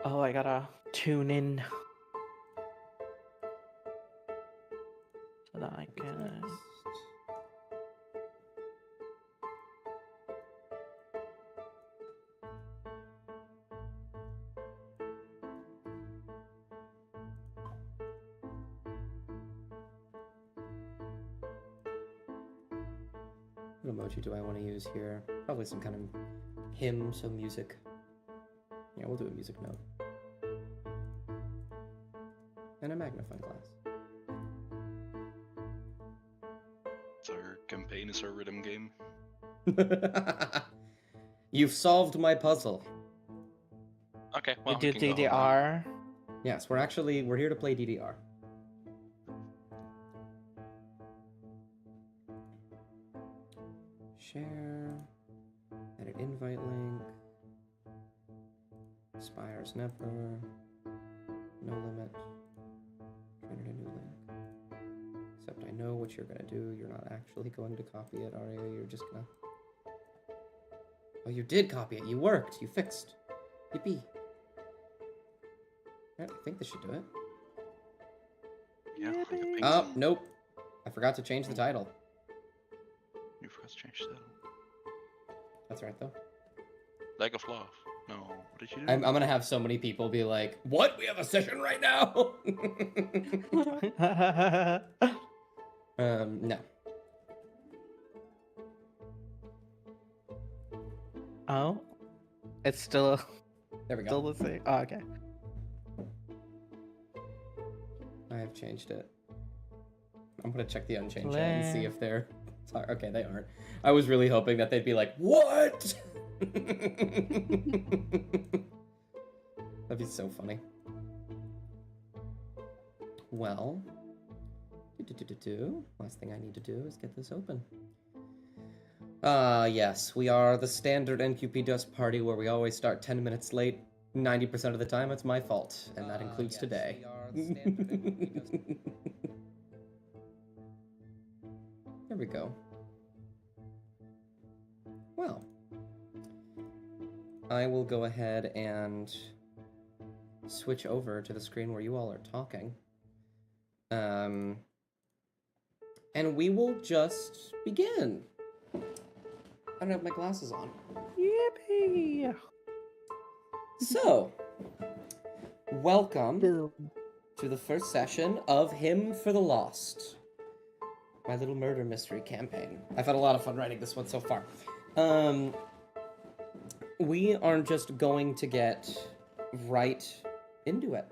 Oh, I gotta tune in so that I can. What emoji do I want to use here? Probably some kind of hymn, so music. Yeah, we'll do a music note. And a magnifying glass. So our campaign is our rhythm game. You've solved my puzzle. Okay, We well, do can go now. DDR. Yes, we're here to play DDR. Share. Edit invite link. Expires never. No limit. Generate a new link. Except I know what you're gonna do. You're not actually going to copy it, are you? You're just gonna... Oh, you did copy it. You worked. You fixed. Yippee. Yeah, I think this should do it. Yeah, I think Oh, so. nope. I forgot to change the title. You forgot to change that. That's right, though. Leg of Love. No, what did you do? I'm gonna have so many people be like, what? We have a session right now? No. Oh, it's still There we go. still the same. Oh, okay. I have changed it. I'm gonna check the Unchained chat and see if they're... Sorry, okay, they aren't. I was really hoping that they'd be like, what? That'd be so funny. Well, last thing I need to do is get this open. Yes, we are the standard NQP Dust party where we always start 10 minutes late. 90% of the time, it's my fault, and that includes today. There we go. Well, I will go ahead and switch over to the screen where you all are talking. And we will just begin. I don't have my glasses on. Yippee! So, welcome to the first session of Hymn for the Lost, my little murder mystery campaign. I've had a lot of fun writing this one so far. We are just going to get right into it.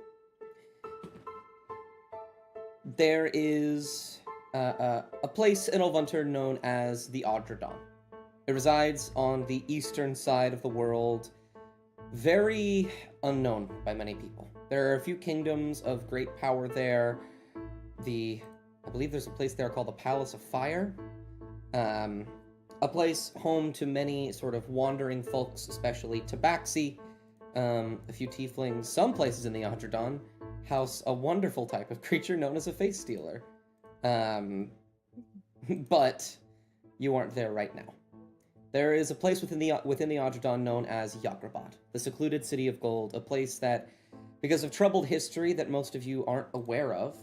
There is a place in Ulvunter known as the Audradon. It resides on the eastern side of the world, very unknown by many people. There are a few kingdoms of great power there. I believe there's a place there called the Palace of Fire. A place home to many sort of wandering folks, especially Tabaxi, a few tieflings. Some places in the Audradon house a wonderful type of creature known as a face stealer. But you aren't there right now. There is a place within the Audradon known as Yagrabad, the secluded city of gold, a place that, because of troubled history that most of you aren't aware of,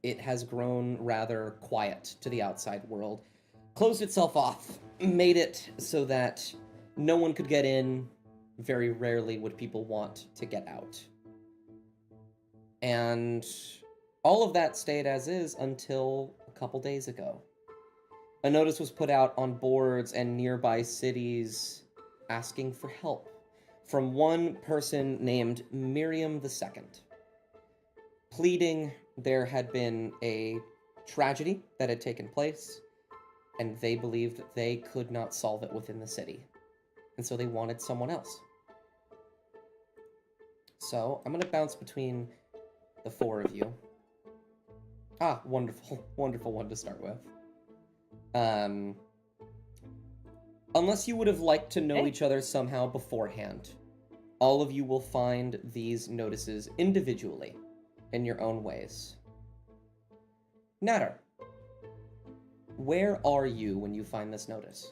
it has grown rather quiet to the outside world, closed itself off, made it so that no one could get in. Very rarely would people want to get out. And all of that stayed as is until a couple days ago. A notice was put out on boards and nearby cities asking for help from one person named Miriam II, pleading there had been a tragedy that had taken place, and they believed that they could not solve it within the city, and so they wanted someone else. So I'm going to bounce between the four of you. Ah, wonderful, wonderful one to start with. Unless you would have liked to know each other somehow beforehand, all of you will find these notices individually, in your own ways. Natter, where are you when you find this notice?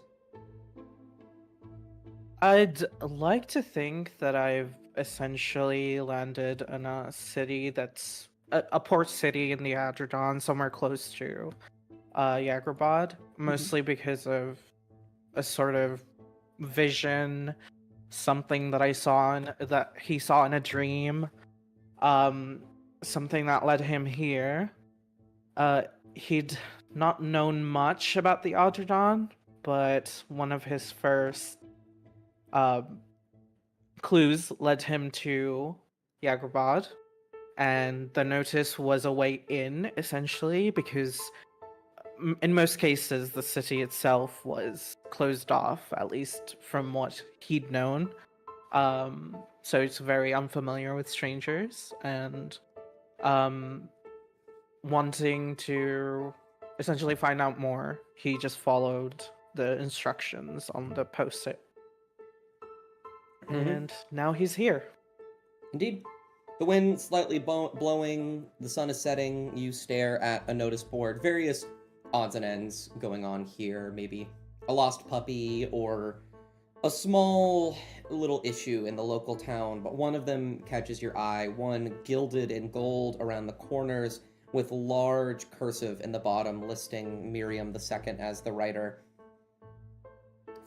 I'd like to think that I've essentially landed in a city that's a port city in the Adradon, somewhere close to Yagrabad, mostly because of a sort of vision, something that I saw that he saw in a dream, um, something that led him here. He'd not known much about the Adradon, but one of his first um clues led him to Yagrabad, and the notice was a way in, essentially, because in most cases the city itself was closed off, at least from what he'd known. So it's very unfamiliar with strangers, and um, wanting to essentially find out more, he just followed the instructions on the post-it. Mhm. And now he's here. Indeed. The wind slightly blowing, the sun is setting, you stare at a notice board, various odds and ends going on here, maybe a lost puppy or a small little issue in the local town, but one of them catches your eye, one gilded in gold around the corners with large cursive in the bottom listing Miriam II as the writer.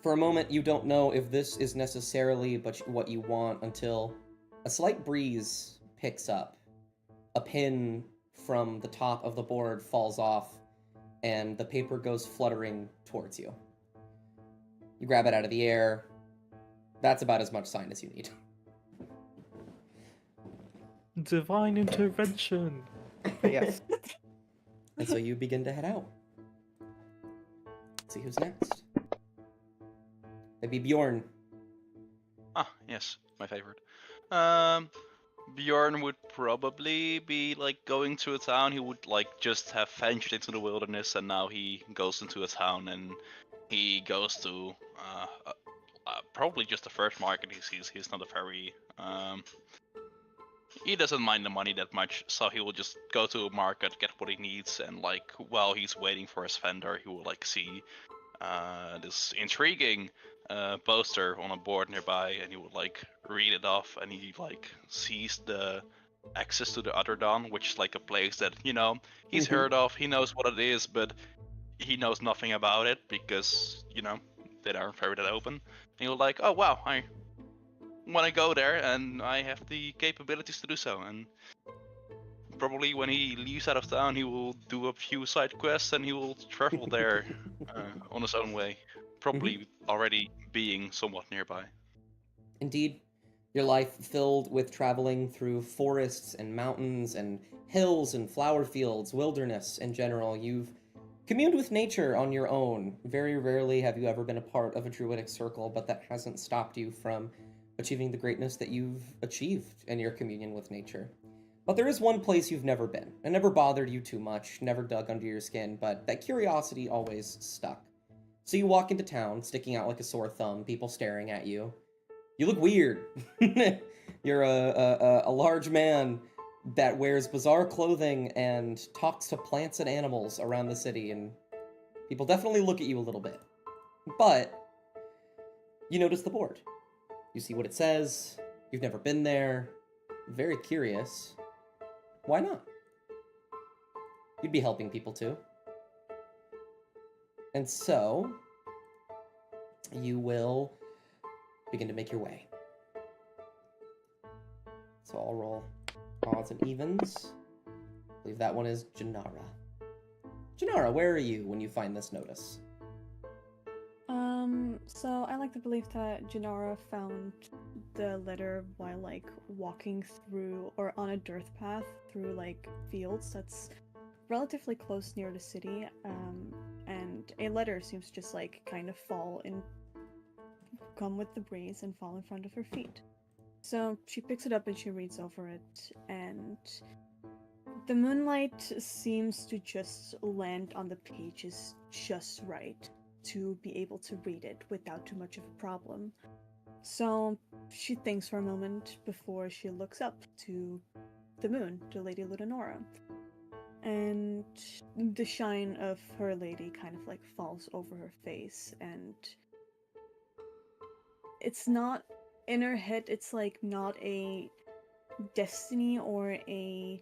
For a moment, you don't know if this is necessarily what you want until a slight breeze picks up. A pin from the top of the board falls off, and the paper goes fluttering towards you. You grab it out of the air. That's about as much sign as you need. Divine intervention. But yes. And so you begin to head out. Let's see who's next. That'd be Bjorn. Ah, yes, my favorite. Bjorn would probably be like going to a town. He would like just have ventured into the wilderness, and now he goes into a town, and he goes to probably just the first market he sees. He's not a very he doesn't mind the money that much, so he will just go to a market, get what he needs, and like while he's waiting for his vendor, he will like see this intriguing poster on a board nearby, and he would like read it off, and he like sees the access to the Underdawn, which is like a place that he's heard of, he knows what it is, but he knows nothing about it because they aren't very that open. And he was like, oh wow, I want to go there, and I have the capabilities to do so. And probably when he leaves out of town, he will do a few side quests, and he will travel there on his own way, probably already being somewhat nearby. Indeed, your life filled with traveling through forests and mountains and hills and flower fields, wilderness in general. You've communed with nature on your own. Very rarely have you ever been a part of a druidic circle, but that hasn't stopped you from achieving the greatness that you've achieved in your communion with nature. But there is one place you've never been. It never bothered you too much, never dug under your skin, but that curiosity always stuck. So you walk into town, sticking out like a sore thumb, people staring at you. You look weird. You're a large man that wears bizarre clothing and talks to plants and animals around the city, and people definitely look at you a little bit. But you notice the board. You see what it says. You've never been there. Very curious. Why not? You'd be helping people too. And so you will begin to make your way. So I'll roll odds and evens. I believe that one is Janara. Janara, where are you when you find this notice? So I like to believe that Janara found the letter while like walking through or on a dirt path through like fields that's relatively close near the city, and a letter seems to just like kind of come with the breeze and fall in front of her feet. So she picks it up and she reads over it, and the moonlight seems to just land on the pages just right to be able to read it without too much of a problem. So she thinks for a moment before she looks up to the moon, to Lady Ludenora. And the shine of her lady kind of like falls over her face, and it's not in her head. It's like not a destiny or an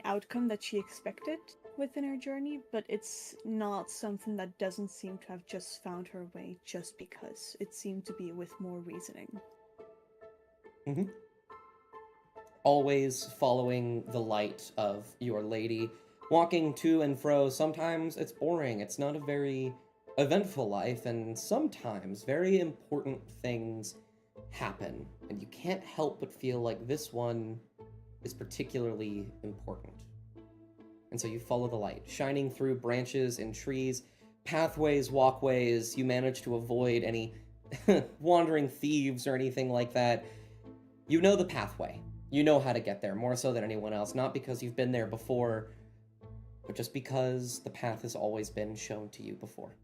outcome that she expected within her journey, but it's not something that doesn't seem to have just found her way just because. It seemed to be with more reasoning. Always following the light of your lady, walking to and fro. Sometimes it's boring, it's not a very eventful life, and sometimes very important things happen, and you can't help but feel like this one is particularly important. And so you follow the light, shining through branches and trees, pathways, walkways. You manage to avoid any wandering thieves or anything like that. You know the pathway. You know how to get there, more so than anyone else. Not because you've been there before, but just because the path has always been shown to you before.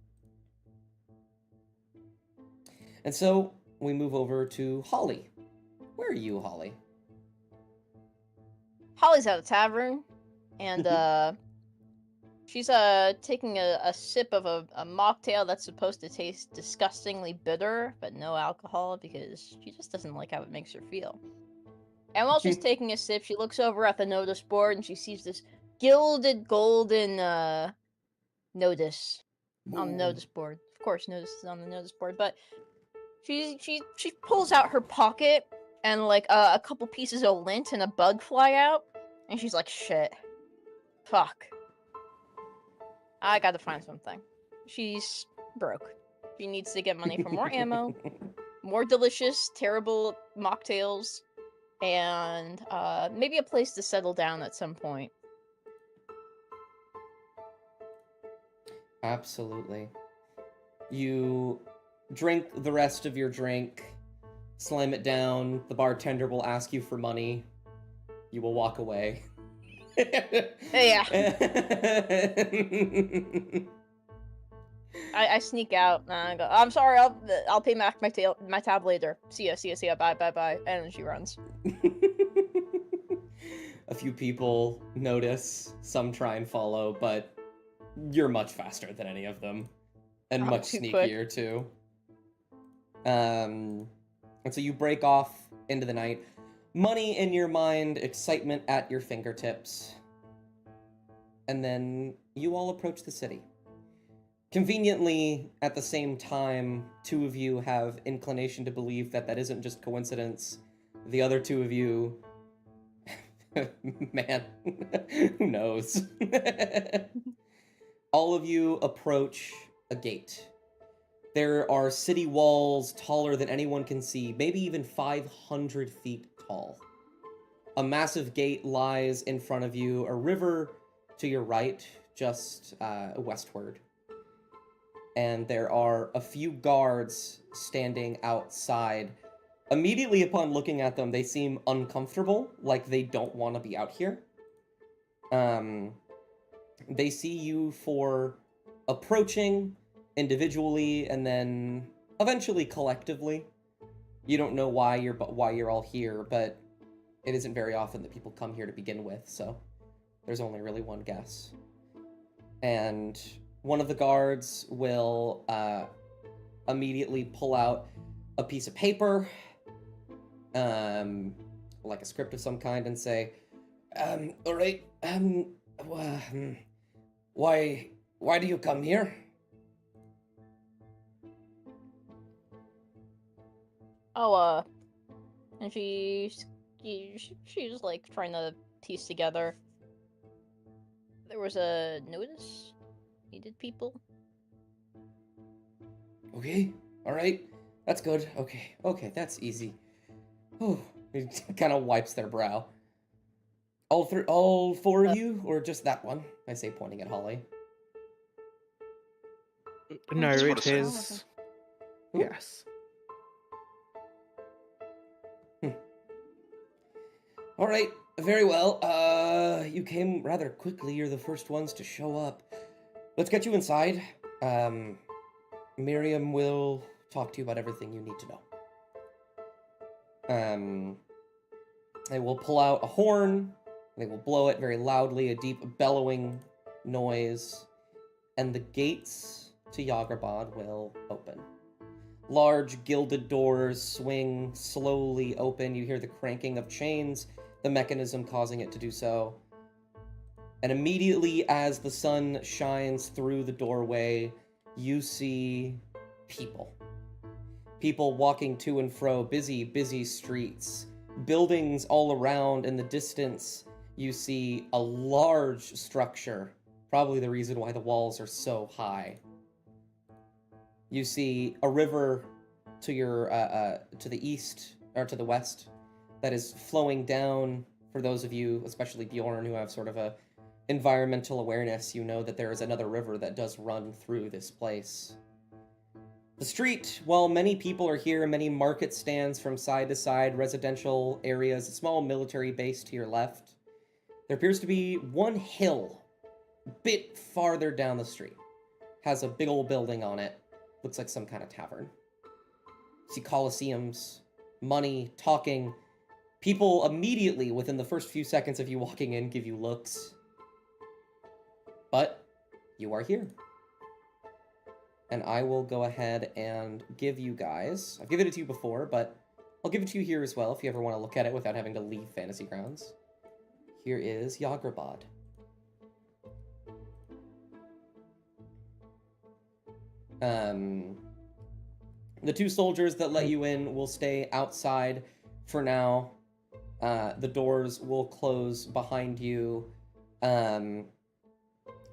And so we move over to Holly. Where are you, Holly? Holly's at a tavern, and she's taking a sip of a mocktail that's supposed to taste disgustingly bitter, but no alcohol because she just doesn't like how it makes her feel. And while she's taking a sip, she looks over at the notice board and she sees this gilded golden notice on the notice board. Of course, notice is on the notice board, but she pulls out her pocket and like a couple pieces of lint and a bug fly out, and she's like, "Shit, fuck, I gotta find something." She's broke. She needs to get money for more ammo, more delicious, terrible mocktails, and maybe a place to settle down at some point. Absolutely. You drink the rest of your drink, slam it down. The bartender will ask you for money. You will walk away. Yeah. I sneak out and I go, "I'm sorry, I'll pay back my tab later. See ya, bye. And then she runs. A few people notice, some try and follow, but you're much faster than any of them. And Oh, much too sneakier too. And so you break off into the night. Money in your mind, excitement at your fingertips. And then you all approach the city. Conveniently, at the same time, two of you have inclination to believe that that isn't just coincidence. The other two of you... man, who knows? All of you approach a gate. There are city walls taller than anyone can see, maybe even 500 feet tall. A massive gate lies in front of you, a river to your right, just westward. And there are a few guards standing outside. Immediately upon looking at them, they seem uncomfortable, like they don't want to be out here. They see you for approaching individually and then eventually collectively. You don't know why you're all here, but it isn't very often that people come here to begin with, so there's only really one guess. And one of the guards will immediately pull out a piece of paper, like a script of some kind, and say, all right, why do you come here? Oh, and she's like trying to piece together. There was a notice. Needed people. Okay, all right, that's good. Okay, that's easy. Oh, he kind of wipes their brow. All four of you, or just that one? I say, pointing at Holly. No, Just for it the is. Ooh. Yes. All right, very well. You came rather quickly. You're the first ones to show up. Let's get you inside. Miriam will talk to you about everything you need to know. They will pull out a horn. They will blow it very loudly, a deep bellowing noise, and the gates to Yagrabad will open. Large gilded doors swing slowly open. You hear the cranking of chains, the mechanism causing it to do so. And immediately as the sun shines through the doorway, you see people. People walking to and fro, busy streets. Buildings all around. In the distance, you see a large structure. Probably the reason why the walls are so high. You see a river to your to the east or to the west that is flowing down. For those of you, especially Bjorn, who have sort of a environmental awareness, you know that there is another river that does run through this place. The street, while many people are here, many market stands from side to side, residential areas, a small military base to your left, there appears to be one hill a bit farther down the street. Has a big old building on it. Looks like some kind of tavern. See coliseums, money, talking. People immediately, within the first few seconds of you walking in, give you looks. But you are here. And I will go ahead and give you guys... I've given it to you before, but I'll give it to you here as well if you ever want to look at it without having to leave Fantasy Grounds. Here is Yagrabad. The two soldiers that let you in will stay outside for now. The doors will close behind you. And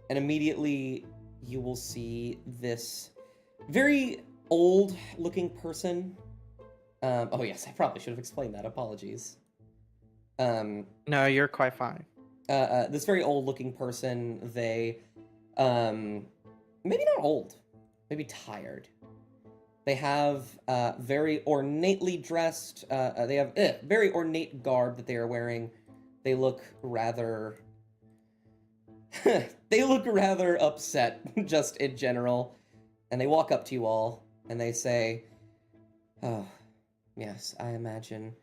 immediately you will see this very old-looking person. Oh yes, I probably should have explained that. Apologies. No, you're quite fine. This very old-looking person, they, maybe not old, maybe tired. They have very ornately dressed, they have very ornate garb that they are wearing. They look rather... they look rather upset, just in general. And they walk up to you all, and they say, "Oh, yes, I imagine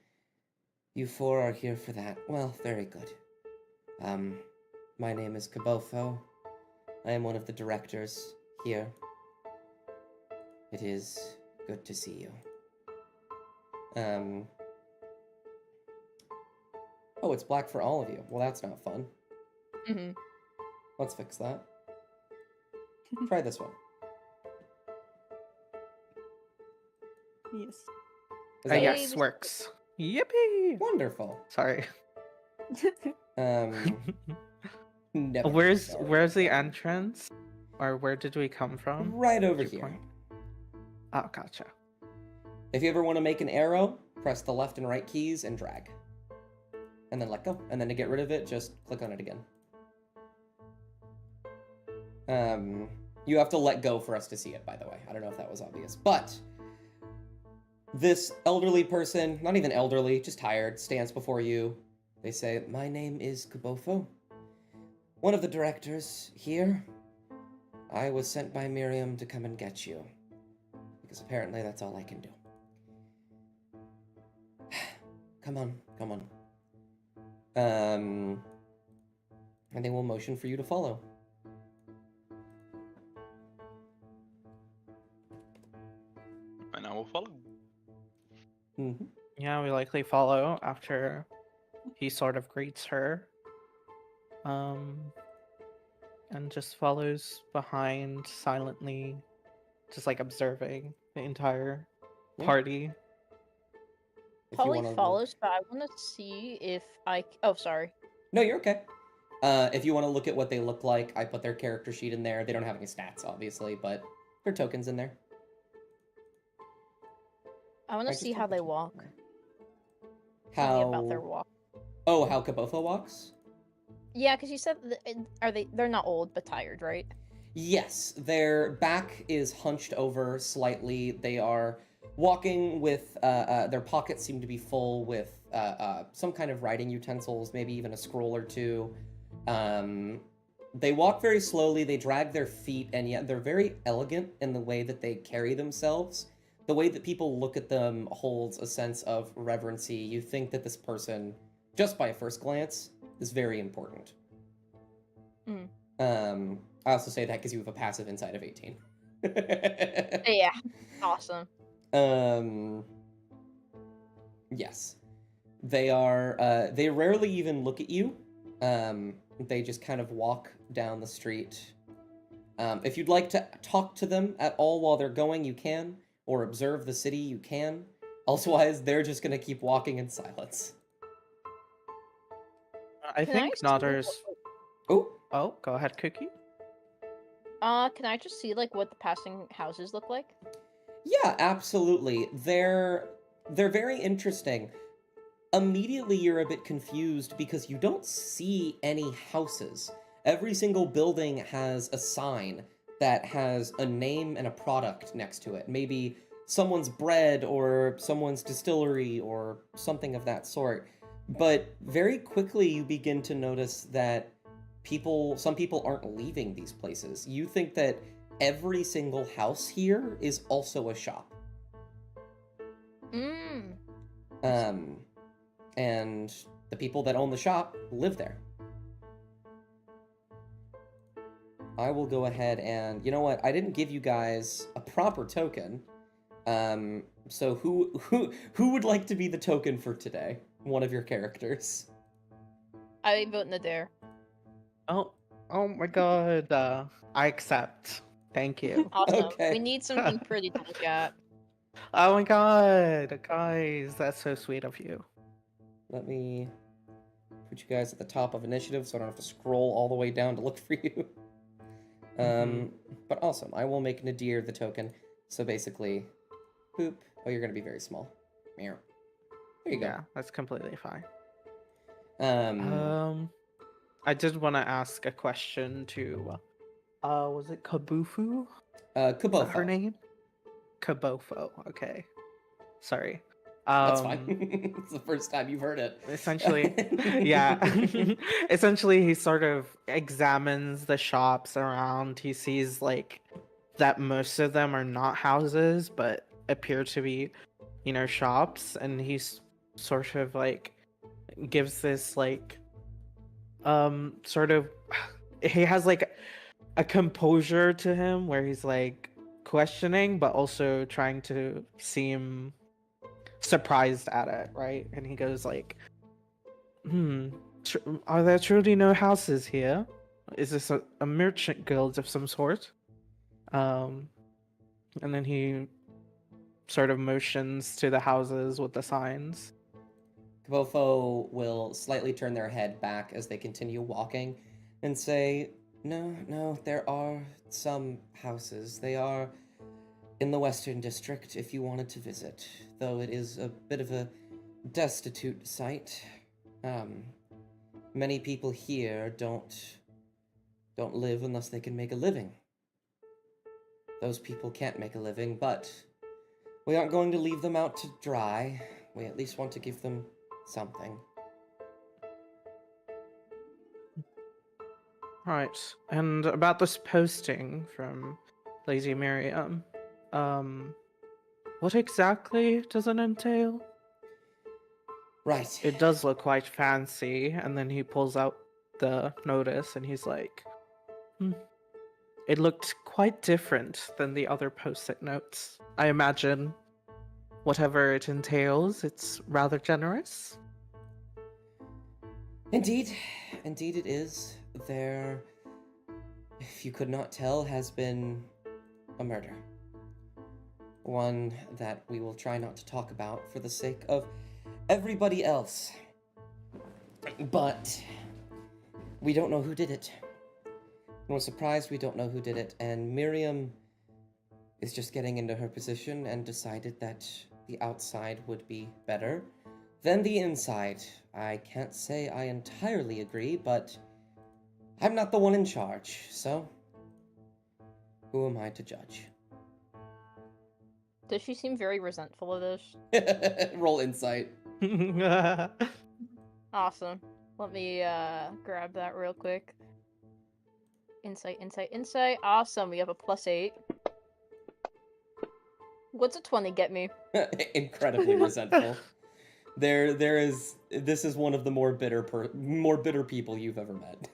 you four are here for that. Well, very good. My name is Kabofo. I am one of the directors here. It is good to see you. Oh, it's black for all of you. Well, that's not fun. Mm-hmm. Let's fix that. Try this one. Yes. Is that Yes, works. Yippee! wonderful? Sorry. Never Where's the entrance? Or where did we come from? right over Did you here. point? Oh, gotcha. If you ever want to make an arrow, press the left and right keys and drag. And then let go. And then to get rid of it, just click on it again. You have to let go for us to see it, by the way. I don't know if that was obvious. But this elderly person, not even elderly, just tired, stands before you. They say, "My name is Kabofo. One of the directors here. I was sent by Miriam to come and get you. Because apparently that's all I can do. Come on, come on." And they will motion for you to follow. And I will follow. Mm-hmm. Yeah, we likely follow after he sort of greets her. And just follows behind silently, just like observing the entire Yeah. party. If you Polly wanna follows, but I want to see if I. Oh, sorry. No, you're okay. If you want to look at what they look like, I put their character sheet in there. They don't have any stats, obviously, but there are tokens in there. I want I to just see took how the they token. walk. Tell me about their How? walk. Oh, how Kabofo walks? Yeah, because you said are they? They're not old, but tired, right? Yes, their back is hunched over slightly. They are walking with their pockets seem to be full with some kind of writing utensils, maybe even a scroll or two. They walk very slowly. They drag their feet, and yet they're very elegant in the way that they carry themselves. The way that people look at them holds a sense of reverency. You think that this person, just by a first glance, is very important. I also say that because you have a passive insight of 18. Yeah. Awesome. Yes. They are, they rarely even look at you. They just kind of walk down the street. If you'd like to talk to them at all while they're going, you can, or observe the city, you can. Elsewise, they're just gonna keep walking in silence. I Can think see Notter's. Oh, Oh, go ahead, Cookie. Can I just see like what the passing houses look like? yeah, absolutely. They're very interesting. Immediately, you're a bit confused because you don't see any houses. Every single building has a sign that has a name and a product next to it. Maybe someone's bread or someone's distillery or something of that sort. But very quickly, you begin to notice that some people aren't leaving these places. You think that every single house here is also a shop. Mm. And the people that own the shop live there. I will go ahead and, you know what? I didn't give you guys a proper token. So who would like to be the token for today? One of your characters. I vote Nadir. Oh my god. I accept. Thank you. Awesome. Okay. We need something pretty to look at. Oh my god, guys, that's so sweet of you. Let me put you guys at the top of initiative so I don't have to scroll all the way down to look for you. But awesome. I will make Nadir the token. So basically, boop. Oh, you're going to be very small. Meow. There you go. Yeah, that's completely fine. Um, I did want to ask a question to, was it Kabufu? Is that Kabofo. her name? Kabofo. Okay. Sorry. That's fine. It's the first time you've heard it. Essentially, yeah. Essentially, he sort of examines the shops around. He sees like that most of them are not houses, but appear to be, shops, and he's sort of like gives this like sort of he has like a composure to him where he's like questioning but also trying to seem surprised at it, right? And he goes like, are there truly no houses here? Is this a merchant guild of some sort? And then he sort of motions to the houses with the signs. Kabofo will slightly turn their head back as they continue walking and say, No, there are some houses. They are in the Western District if you wanted to visit, though it is a bit of a destitute site. Many people here don't live unless they can make a living. Those people can't make a living, but we aren't going to leave them out to dry. We at least want to give them something. Right. And about this posting from Lady Miriam, what exactly does it entail? Right. It does look quite fancy, and then he pulls out the notice and he's like, it looked quite different than the other post-it notes. I imagine whatever it entails, it's rather generous. Indeed it is. There, if you could not tell, has been a murder. One that we will try not to talk about for the sake of everybody else. But we don't know who did it. And we're surprised we don't know who did it, and Miriam is just getting into her position and decided that the outside would be better than the inside. I can't say I entirely agree, but I'm not the one in charge, so who am I to judge? Does she seem very resentful of this? Roll insight. Awesome. Let me grab that real quick. Insight. Awesome. We have a +8. What's a 20 get me? Incredibly resentful. This is one of the more bitter people you've ever met.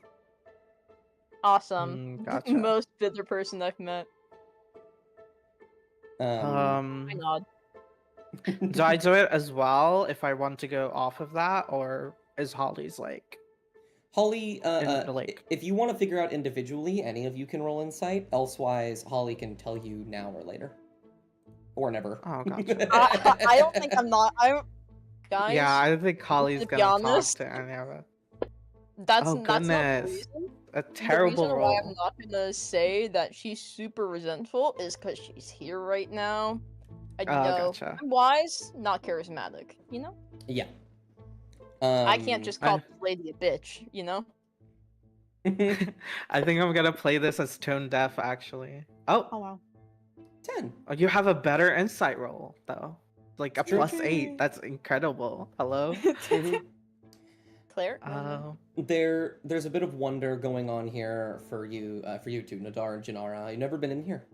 Awesome. Gotcha. Most bitter person I've met. I nod. Do I do it as well if I want to go off of that, or is Holly's like Holly, like? if you want to figure out individually, any of you can roll insight. Elsewise, Holly can tell you now or later. Or never. Oh, gotcha. I don't think I'm not. I don't. Guys, Yeah, I don't think Holly's to be gonna talk honest, to any of it. that's Oh, not the goodness. reason. A The terrible reason why I'm roll. not gonna say that she's super resentful is because she's here right now. I Oh, know gotcha. I'm wise, not charismatic. You know, Yeah. I can't just call I- this lady a bitch. You know. I think I'm gonna play this as tone deaf, actually. Oh Oh, wow. 10. you have a better insight roll, though. Like a True. +8. That's incredible. Hello? Mhm. Claire. Oh. There's a bit of wonder going on here for you two, Nadar and Janara. You've never been in here.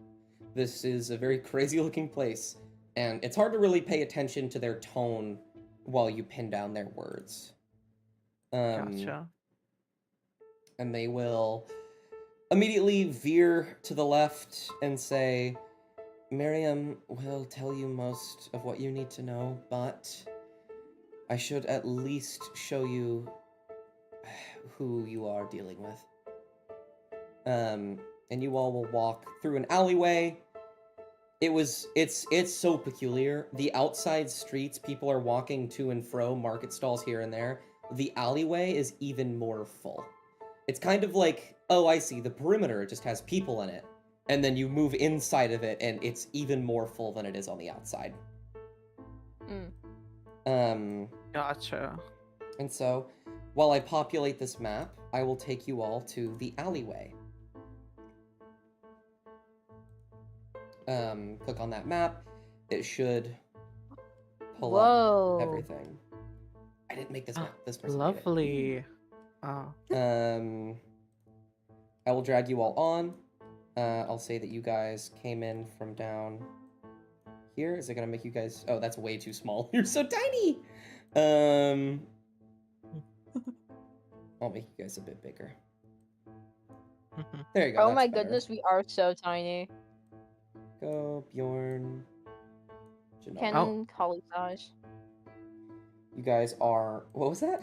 This is a very crazy looking place, and it's hard to really pay attention to their tone while you pin down their words. Gotcha. And they will immediately veer to the left and say, Miriam will tell you most of what you need to know, but I should at least show you who you are dealing with. And you all will walk through an alleyway. It's so peculiar. The outside streets, people are walking to and fro, market stalls here and there. The alleyway is even more full. It's kind of like, oh, I see, the perimeter just has people in it. And then you move inside of it, and it's even more full than it is on the outside. Gotcha. And so, while I populate this map, I will take you all to the alleyway. Click on that map. It should pull Whoa. up everything. I didn't make this map. This person made it. Lovely. Oh. I will drag you all on. I'll say that you guys came in from down here. Is it gonna make you guys? Oh, that's way too small. You're so tiny. I'll make you guys a bit bigger. There you go. Oh that's my better. goodness, we are so tiny. Go, Bjorn. Janelle. Canon Holly size. You guys are. What was that?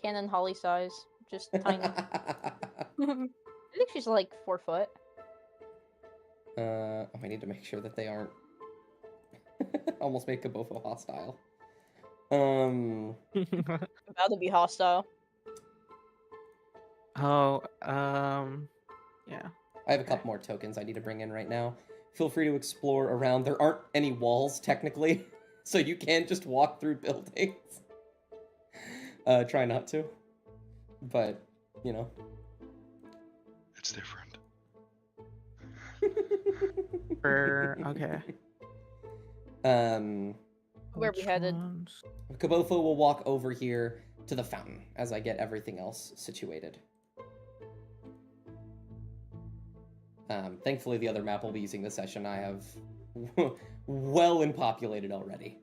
Canon Holly size. Just tiny. I think she's like 4 foot. Oh, I need to make sure that they aren't. Almost make Kabofo hostile. About to be hostile. Oh, yeah. I have a couple more tokens I need to bring in right now. Feel free to explore around. There aren't any walls, technically, so you can just walk through buildings. Try not to. But, you know. It's different. Okay. Where we Which headed? ones? Kabofo will walk over here to the fountain as I get everything else situated. Thankfully, the other map we'll be using this session I have well and populated already.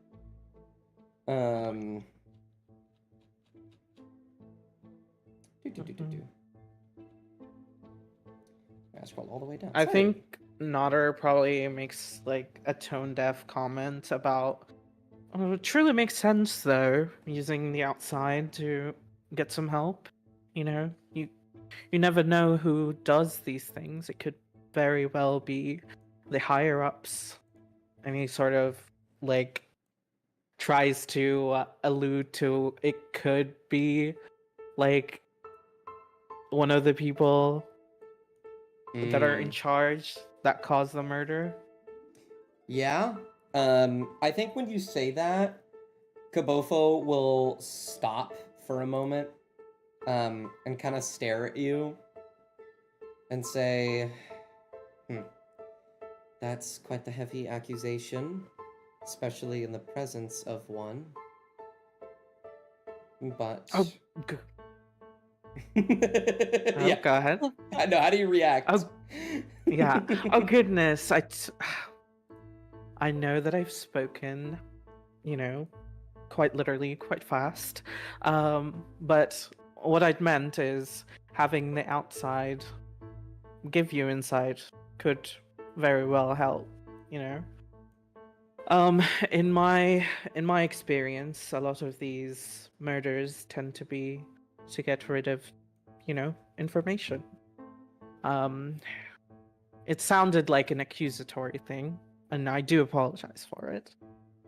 I scroll all the way down. I Sorry. think Nodder probably makes like a tone deaf comment about. Oh, it truly makes sense though, using the outside to get some help. You know, you never know who does these things. It could very well be the higher ups. And he sort of like tries to allude to it could be like one of the people that are in charge that caused the murder. Yeah. I think when you say that, Kabofo will stop for a moment, and kind of stare at you and say, that's quite the heavy accusation, especially in the presence of one. But... Oh, yeah, go ahead. I know, how do you react? Oh, yeah. Oh goodness, I know that I've spoken, you know, quite literally, quite fast. But what I'd meant is having the outside give you insight could very well help, you know. In my experience, a lot of these murders tend to be to get rid of, information. Um, it sounded like an accusatory thing, and I do apologize for it.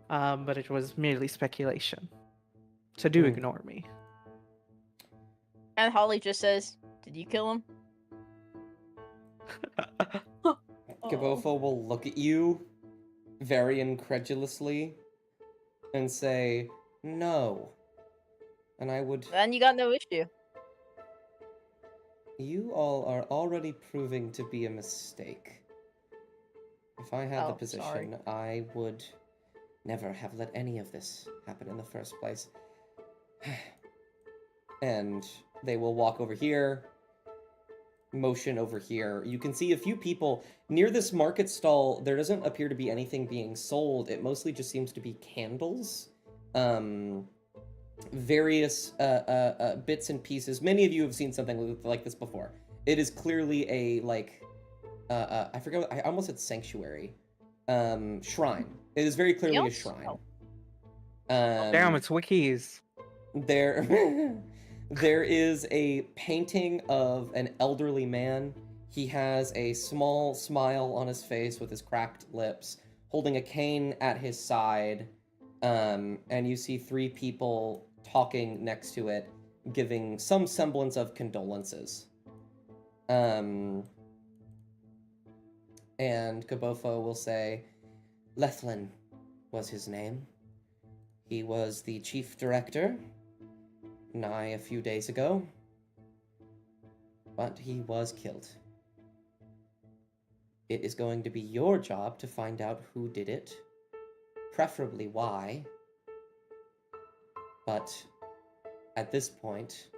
But it was merely speculation. So do Hmm. ignore me. And Holly just says, "Did you kill him?" Gabofo will look at you very incredulously and say, "No." And I would. Then you got no issue. You all are already proving to be a mistake. If I had the Oh, position, sorry. I would never have let any of this happen in the first place. And they will walk over here, motion over here. You can see a few people near this market stall. There doesn't appear to be anything being sold. It mostly just seems to be candles, various bits and pieces. Many of you have seen something like this before. It is clearly a I forget. I almost said sanctuary, shrine. It is very clearly a Yes? shrine. Oh. Damn, it's wikis. There, there is a painting of an elderly man. He has a small smile on his face with his cracked lips, holding a cane at his side. And you see 3 people talking next to it, giving some semblance of condolences. And Gabofo will say, Lethlin was his name. He was the chief director nigh a few days ago, but he was killed. It is going to be your job to find out who did it, preferably why. But at this point,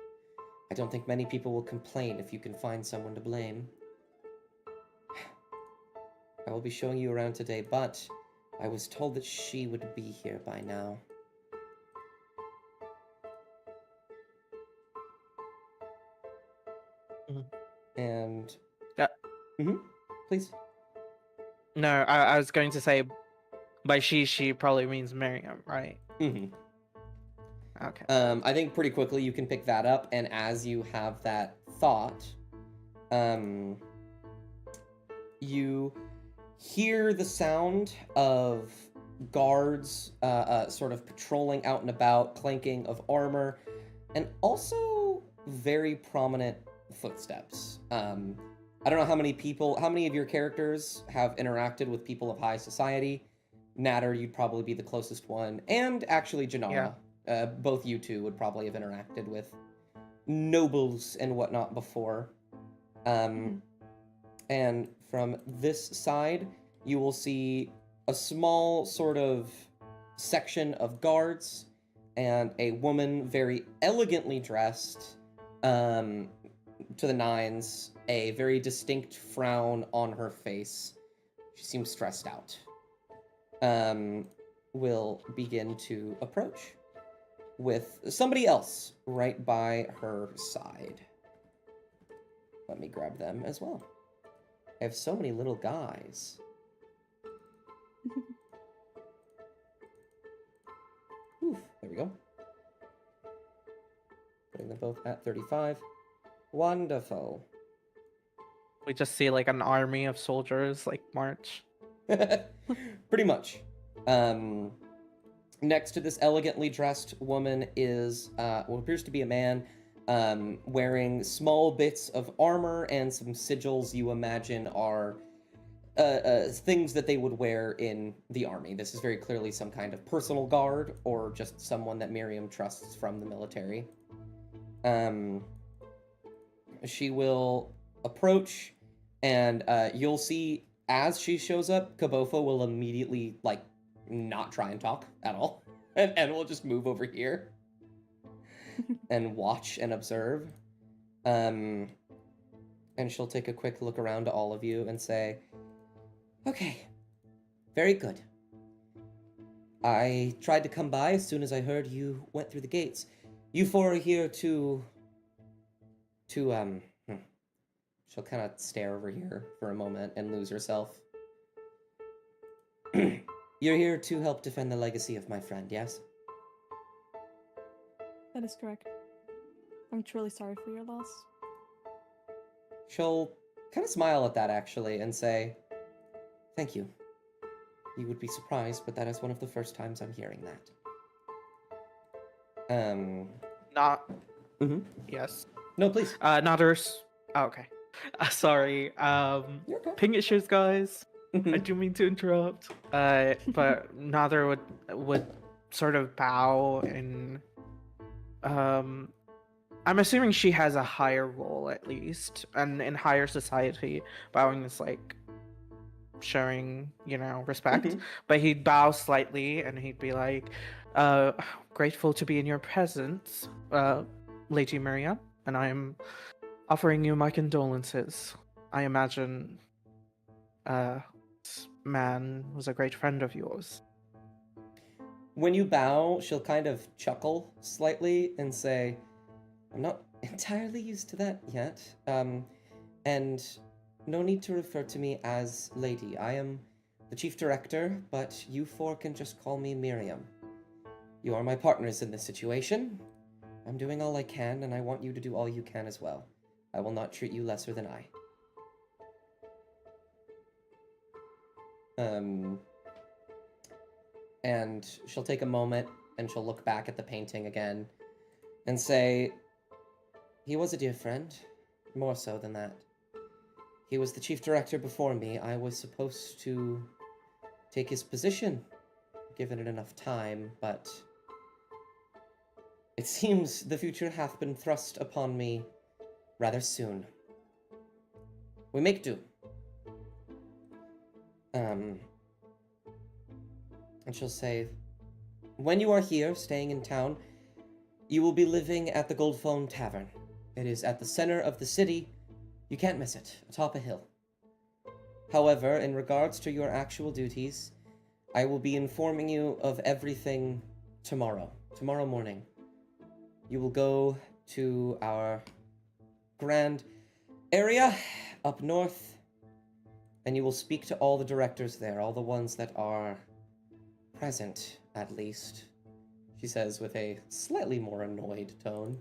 I don't think many people will complain if you can find someone to blame. I will be showing you around today, but I was told that she would be here by now. And... Yeah. Please. No, I was going to say, by she probably means Miriam, right? Mm-hmm. Okay. I think pretty quickly you can pick that up, and as you have that thought, you hear the sound of guards sort of patrolling out and about, clanking of armor, and also very prominent footsteps. I don't know how many of your characters have interacted with people of high society. Natter, you'd probably be the closest one, and actually Janara. Yeah. Both you two would probably have interacted with nobles and whatnot before. And from this side, you will see a small sort of section of guards and a woman very elegantly dressed, to the nines, a very distinct frown on her face. She seems stressed out. Will begin to approach with somebody else right by her side. Let me grab them as well. I have so many little guys. Oof, there we go. Putting them both at 35. Wonderful. We just see like an army of soldiers like march. Pretty much. Next to this elegantly dressed woman is what appears to be a man, wearing small bits of armor and some sigils you imagine are things that they would wear in the army. This is very clearly some kind of personal guard or just someone that Miriam trusts from the military. She will approach, and you'll see as she shows up, Gabofo will immediately, like, not try and talk at all, and we'll just move over here and watch and observe. And she'll take a quick look around to all of you and say, okay, very good. I tried to come by as soon as I heard you went through the gates. You four are here to she'll kind of stare over here for a moment and lose herself. You're here to help defend the legacy of my friend, yes? That is correct. I'm truly sorry for your loss. She'll kind of smile at that, actually, and say, "Thank you. You would be surprised, but that is one of the first times I'm hearing that." Not. Mhm. Yes. No, please. Nader's. Oh, okay. Sorry. You're okay. Ping issues, guys. I Mhm. do mean to interrupt. But Nader would sort of bow and I'm assuming she has a higher role at least, and in higher society, bowing is like showing, respect. Mhm. But he'd bow slightly and he'd be like, grateful to be in your presence, Lady Miriam, and I am offering you my condolences. I imagine this man was a great friend of yours. When you bow, she'll kind of chuckle slightly and say, "I'm not entirely used to that yet. And no need to refer to me as Lady. I am the Chief Director, but you four can just call me Miriam. You are my partners in this situation. I'm doing all I can, and I want you to do all you can as well. I will not treat you lesser than I." And she'll take a moment and she'll look back at the painting again and say, "He was a dear friend, more so than that. He was the chief director before me. I was supposed to take his position, given it enough time, but it seems the future hath been thrust upon me rather soon. We make do." And she'll say, "When you are here, staying in town, you will be living at the Gold Foam Tavern. It is at the center of the city. You can't miss it, atop a hill. However, in regards to your actual duties, I will be informing you of everything tomorrow morning. You will go to our grand area up north, and you will speak to all the directors there, all the ones that are present, at least," she says with a slightly more annoyed tone.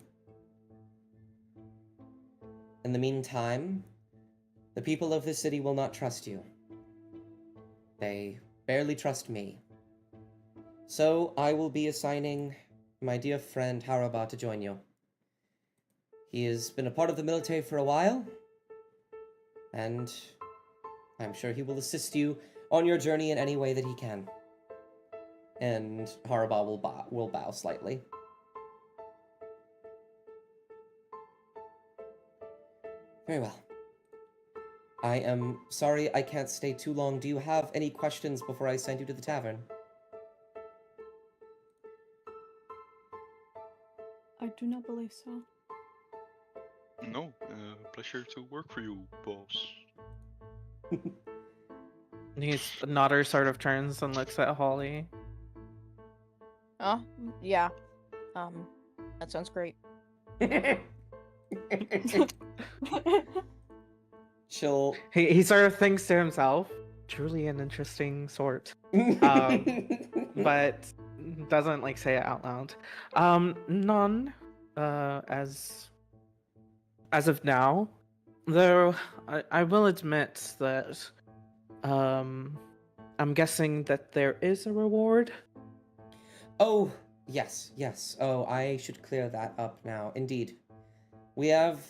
"In the meantime, the people of this city will not trust you. They barely trust me. So I will be assigning my dear friend Haraba to join you. He has been a part of the military for a while, and I'm sure he will assist you on your journey in any way that he can." And Haraba will bow slightly. "Very well. I am sorry I can't stay too long. Do you have any questions before I send you to the tavern?" I do not believe so. No, pleasure to work for you, boss. Nodder sort of turns and looks at Holly. Oh, yeah. That sounds great. She'll He sort of thinks to himself, truly an interesting sort, but doesn't like say it out loud. None, as of now, though I will admit that I'm guessing that there is a reward. Oh, yes. Oh, I should clear that up now. Indeed. We have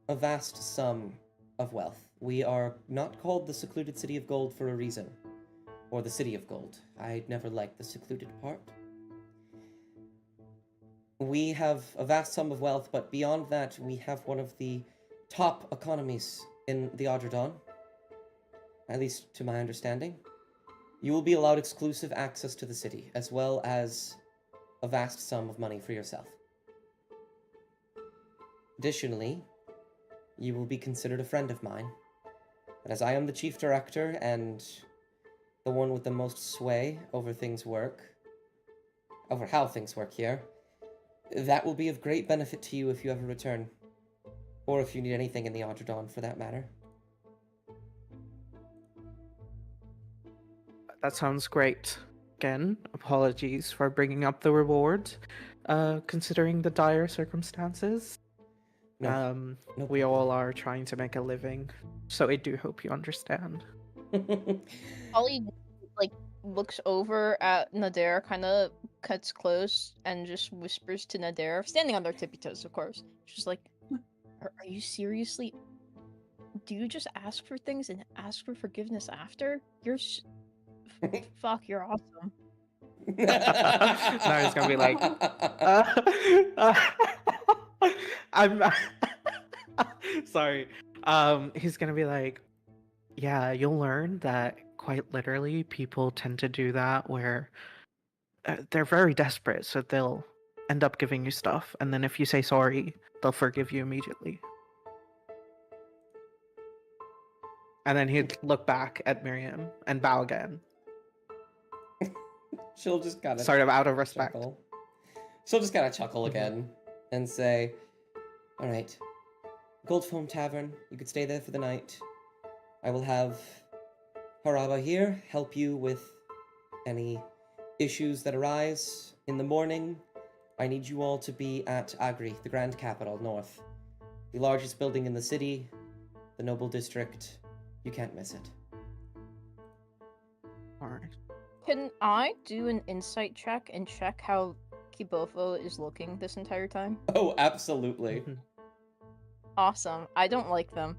a vast sum of wealth. We are not called the Secluded City of Gold for a reason. Or the City of Gold. I never liked the secluded part. We have a vast sum of wealth, but beyond that, we have one of the top economies in the Adradon. At least to my understanding. You will be allowed exclusive access to the city, as well as a vast sum of money for yourself. Additionally, you will be considered a friend of mine. But as I am the chief director and the one with the most sway over how things work here, that will be of great benefit to you if you ever return. Or if you need anything in the Adradon, for that matter. That sounds great. again, apologies for bringing up the reward, considering the dire circumstances. No, no We problem. all are trying to make a living, so I do hope you understand. Holly like looks over at Nadir, kind of cuts close, and just whispers to Nadir, standing on their tippy toes, of course. She's like, "Are you seriously? Do you just ask for things and ask for forgiveness after? Fuck, you're awesome." Now he's gonna be like, I'm sorry. He's gonna be like, yeah, you'll learn that quite literally people tend to do that where they're very desperate, so they'll end up giving you stuff, and then if you say sorry, they'll forgive you immediately. And then he'd look back at Miriam and bow again, She'll just kind of sort of out of respect. chuckle. She'll just kind of chuckle Mhm. again and say, "All right, Goldfoam Tavern. You could stay there for the night. I will have Haraba here help you with any issues that arise in the morning. I need you all to be at Agri, the Grand Capital, north. The largest building in the city, the Noble District. You can't miss it." Alright. Can I do an insight check and check how Kibofo is looking this entire time? Oh, absolutely. Mhm. Awesome. I don't like them.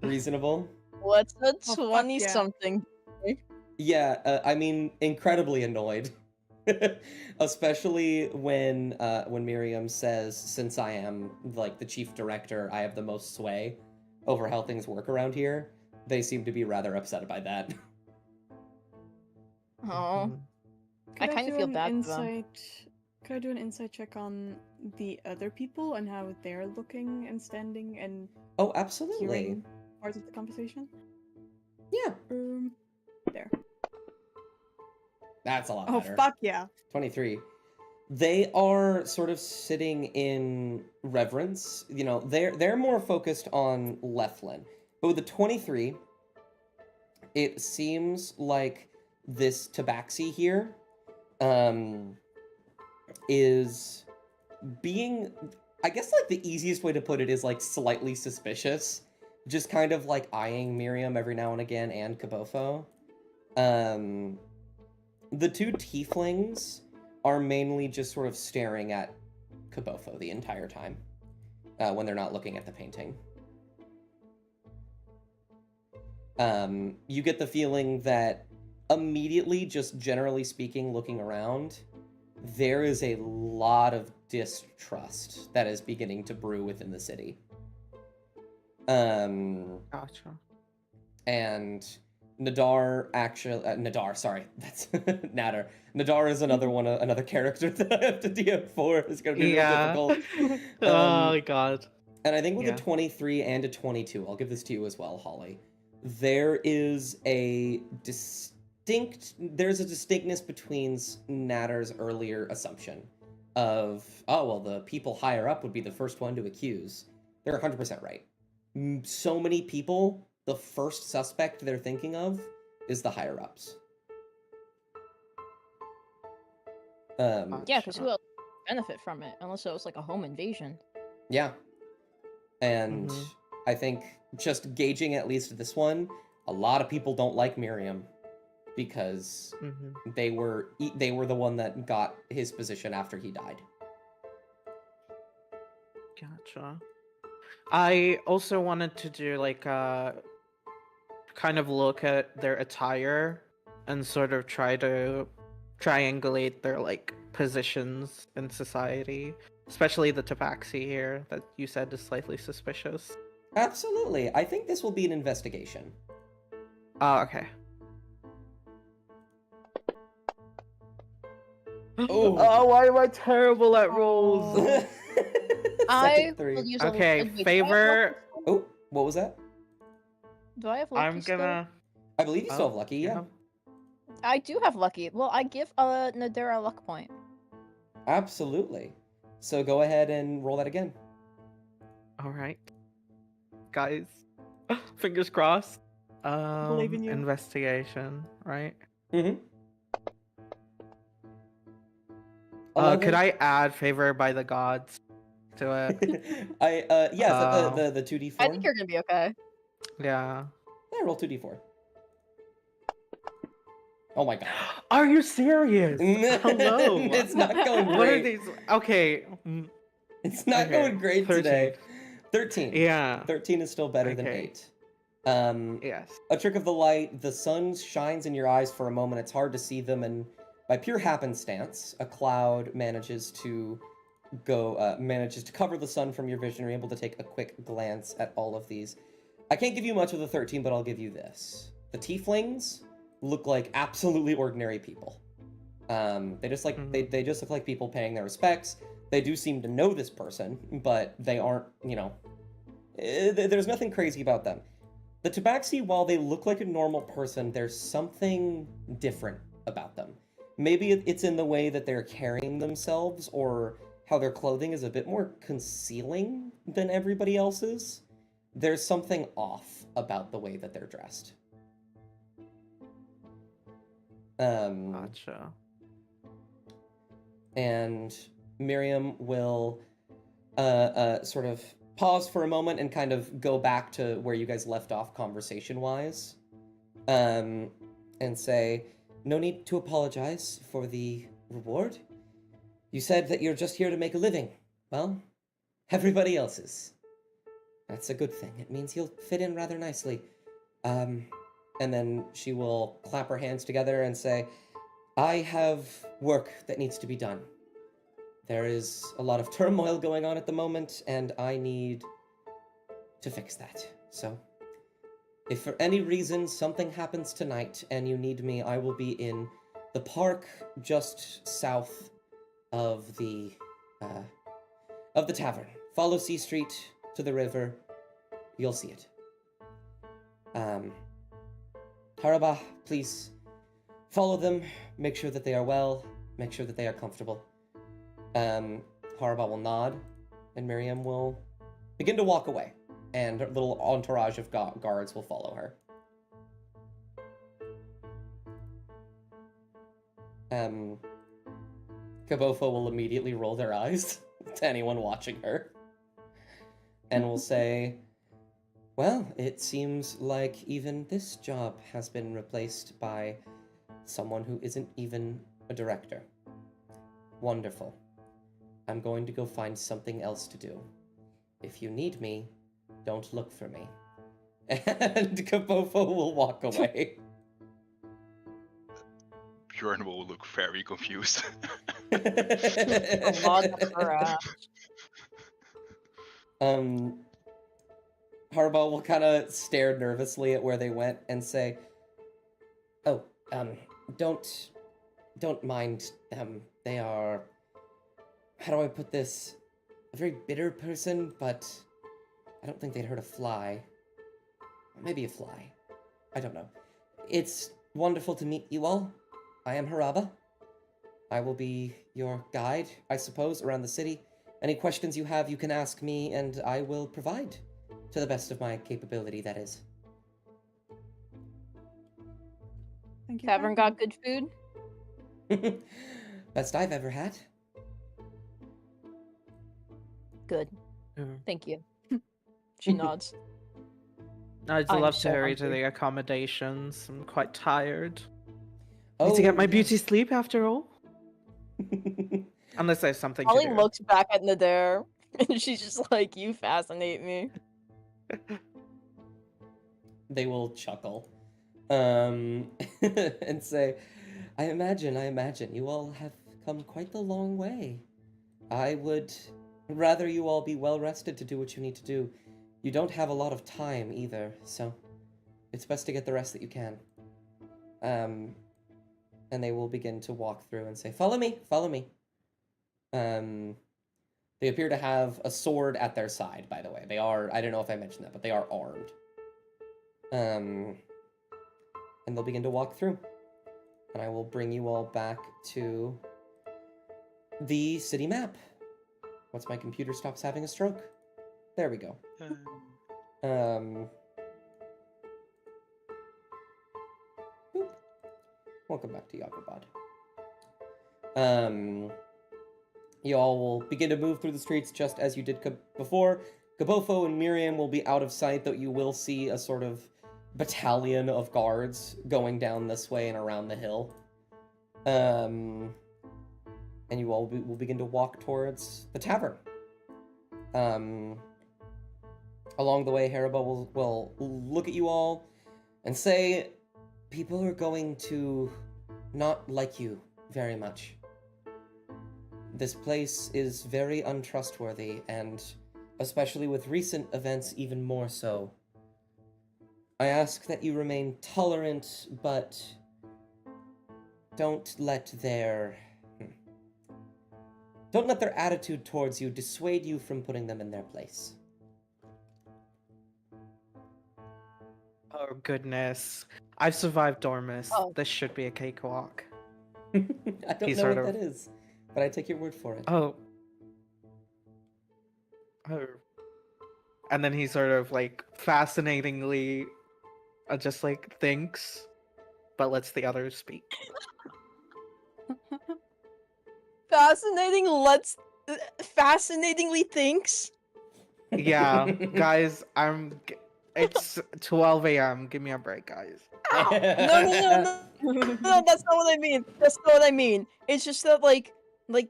Reasonable. What's a fuck 20 yeah. something? Yeah, I mean, incredibly annoyed. Especially when Miriam says, since I am like the chief director, I have the most sway over how things work around here. They seem to be rather upset by that. Oh, Mhm. I Could kind of do feel an bad for them. Could I do an insight check on the other people and how they're looking and standing and Oh, absolutely. hearing parts of the conversation? Yeah, There. that's a lot Oh, better. fuck yeah. 23. They are sort of sitting in reverence. You know, they're more focused on Leflin. But with the 23, it seems like this tabaxi here is being, I guess like the easiest way to put it is like slightly suspicious. Just kind of like eyeing Miriam every now and again and Kabofo. The two tieflings are mainly just sort of staring at Kabofo the entire time when they're not looking at the painting. You get the feeling that immediately, just generally speaking, looking around, there is a lot of distrust that is beginning to brew within the city. Gotcha. And Nadar sorry, that's Nader. Nadar is another one, another character that I have to DM for. It's gonna be Yeah. real difficult. Oh god. And I think with Yeah. a 23 and a 22, I'll give this to you as well, Holly. There is a distinctness between Natter's earlier assumption of, oh, well, the people higher up would be the first one to accuse. They're 100% right. So many people, the first suspect they're thinking of is the higher ups. Yeah, because who else would benefit from it unless it was like a home invasion? Yeah. And Mhm. I think just gauging at least this one, a lot of people don't like Miriam because Mhm. they were the one that got his position after he died. Gotcha. I also wanted to do like kind of look at their attire and sort of try to triangulate their like positions in society, especially the tabaxi here that you said is slightly suspicious. Absolutely. I think this will be an investigation. Oh, okay. Oh. Oh, why am I terrible at rolls? Oh. I Second three. will use a Okay, wait, do I have favor. lucky still? Oh, what was that? Do I have lucky I'm still? gonna. I believe you still Oh, have lucky, yeah. I do have lucky. Well, I give Nadira a luck point. Absolutely. So go ahead and roll that again. All right, guys. Fingers crossed. believe in you. Investigation, right? Mm-hmm. Could I add favor by the gods to it? Is that the 2d4? I think you're gonna be okay. Yeah. Yeah, roll 2d4. Oh my god. Are you serious? Hello. It's not going great. What are these? Okay. It's not Okay, going great 13. today. 13. Yeah. 13 is still better than Okay. 8. Yes. A trick of the light, the sun shines in your eyes for a moment. It's hard to see them, and by pure happenstance, a cloud manages to cover the sun from your vision. You're able to take a quick glance at all of these. I can't give you much of the 13, but I'll give you this. The tieflings look like absolutely ordinary people. They just they just look like people paying their respects. They do seem to know this person, but they aren't, there's nothing crazy about them. The Tabaxi, while they look like a normal person, there's something different about them. Maybe it's in the way that they're carrying themselves, or how their clothing is a bit more concealing than everybody else's. There's something off about the way that they're dressed. Gotcha. And Miriam will sort of pause for a moment and kind of go back to where you guys left off conversation-wise, and say, no need to apologize for the reward. You said that you're just here to make a living. Well, everybody else is. That's a good thing. It means you'll fit in rather nicely. And then she will clap her hands together and say, I have work that needs to be done. There is a lot of turmoil going on at the moment, and I need to fix that. So, if for any reason something happens tonight and you need me, I will be in the park just south of the tavern. Follow C Street to the river. You'll see it. Haraba, please follow them. Make sure that they are well. Make sure that they are comfortable. Haraba will nod, and Miriam will begin to walk away, and her little entourage of guards will follow her. Kabofo will immediately roll their eyes to anyone watching her, and will say, well, it seems like even this job has been replaced by someone who isn't even a director. Wonderful. I'm going to go find something else to do. If you need me, don't look for me. And Kabofo will walk away. Bjorn will look very confused. A lot of her ass. Harbaugh will kind of stare nervously at where they went and say, oh, don't mind them. They are, how do I put this? A very bitter person, but I don't think they'd hurt a fly. Maybe a fly. I don't know. It's wonderful to meet you all. I am Haraba. I will be your guide, I suppose, around the city. Any questions you have, you can ask me, and I will provide. To the best of my capability, that is. Thank you. Tavern got good food? Best I've ever had. Good. Yeah. Thank you. She nods. I'd I'm love so to hurry to hungry. the accommodations. I'm quite tired. Oh, Need to get my yes. beauty sleep after all. Unless there's something Holly to do. looks back at Nadir, and she's just like, you fascinate me. They will chuckle. And say, I imagine you all have come quite the long way. I would rather you all be well rested to do what you need to do. You don't have a lot of time either, so it's best to get the rest that you can. And they will begin to walk through and say, follow me, follow me. They appear to have a sword at their side, by the way. They are, I don't know if I mentioned that, but they are armed. And they'll begin to walk through. And I will bring you all back to the city map. Once my computer stops having a stroke. There we go. Welcome back to Yagrabad. You all will begin to move through the streets just as you did before. Kabofo and Miriam will be out of sight, though you will see a sort of battalion of guards going down this way and around the hill. And you all will begin to walk towards the tavern. Along the way, Haribo will look at you all and say, people are going to not like you very much. This place is very untrustworthy, and especially with recent events, even more so. I ask that you remain tolerant, but don't let their attitude towards you dissuade you from putting them in their place. Oh goodness. I've survived Dormus. Oh. This should be a cakewalk. I don't He know sort what of- that is, but I take your word for it. Oh. And then he sort of like fascinatingly just like thinks, but lets the others speak. Fascinatingly thinks. Yeah, guys, it's 12 a.m. Give me a break, guys. Ow! No, that's not what I mean. That's not what I mean. It's just that like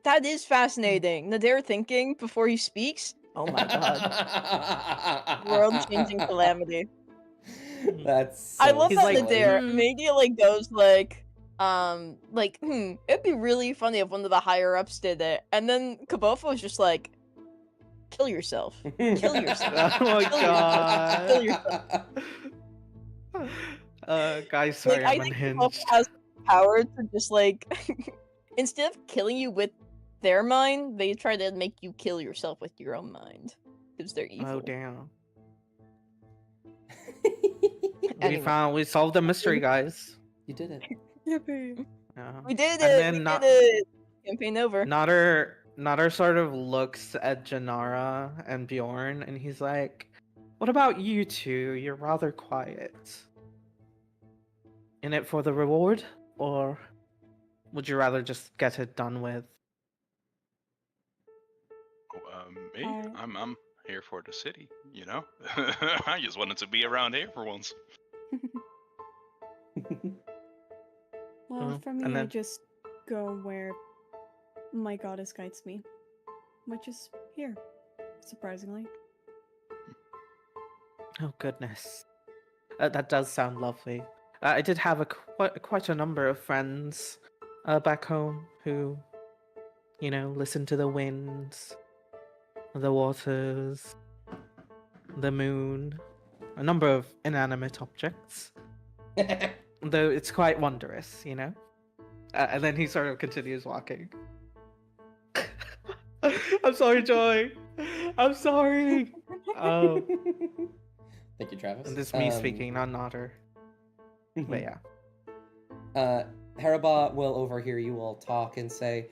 that is fascinating. Nadir thinking before he speaks. Oh my god. World-changing calamity. That's I so love He's that like, Nadir "Hmm." immediately goes it'd be really funny if one of the higher ups did it. And then Kabofo was just like, kill yourself. Kill yourself. Oh my Kill god. yourself. Guys, sorry, I I'm think unhinged. Kabofo has the power to just like instead of killing you with their mind, they try to make you kill yourself with your own mind. Because they're evil. Oh damn. Anyway. We solved the mystery, guys. You did it. Yippee. Yeah. We did it! And then We not- did it! Campaign over. Nader sort of looks at Janara and Bjorn, and he's like, "What about you two? You're rather quiet. In it for the reward, or would you rather just get it done with?" Me? I- I'm here for the city, you know? I just wanted to be around here for once. Well, for me, and I then- just go where my goddess guides me, which is here, surprisingly. Oh goodness, that does sound lovely. I did have quite a number of friends back home who, you know, listen to the winds, the waters, the moon, a number of inanimate objects. Though it's quite wondrous, you know. And then he sort of continues walking. I'm sorry, Joy. I'm sorry. Thank you, Travis. And this is me speaking, not Nodder. But yeah. Haraba will overhear you all talk and say,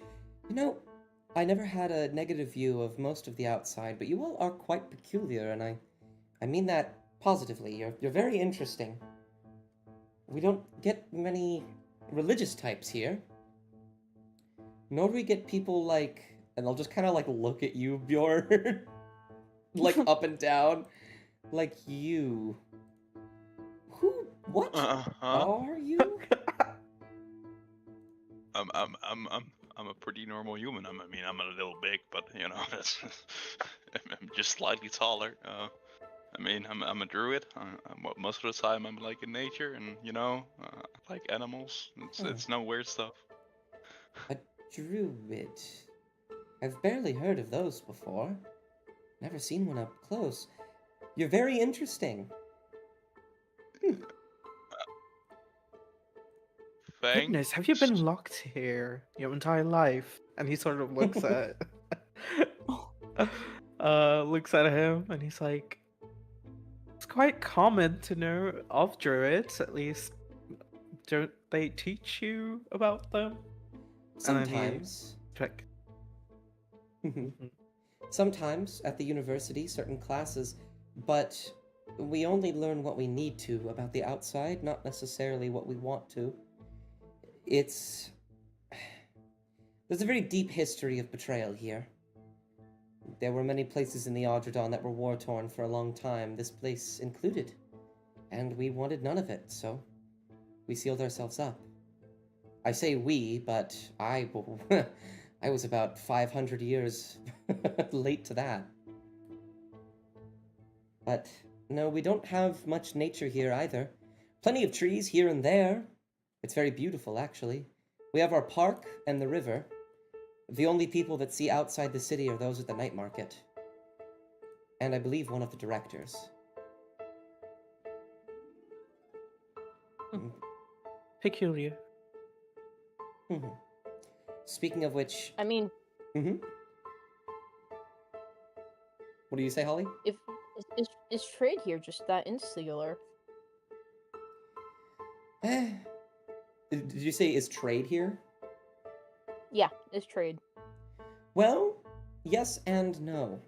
you know, I never had a negative view of most of the outside, but you all are quite peculiar, and I mean that positively. You're very interesting. We don't get many religious types here. Nor do we get people like, and they'll just kind of like look at you, Bjorn, like up and down, like you. Who? What are you? I'm a pretty normal human. I mean, I'm a little big, but you know, that's I'm just slightly taller. I mean, I'm a druid. Most of the time, I'm like in nature, and you know, I like animals. It's no weird stuff. A druid. I've barely heard of those before. Never seen one up close. You're very interesting. Thank Goodness, have you been locked here your entire life? And he sort of looks at looks at him and he's like, it's quite common to know of druids, at least don't they teach you about them? And then he- Sometimes. Check. Sometimes at the university, certain classes, but we only learn what we need to about the outside, not necessarily what we want to. It's... There's a very deep history of betrayal here. There were many places in the Audradon that were war-torn for a long time, this place included. And we wanted none of it, so we sealed ourselves up. I say we, but I was about 500 years late to that. But no, we don't have much nature here either. Plenty of trees here and there. It's very beautiful, actually. We have our park and the river. The only people that see outside the city are those at the night market. And I believe one of the directors. Peculiar. Speaking of which... I mean, What do you say, Holly? if is trade here just that insular? Did you say is trade here? Yeah, is trade. Well, yes and no.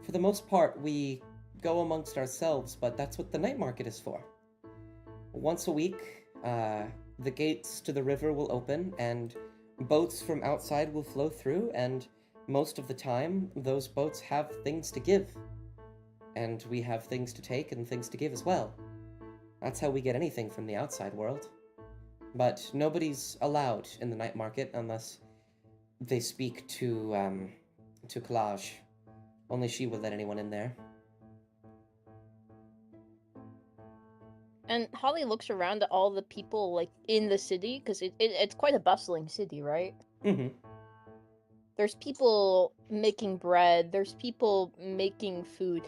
For the most part, we go amongst ourselves, but that's what the night market is for. Once a week, the gates to the river will open, and boats from outside will flow through, and most of the time, those boats have things to give. And we have things to take and things to give as well. That's how we get anything from the outside world. But nobody's allowed in the night market unless they speak to Kalaj. Only she would let anyone in there. And Holly looks around at all the people like in the city because it's quite a bustling city, right? Mm-hmm. There's people making bread. There's people making food.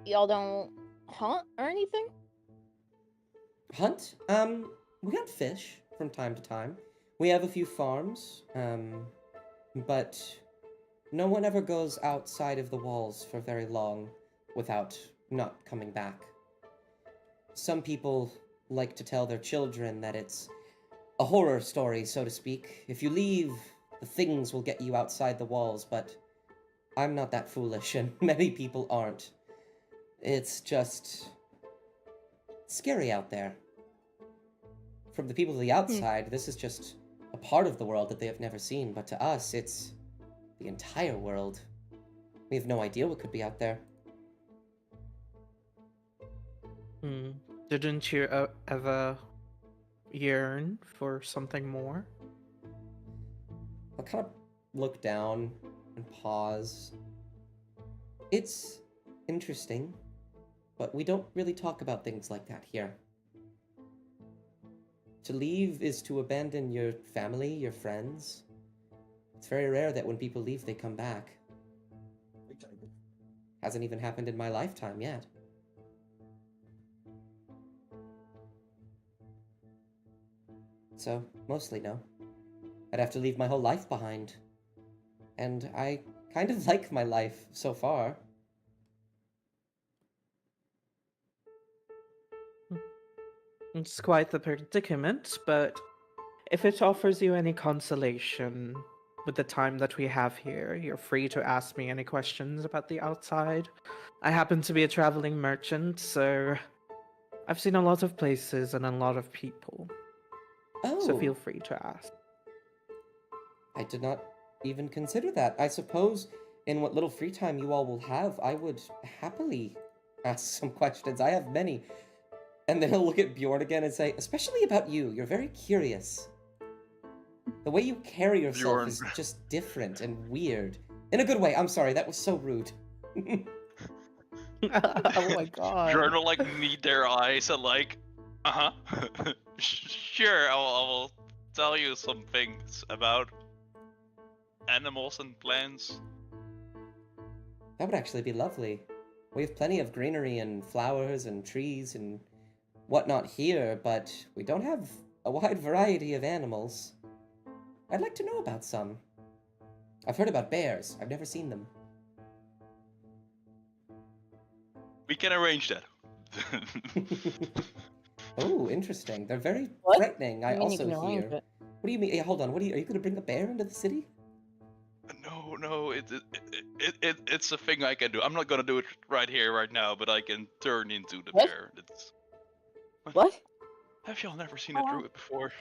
Y'all don't hunt or anything? Hunt? We hunt fish from time to time. We have a few farms, but no one ever goes outside of the walls for very long without not coming back. Some people like to tell their children that it's a horror story, so to speak. If you leave, the things will get you outside the walls, but I'm not that foolish, and many people aren't. It's just scary out there. From the people to the outside, this is just a part of the world that they have never seen, but to us, it's the entire world. We have no idea what could be out there. Didn't you ever yearn for something more? I'll kind of look down and pause. It's interesting, but we don't really talk about things like that here. To leave is to abandon your family, your friends. It's very rare that when people leave, they come back. Hasn't even happened in my lifetime yet. So, mostly no. I'd have to leave my whole life behind. And I kind of like my life so far. It's quite the predicament, but if it offers you any consolation with the time that we have here, you're free to ask me any questions about the outside. I happen to be a traveling merchant, so I've seen a lot of places and a lot of people. Oh, So feel free to ask. I did not even consider that. I suppose in what little free time you all will have, I would happily ask some questions. I have many. And then he'll look at Bjorn again and say, especially about you, you're very curious. The way you carry yourself Bjorn. is just different and weird. In a good way. I'm sorry, that was so rude. Oh my god. Bjorn will like meet their eyes and like, sure, I will tell you some things about animals and plants. That would actually be lovely. We have plenty of greenery and flowers and trees and whatnot here, but we don't have a wide variety of animals. I'd like to know about some. I've heard about bears. I've never seen them. We can arrange that. Oh, interesting. They're very What? frightening. I You mean you also can arrange hear. it? What do you mean? Hey, hold on. Are you going to bring a bear into the city? No, it's a thing I can do. I'm not gonna do it right here, right now, but I can turn into the What? bear. It's... What? Have y'all never seen Oh, a wow. druid before?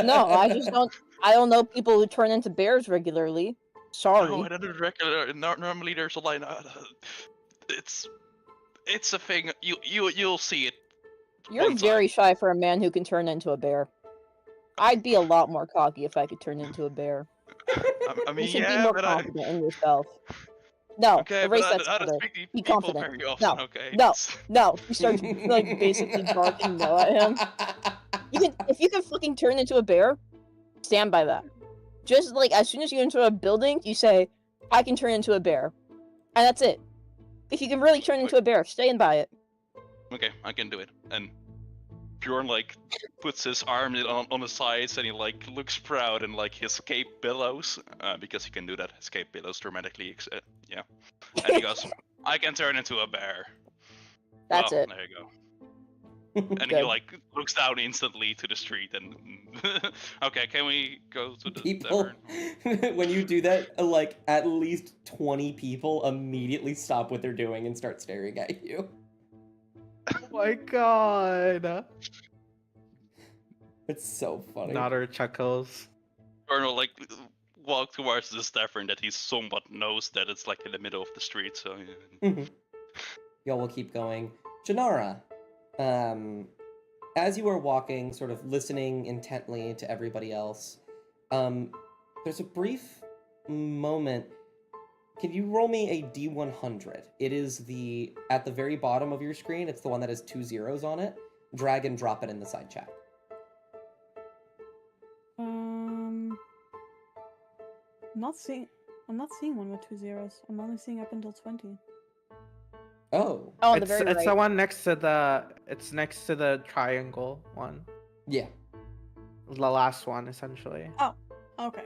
No, I just don't. I don't know people who turn into bears regularly. Sorry. No, and then regular. Normally, there's a line. It's a thing. You'll see it. You're one very time. shy for a man who can turn into a bear. I'd be a lot more cocky if I could turn into a bear. I You mean, should be yeah, more but confident in yourself. No, okay, erase but that I don't stutter. speak to Be people confident. very often. No, Okay. no, no. You start like basically barking no at him. If you can fucking turn into a bear, stand by that. Just like as soon as you enter a building, you say, "I can turn into a bear," and that's it. If you can really turn into a bear, stand by it. Okay, I can do it. And Bjorn like puts his arm on the sides and he like looks proud and like his cape billows because he can do that. His cape billows dramatically. Yeah, and he goes, "I can turn into a bear." That's well, it. There you go. And he Good. like looks down instantly to the street and okay, can we go to the People, tavern? when you do that, like at least 20 people immediately stop what they're doing and start staring at you. Oh my god. It's so funny. Nodder chuckles. Colonel like walk towards this tavern that he somewhat knows that it's like in the middle of the street. So yeah. Mhm. Y'all will keep going. Janara, as you are walking, sort of listening intently to everybody else, there's a brief moment. Can you roll me a D100? It is at the very bottom of your screen. It's the one that has 2 zeros on it. Drag and drop it in the side chat. I'm not seeing one with 2 zeros. I'm only seeing up until 20. Oh, Oh, on the It's very it's right. the one next to the triangle one. yeah. The last one essentially. Okay.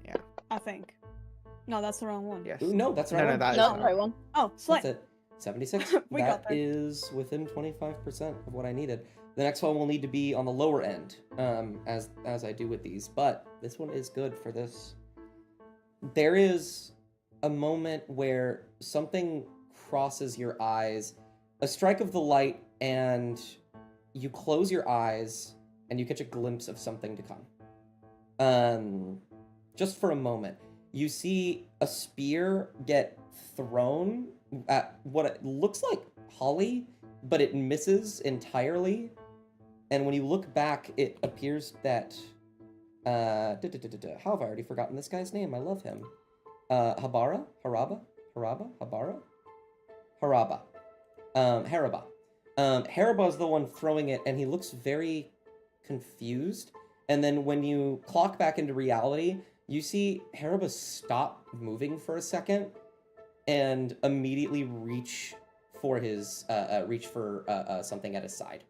Yeah. I think. No, that's the wrong one. Yes. Ooh, no, that's the No, right no, one. that is No, the right one. Oh, slay. That's it. 76. We got That there. is within 25% of what I needed. The next one will need to be on the lower end, as I do with these. But this one is good for this. There is a moment where something crosses your eyes, a strike of the light, and you close your eyes and you catch a glimpse of something to come. Just for a moment, you see a spear get thrown at what it looks like Holly, but it misses entirely. And when you look back, it appears that how have I already forgotten this guy's name? I love him. Haraba. Haraba is the one throwing it, and he looks very confused. And then when you clock back into reality, you see Haraba stop moving for a second and immediately reach for something at his side.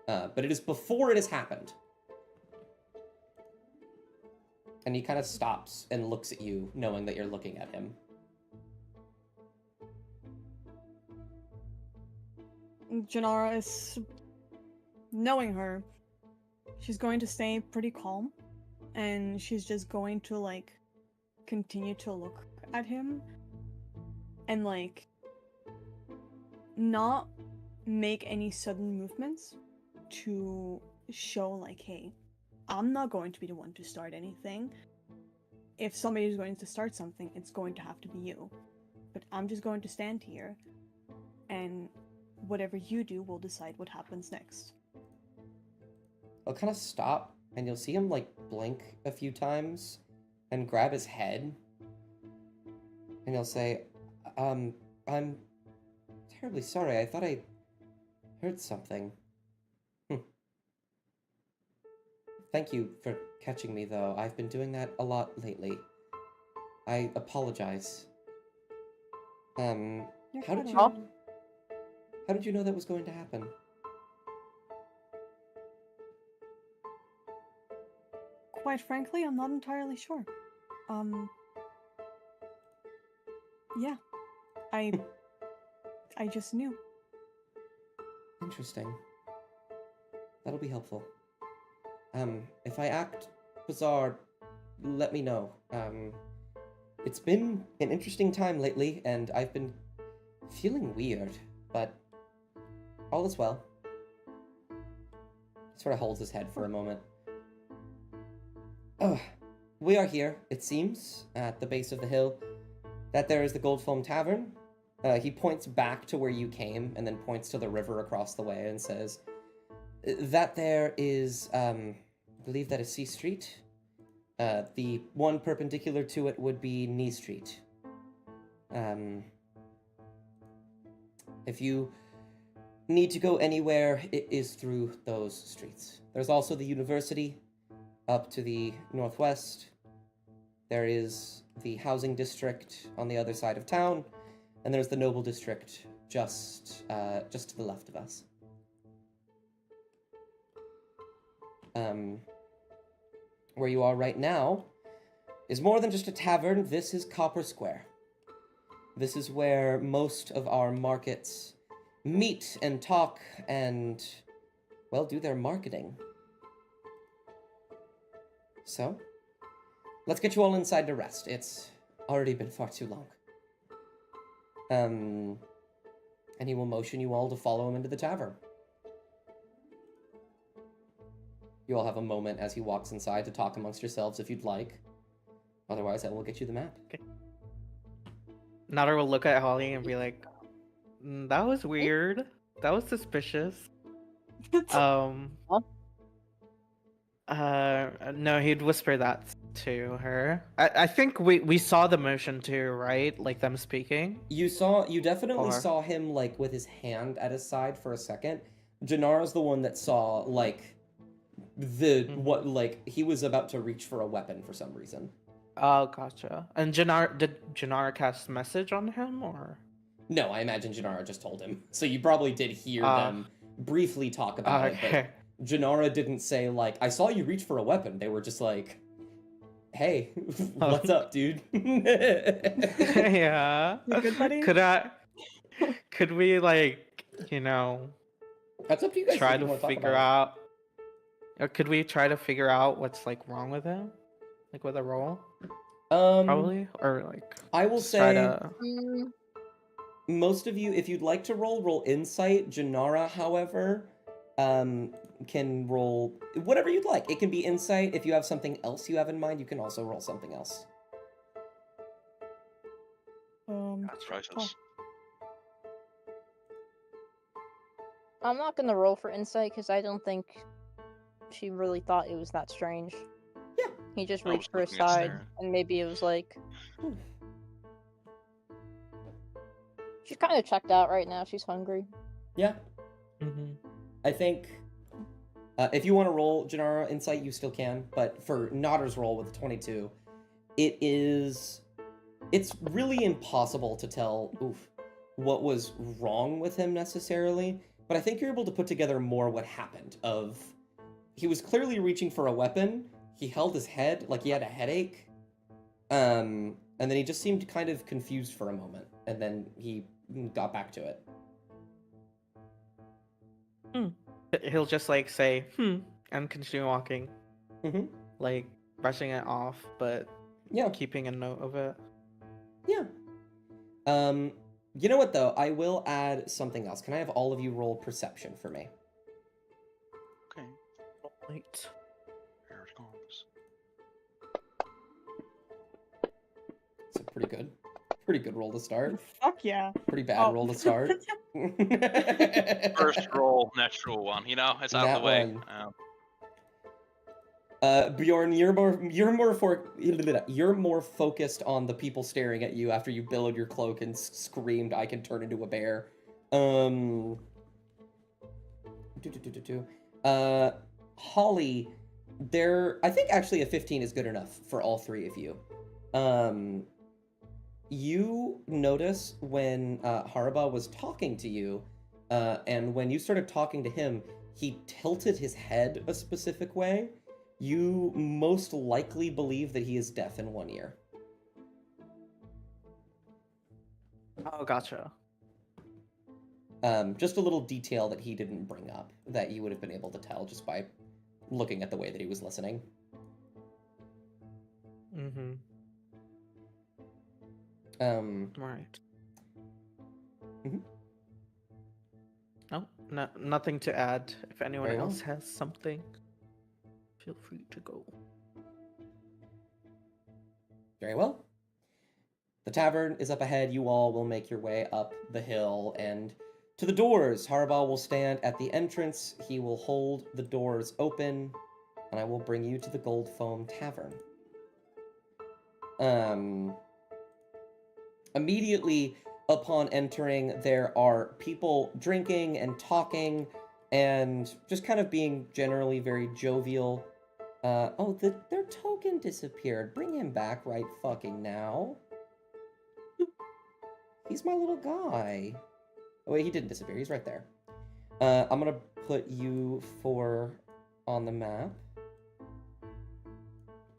But it is before it has happened. And he kind of stops and looks at you, knowing that you're looking at him. Janara is, knowing her, she's going to stay pretty calm, and she's just going to like continue to look at him and like not make any sudden movements to show like, hey, I'm not going to be the one to start anything. If somebody is going to start something, it's going to have to be you. But I'm just going to stand here, and whatever you do will decide what happens next. I'll kind of stop, and you'll see him like blink a few times and grab his head. And he'll say, I'm terribly sorry. I thought I heard something. Thank you for catching me, though. I've been doing that a lot lately. I apologize. You're How did fine. how did you know that was going to happen? Quite frankly, I'm not entirely sure. Yeah. I just knew. Interesting. That'll be helpful. If I act bizarre, let me know. It's been an interesting time lately, and I've been feeling weird, but All is well. He sort of holds his head for a moment. Oh, we are here, it seems, at the base of the hill. That there is the Goldfoam Tavern. He points back to where you came and then points to the river across the way and says, that there is, I believe that is C Street. The one perpendicular to it would be Knee Street. If you need to go anywhere, it is through those streets. There's also the university up to the northwest. There is the housing district on the other side of town, and there's the noble district just to the left of us. Where you are right now is more than just a tavern. This is Copper Square. This is where most of our markets meet and talk and, well, do their marketing. So, let's get you all inside to rest. It's already been far too long. And he will motion you all to follow him into the tavern. You all have a moment as he walks inside to talk amongst yourselves if you'd like. Otherwise, I will get you the map. Nada will look at Holly and be like, that was weird. That was suspicious. No, he'd whisper that to her. I think we saw the motion too, right? Like them speaking. You definitely saw him, like, with his hand at his side for a second. Janara's the one that saw, like, he was about to reach for a weapon for some reason. Oh, gotcha. And did Janara cast message on him, or? No, I imagine Janara just told him. So you probably did hear them briefly talk about it, but Janara didn't say, like, I saw you reach for a weapon. They were just like, hey, what's up, dude? Yeah. You good, buddy? Could we, like, That's up to you guys. try to figure out, or could we try to figure out what's, like, wrong with him? Like, with a roll? Probably? Or, like, I will try say, to... most of you, if you'd like to roll insight. Janara, however, can roll whatever you'd like. It can be insight. If you have something else you have in mind, you can also roll something else. That's choices. I'm not gonna roll for insight because I don't think she really thought it was that strange. Yeah. He just I reached was for his looking at side, Sarah. and maybe it was like... She's kind of checked out right now. She's hungry. Yeah. Mm-hmm. I think if you want to roll Janara insight, you still can. But for Nodder's roll with 22, it's really impossible to tell what was wrong with him necessarily. But I think you're able to put together more what happened. He was clearly reaching for a weapon. He held his head like he had a headache. And then he just seemed kind of confused for a moment. And then he got back to it. He'll just, like, say, and continue walking. Mm-hmm. Like, brushing it off, but Yeah. keeping a note of it. Yeah. You know what, though? I will add something else. Can I have all of you roll perception for me? Okay, Wait. here it comes. It's a pretty good roll to start. Fuck yeah. Pretty bad Oh. roll to start. First roll, natural one. It's out of the way. That Bjorn, you're more focused on the people staring at you after you billowed your cloak and screamed, "I can turn into a bear." Holly, I think actually a 15 is good enough for all three of you. You notice when Haraba was talking to you, and when you started talking to him, he tilted his head a specific way. You most likely believe that he is deaf in one ear. Oh, gotcha. Just a little detail that he didn't bring up that you would have been able to tell just by looking at the way that he was listening. Mm-hmm. Right. Mhm. Oh, No, nothing to add. If anyone Very well. else has something, feel free to go. Very well. The tavern is up ahead. You all will make your way up the hill and to the doors. Harbal will stand at the entrance. He will hold the doors open, and I will bring you to the Gold Foam Tavern. Immediately upon entering, there are people drinking and talking and just kind of being generally very jovial. Their token disappeared. Bring him back right fucking now. He's my little guy. Oh, wait, he didn't disappear. He's right there. I'm gonna put you 4 on the map.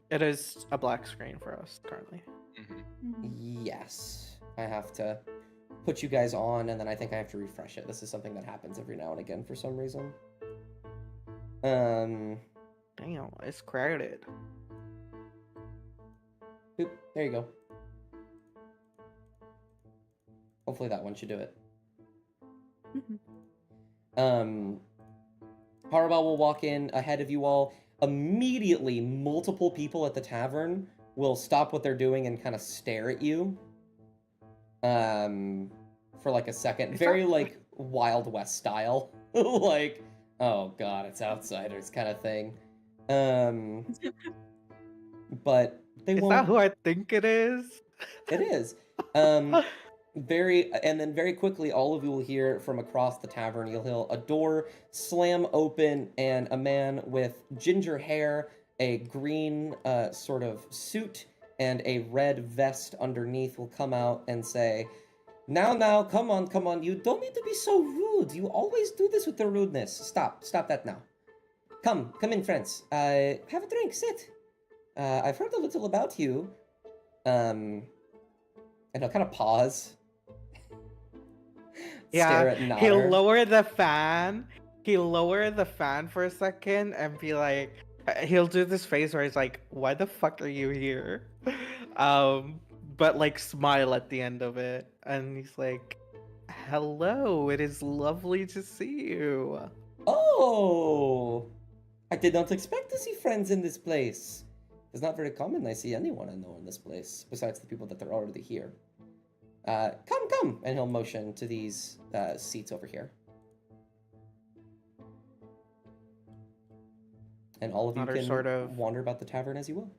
It is a black screen for us currently. Yes. I have to put you guys on, and then I think I have to refresh it. This is something that happens every now and again for some reason. Damn, it's crowded. Boop, there you go. Hopefully that one should do it. Harabal will walk in ahead of you all. Immediately, multiple people at the tavern will stop what they're doing and kind of stare at you. For like a second. Very like Wild West style. Like, oh god, it's outsiders kind of thing. But they Is won't. that who I think it is? It is. Very quickly, all of you will hear from across the tavern. You'll hear a door slam open, and a man with ginger hair, a green sort of suit, and a red vest underneath will come out and say, Now, come on, you don't need to be so rude. You always do this with the rudeness. Stop that now. Come in, friends. Have a drink, sit. I've heard a little about you. And he'll kind of pause. Stare at Nodder. He'll lower the fan. He'll lower the fan for a second and be like, he'll do this face where he's like, "Why the fuck are you here?" But like smile at the end of it, and he's like, "Hello, it is lovely to see you." Oh, I did not expect to see friends in this place. It's not very common I see anyone I know in this place, besides the people that are already here. Come, and he'll motion to these seats over here. And all of you Nodder can sort of- wander about the tavern as you will.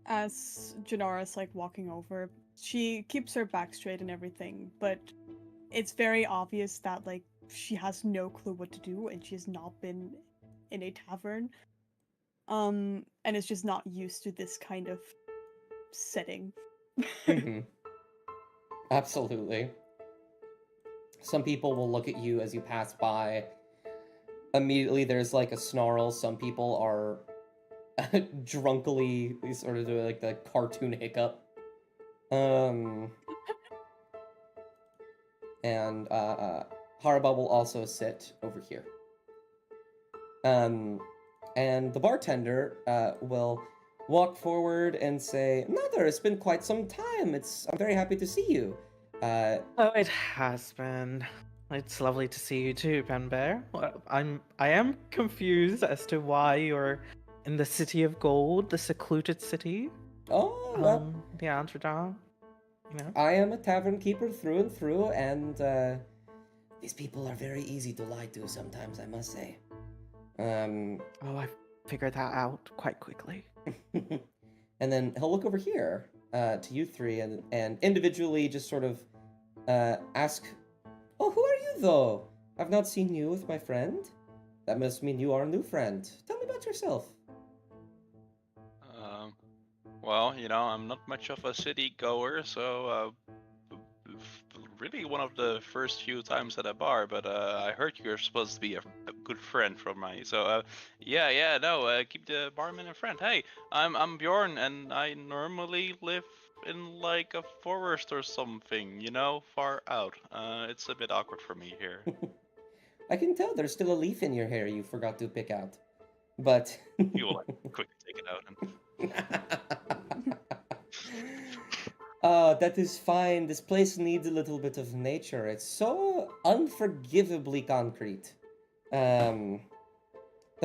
As Janara's like walking over, she keeps her back straight and everything, but it's very obvious that like she has no clue what to do and she has not been in a tavern. And is just not used to this kind of setting. Mhm. Absolutely. Some people will look at you as you pass by. Immediately there's like a snarl. Some people are drunkily sort of do like the cartoon hiccup. And Haraba will also sit over here. And the bartender will walk forward and say, Nodder, it's been quite some time. I'm very happy to see you. Oh, it has been. It's lovely to see you too, Pen Bear. Well, I am confused as to why you're in the City of Gold, the secluded city. Oh, well, The Androdon. You know. I am a tavern keeper through and through, and these people are very easy to lie to sometimes, I must say. Oh, I figured that out quite quickly. And then he'll look over here to you three and individually just sort of ask, Oh, who are you, though? I've not seen you with my friend. That must mean you are a new friend. Tell me about yourself. Well, I'm not much of a city goer, so really one of the first few times at a bar, but I heard you're supposed to be a good friend from me. So keep the barman a friend. Hey, I'm Bjorn, and I normally live in like a forest or something, far out. It's a bit awkward for me here. I can tell there's still a leaf in your hair you forgot to pick out. But You will quickly take it out. That is fine. This place needs a little bit of nature. It's so unforgivably concrete. The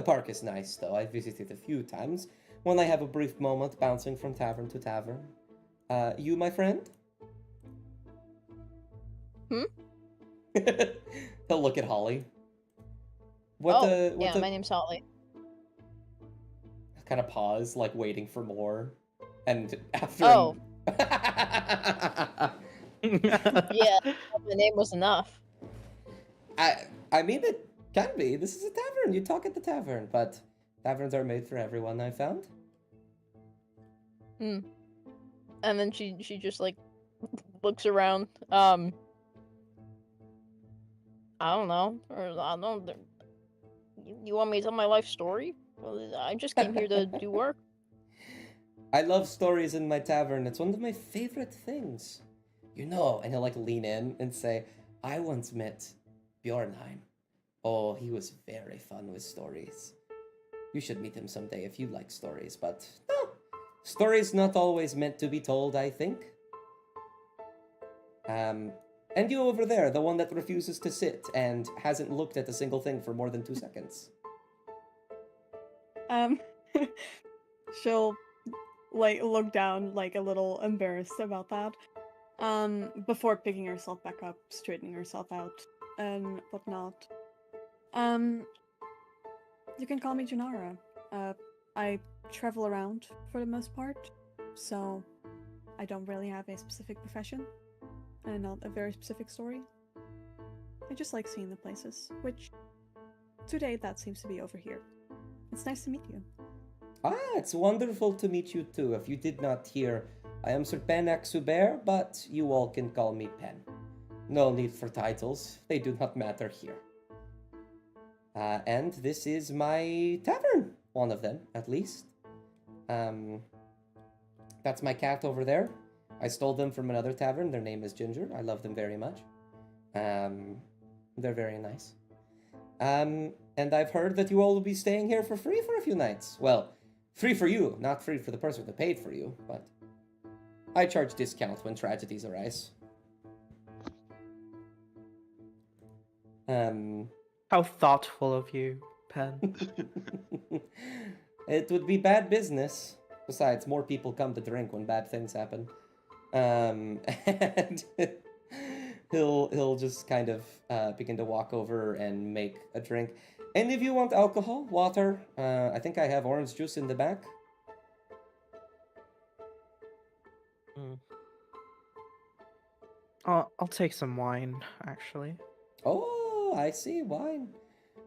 park is nice, though. I've visited a few times when I have a brief moment bouncing from tavern to tavern. You, my friend? Hmm? He'll look at Holly. My name's Holly. Kind of pause, like waiting for more. And after Oh. Yeah. The name was enough. I mean, it can be. This is a tavern. You talk at the tavern, but taverns are made for everyone, I found. And then she just like looks around. I don't know. Or I don't know. You want me to tell my life story? Well, I just came here to do work. I love stories in my tavern. It's one of my favorite things. You know, and he'll like lean in and say, I once met Bjornheim. Oh, he was very fun with stories. You should meet him someday if you like stories, but no. Stories not always meant to be told, I think. And you over there, the one that refuses to sit and hasn't looked at a single thing for more than 2 seconds. She'll like look down, like a little embarrassed about that. Before picking herself back up, straightening herself out, and whatnot. You can call me Janara. I travel around for the most part, so I don't really have a specific profession, and not a very specific story. I just like seeing the places, which today that seems to be over here. It's nice to meet you. It's wonderful to meet you too. If you did not hear, I am Sir Pen Axubert, but you all can call me Pen. No need for titles, they do not matter here. And this is my tavern, one of them, at least. That's my cat over there. I stole them from another tavern. Their name is Ginger. I love them very much. They're very nice. And I've heard that you all will be staying here for free for a few nights. Well, free for you, not free for the person that paid for you, but I charge discount when tragedies arise. How thoughtful of you, Pen. It would be bad business. Besides, more people come to drink when bad things happen. And he'll just kind of begin to walk over and make a drink. And if you want alcohol, water, I think I have orange juice in the back. I'll take some wine, actually. Oh, I see, wine.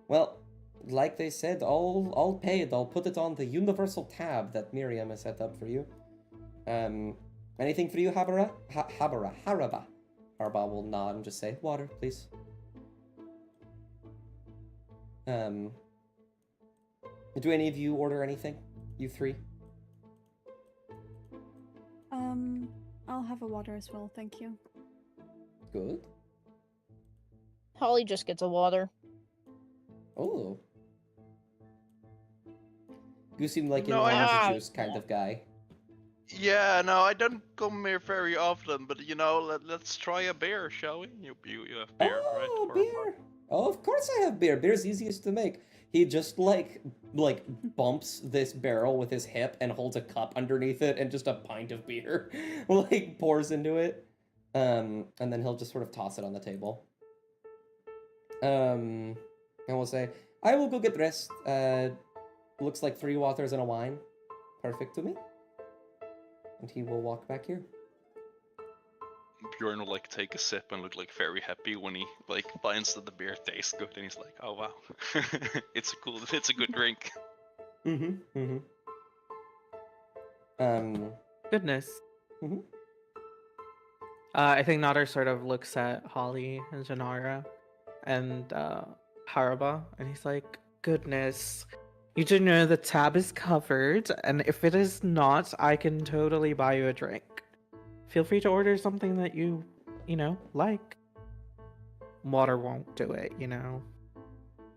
Well, like they said, all paid. I'll put it on the universal tab that Miriam has set up for you. Anything for you, Haraba? Haraba will nod and just say, water, please. Do any of you order anything? You three? I'll have a water as well, thank you. Good. Holly just gets a water. Oh. You seem like an No, I orange have- juice kind of guy. Yeah, no, I don't come here very often, but you know, let's try a beer, shall we? You have beer, right? Oh, For- beer. Oh, of course I have beer. Beer's easiest to make. He just like bumps this barrel with his hip and holds a cup underneath it, and just a pint of beer like pours into it. And then he'll just sort of toss it on the table. And we'll say, I will go get dressed. Looks like 3 waters and a wine. Perfect to me. And he will walk back here. Bjorn will like take a sip and look like very happy when he like finds that the beer tastes good, and he's like, "Oh wow, it's a good drink." Goodness. Mhm. I think Nader sort of looks at Holly and Janara and Haraba, and he's like, goodness, you do know the tab is covered, and if it is not, I can totally buy you a drink. Feel free to order something that you like. Water won't do it, you know.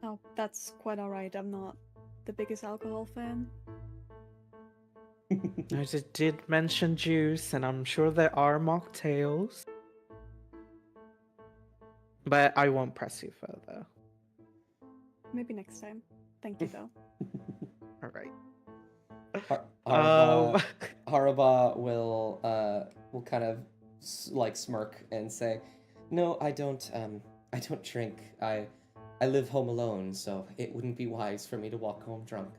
Oh, that's quite alright. I'm not the biggest alcohol fan. I just did mention juice, and I'm sure there are mocktails. But I won't press you further. Maybe next time. Thank you, though. All right. Haraba, Haraba will kind of like smirk and say, "No, I don't drink. I live home alone, so it wouldn't be wise for me to walk home drunk."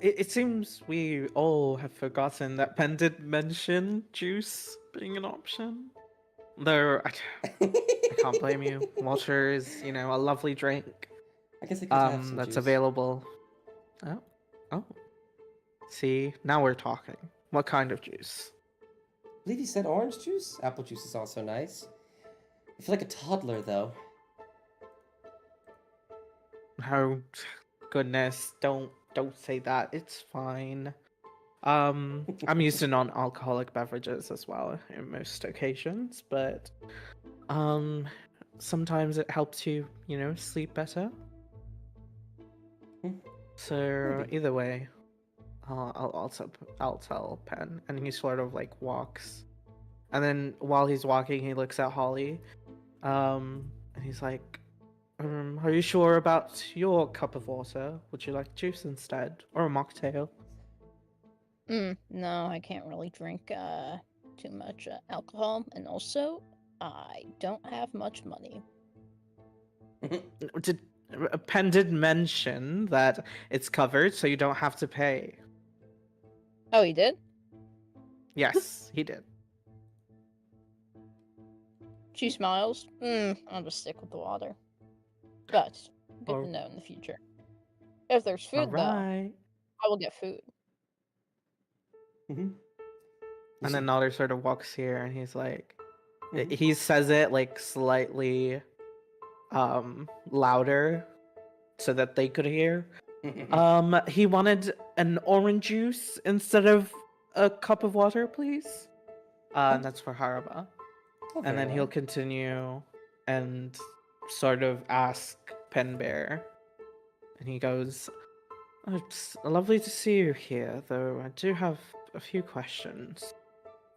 It seems we all have forgotten that Pen did mention juice being an option. Though I can't blame you. Water is, a lovely drink. I guess I could have some That's juice. available. Oh. See, now we're talking. What kind of juice? I believe you said orange juice. Apple juice is also nice. I feel like a toddler though. Oh, goodness, don't say that. It's fine. I'm used to non-alcoholic beverages as well in most occasions, but sometimes it helps you, sleep better. Hmm, So maybe. either way, I'll tell Pen, and he sort of like walks, and then while he's walking, he looks at Holly, and he's like, "Are you sure about your cup of water? Would you like juice instead, or a mocktail?" No, I can't really drink too much alcohol, and also I don't have much money. Pen did mention that it's covered, so you don't have to pay. Oh, he did? Yes, he did. She smiles. I'll just stick with the water. But good Oh. to know in the future. If there's All food, though, right. I will get food. Mhm. And then Nodder sort of walks here, and he's like, Mhm. he says it like slightly, louder, so that they could hear. He wanted an orange juice instead of a cup of water, please. And that's for Haraba. Oh, And very then he'll well. continue and sort of ask Penbear. And he goes, "Oh, it's lovely to see you here, though I do have a few questions.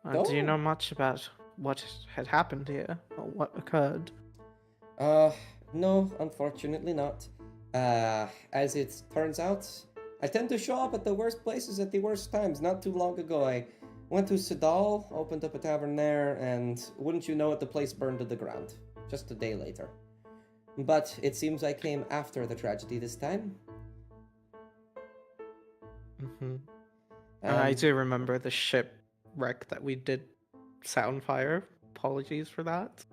Do you Oh. know much about what had happened here, or what occurred?" No, unfortunately not. As it turns out, I tend to show up at the worst places at the worst times. Not too long ago, I went to Sedal, opened up a tavern there, and wouldn't you know it, the place burned to the ground. Just a day later. But it seems I came after the tragedy this time. Mm-hmm. I Um, do remember the shipwreck that we did Soundfire. Apologies for that.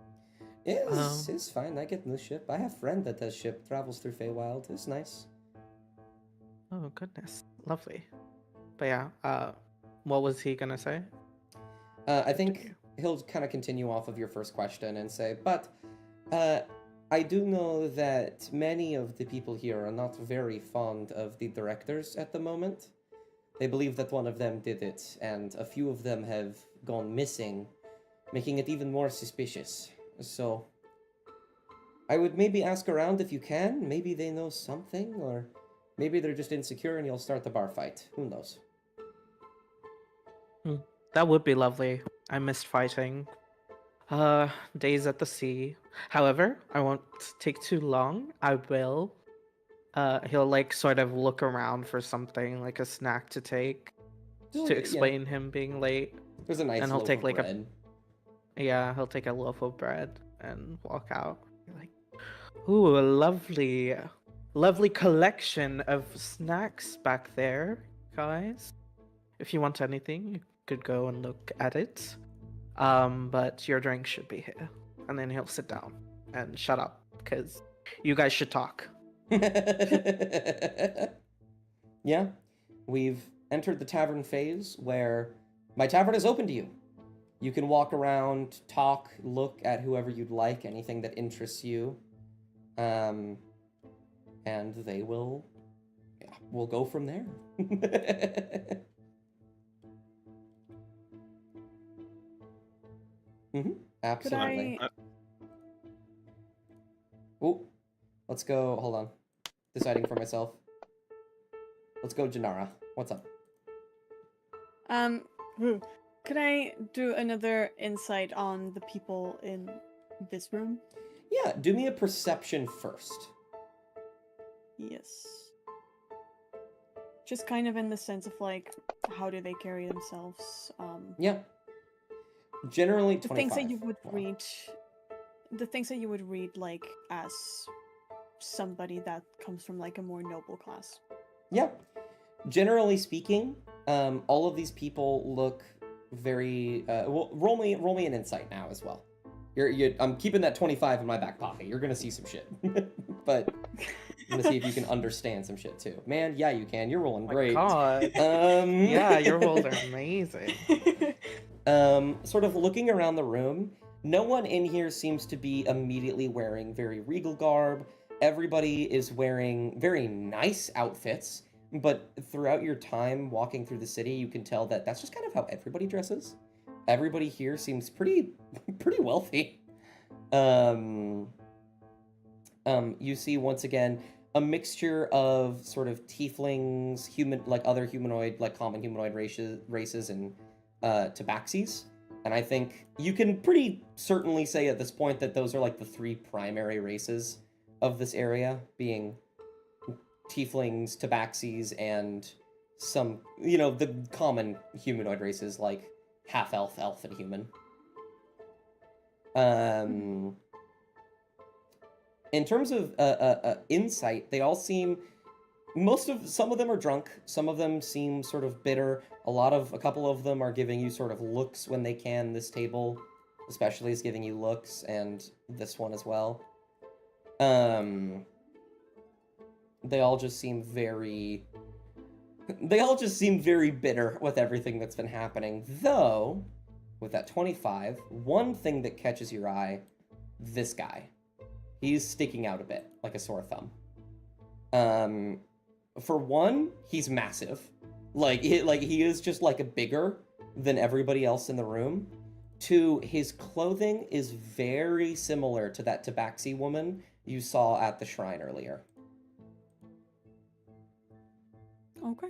It's fine. I get in the ship. I have a friend that does ship, travels through Feywild. It's nice. Oh goodness, lovely. But yeah, what was he gonna say? I think he'll kind of continue off of your first question and say, but I do know that many of the people here are not very fond of the directors at the moment. They believe that one of them did it, and a few of them have gone missing, making it even more suspicious. So, I would maybe ask around if you can. Maybe they know something, or maybe they're just insecure and you'll start the bar fight. Who knows? That would be lovely. I missed fighting. Days at the sea. However, I won't take too long. I will. He'll like sort of look around for something like a snack to take to explain him being late. There's a nice And he'll loaf take of like bread. he'll take a loaf of bread and walk out. Like, ooh, a lovely collection of snacks back there, guys. If you want anything, you could go and look at it. But your drink should be here. And then he'll sit down and shut up, because you guys should talk. Yeah, we've entered the tavern phase where my tavern is open to you. You can walk around, talk, look at whoever you'd like, anything that interests you. And they will we'll go from there. Absolutely. Oh, let's go. Hold on. Deciding for myself. Let's go, Janara. What's up? Could I do another insight on the people in this room? Yeah, do me a perception first. Yes. Just kind of in the sense of like, how do they carry themselves? Yeah. Generally, The 25. things that you would Wow. read, the things that you would read like as somebody that comes from like a more noble class. Yeah. Generally speaking, all of these people look very. Well, roll me an insight now as well. I'm keeping that 25 in my back pocket. You're gonna see some shit, but I'm gonna see if you can understand some shit too. Man, yeah, you can. You're rolling My great. God. Um, Yeah, your rolls are amazing. Sort of looking around the room, no one in here seems to be immediately wearing very regal garb. Everybody is wearing very nice outfits, but throughout your time walking through the city, you can tell that that's just kind of how everybody dresses. Everybody here seems pretty wealthy. You see once again a mixture of sort of tieflings, human, like other humanoid, like common humanoid races, and tabaxis. And I think you can pretty certainly say at this point that those are like the three primary races of this area, being tieflings, tabaxis, and some, the common humanoid races like half elf, elf, and human. In terms of insight, they all seem. Some of them are drunk. Some of them seem sort of bitter. A couple of them are giving you sort of looks when they can. This table, especially, is giving you looks, and this one as well. They all just seem very. They all just seem very bitter with everything that's been happening. Though, with that 25, one thing that catches your eye, this guy. He's sticking out a bit, like a sore thumb. For one, he's massive. He is just like a bigger than everybody else in the room. Two, his clothing is very similar to that tabaxi woman you saw at the shrine earlier. Okay.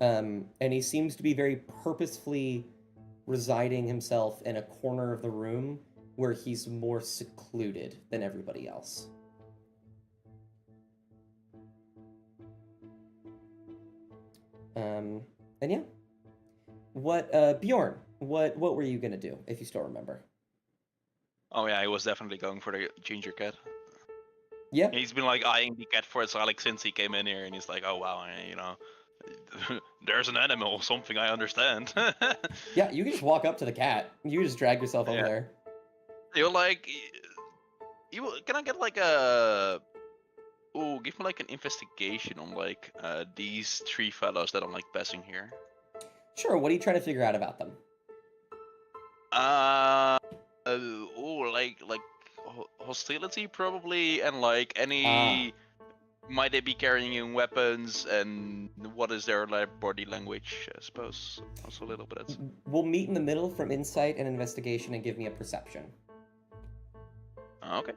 And he seems to be very purposefully residing himself in a corner of the room where he's more secluded than everybody else. And yeah. Bjorn, what were you gonna do, if you still remember? Oh yeah, I was definitely going for the ginger cat. Yeah? He's been like eyeing the cat for its like since he came in here, and he's like, oh wow, there's an animal, something I understand. Yeah, you can just walk up to the cat. You can just drag yourself over there. You're like, can I get like a? Ooh, give me like an investigation on like these three fellows that I'm like passing here. Sure, what are you trying to figure out about them? Like hostility probably, and like any. Might they be carrying weapons, and what is their like body language? I suppose also a little bit. We'll meet in the middle from insight and investigation, and give me a perception. Okay.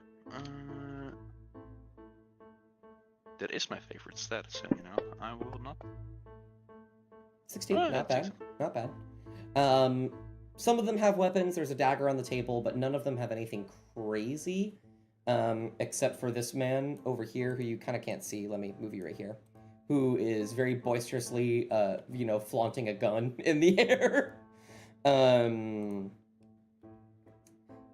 That is my favorite stat, so I will not. 16, Oh, not that's bad, not bad. Some of them have weapons. There's a dagger on the table, but none of them have anything crazy. Except for this man over here, who you kind of can't see. Let me move you right here. Who is very boisterously, flaunting a gun in the air.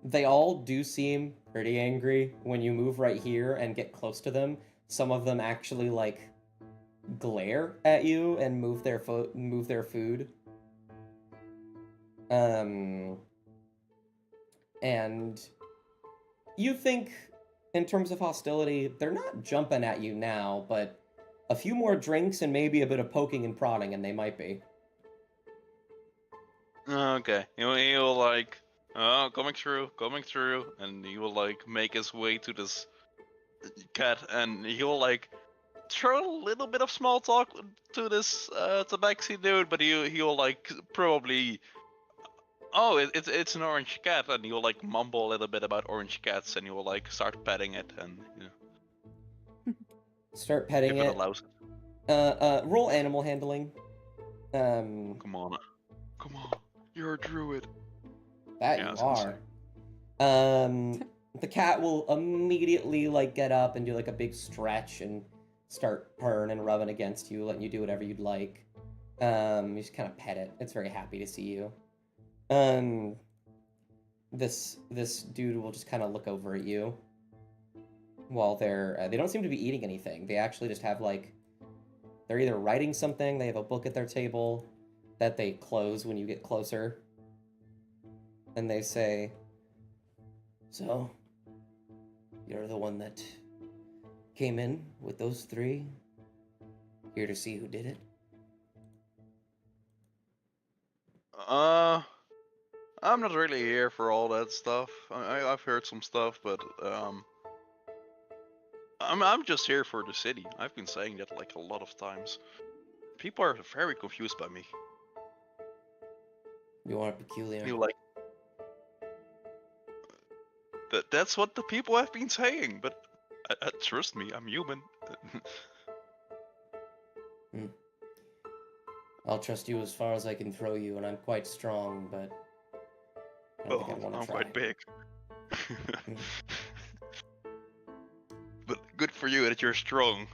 They all do seem pretty angry when you move right here and get close to them. Some of them actually like glare at you and move their food. And you think, in terms of hostility, they're not jumping at you now, but a few more drinks and maybe a bit of poking and prodding, and they might be. Okay, he'll like, coming through, and he will like make his way to this cat, and he'll like throw a little bit of small talk to this tabaxi dude, but he'll like probably. Oh, it's an orange cat, and he'll like mumble a little bit about orange cats, and he'll like start petting it, and Start petting if it it. allows it. Roll animal handling. Come on. Come on. You're a druid. That Yeah, I you was gonna are. The cat will immediately like get up and do like a big stretch and start purring and rubbing against you, letting you do whatever you'd like. You just kind of pet it. It's very happy to see you. This dude will just kind of look over at you while they don't seem to be eating anything. They actually just have like they're either writing something, they have a book at their table that they close when you get closer. And they say, "So, you're the one that came in with those three? Here to see who did it?" I'm not really here for all that stuff. I've heard some stuff, but I'm just here for the city. I've been saying that like a lot of times. People are very confused by me. You are peculiar. You like that's what the people have been saying, but trust me, I'm human. I'll trust you as far as I can throw you, and I'm quite strong, but I don't think I want to I'm try. quite big. But good for you that you're strong.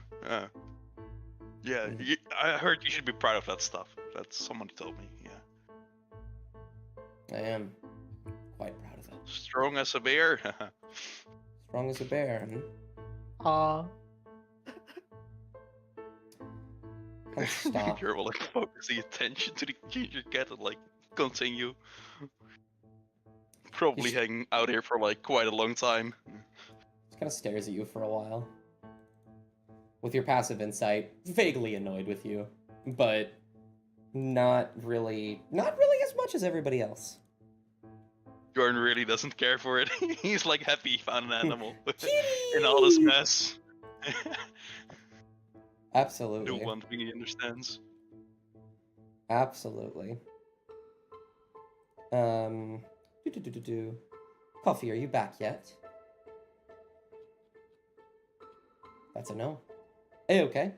Yeah, I heard you should be proud of that stuff. That's someone told me. Yeah. I am quite proud of it. Strong as a bear. Strong as a bear. Aw. Oh, stop. You're like focusing attention to the ginger cat and like continue. Probably hanging out here for like quite a long time. Just kind of stares at you for a while. With your passive insight, vaguely annoyed with you, but not really as much as everybody else. Jordan really doesn't care for it. He's like happy he found an animal Kitty! in all this mess. Absolutely. Do one thing he understands. Absolutely. Coffee, are you back yet? That's a no. Okay.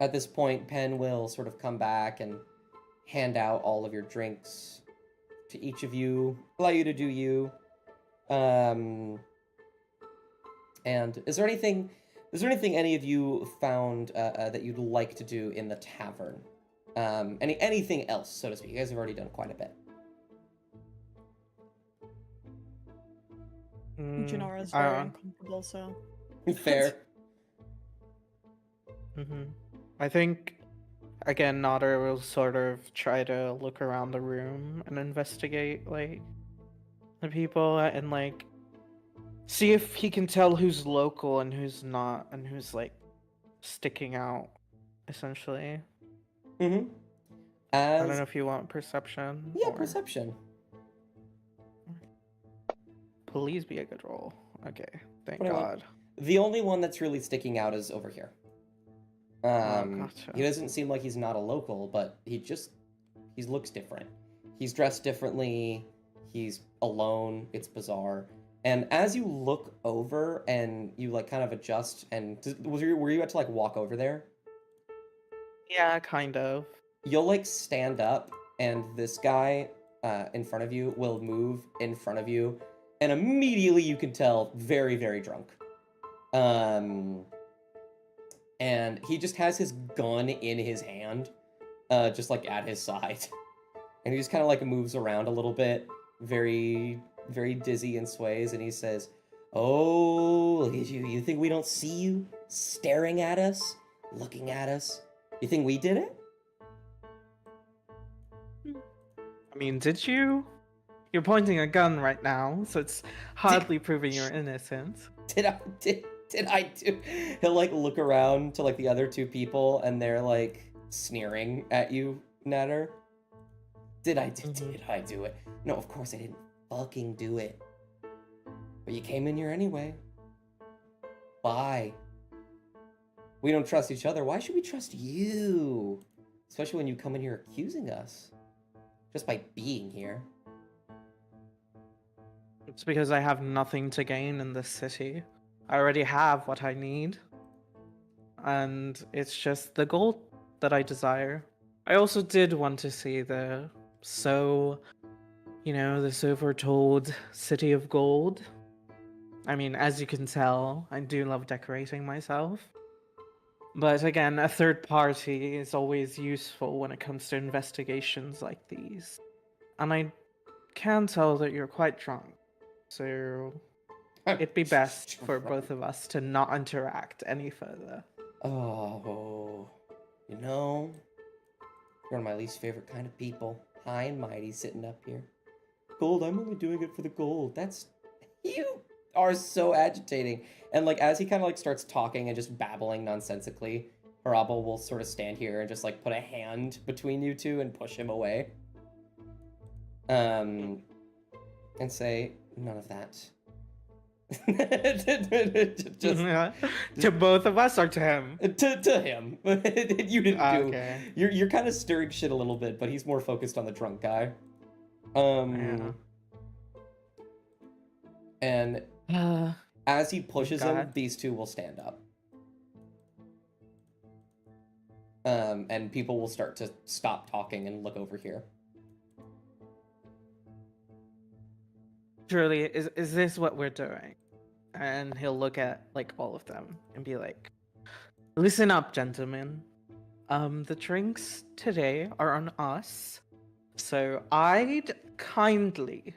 At this point, Pen will sort of come back and hand out all of your drinks to each of you, allow you to do you. And is there anything any of you found that you'd like to do in the tavern? Anything else, so to speak? You guys have already done quite a bit. Janara's very uncomfortable, so. Fair. I think, again, Nodder will sort of try to look around the room and investigate, like, the people and, like, see if he can tell who's local and who's not, and who's, like, sticking out, essentially. I don't know if you want perception. Yeah, or... perception. Please be a good roll. Okay, thank What do I God. The only one that's really sticking out is over here. Gotcha. He doesn't seem like he's not a local, but he looks different. He's dressed differently. He's alone. It's bizarre. And as you look over and you like kind of adjust, and were you about to like walk over there? Yeah, kind of. You'll like stand up, and this guy in front of you will move in front of you, and immediately you can tell very, very drunk. And he just has his gun in his hand, just like at his side. And he just kind of like moves around a little bit, very, very dizzy and sways, and he says, "Oh, look at you. You think we don't see you staring at us, looking at us? You think we did it?" I mean, did you? You're pointing a gun right now, so it's hardly proving your innocence. Did I do? He'll like look around to like the other two people, and they're like sneering at you, Natter. Did I do it? No, of course I didn't fucking do it. But you came in here anyway. Bye. We don't trust each other. Why should we trust you? Especially when you come in here accusing us. Just by being here. It's because I have nothing to gain in this city. I already have what I need. and it's just the gold that I desire. I also did want to see the the so foretold city of gold. I mean, as you can tell, I do love decorating myself. But again, a third party is always useful when it comes to investigations like these. And I can tell that you're quite drunk, so it'd be best for both of us to not interact any further. Oh, you're one of my least favorite kind of people. High and mighty sitting up here. Gold, I'm only doing it for the gold. You are so agitating. And like, as he kind of like starts talking and just babbling nonsensically, Haraba will sort of stand here and just like put a hand between you two and push him away. And say, none of that. To both of us or to him? To him. You didn't do. Okay. You're kind of stirring shit a little bit, but he's more focused on the drunk guy. Yeah. And as he pushes him, God. these two will stand up. And people will start to stop talking and look over here. Truly, is this what we're doing? And he'll look at like all of them and be like, "Listen up, gentlemen. The drinks today are on us. So I'd kindly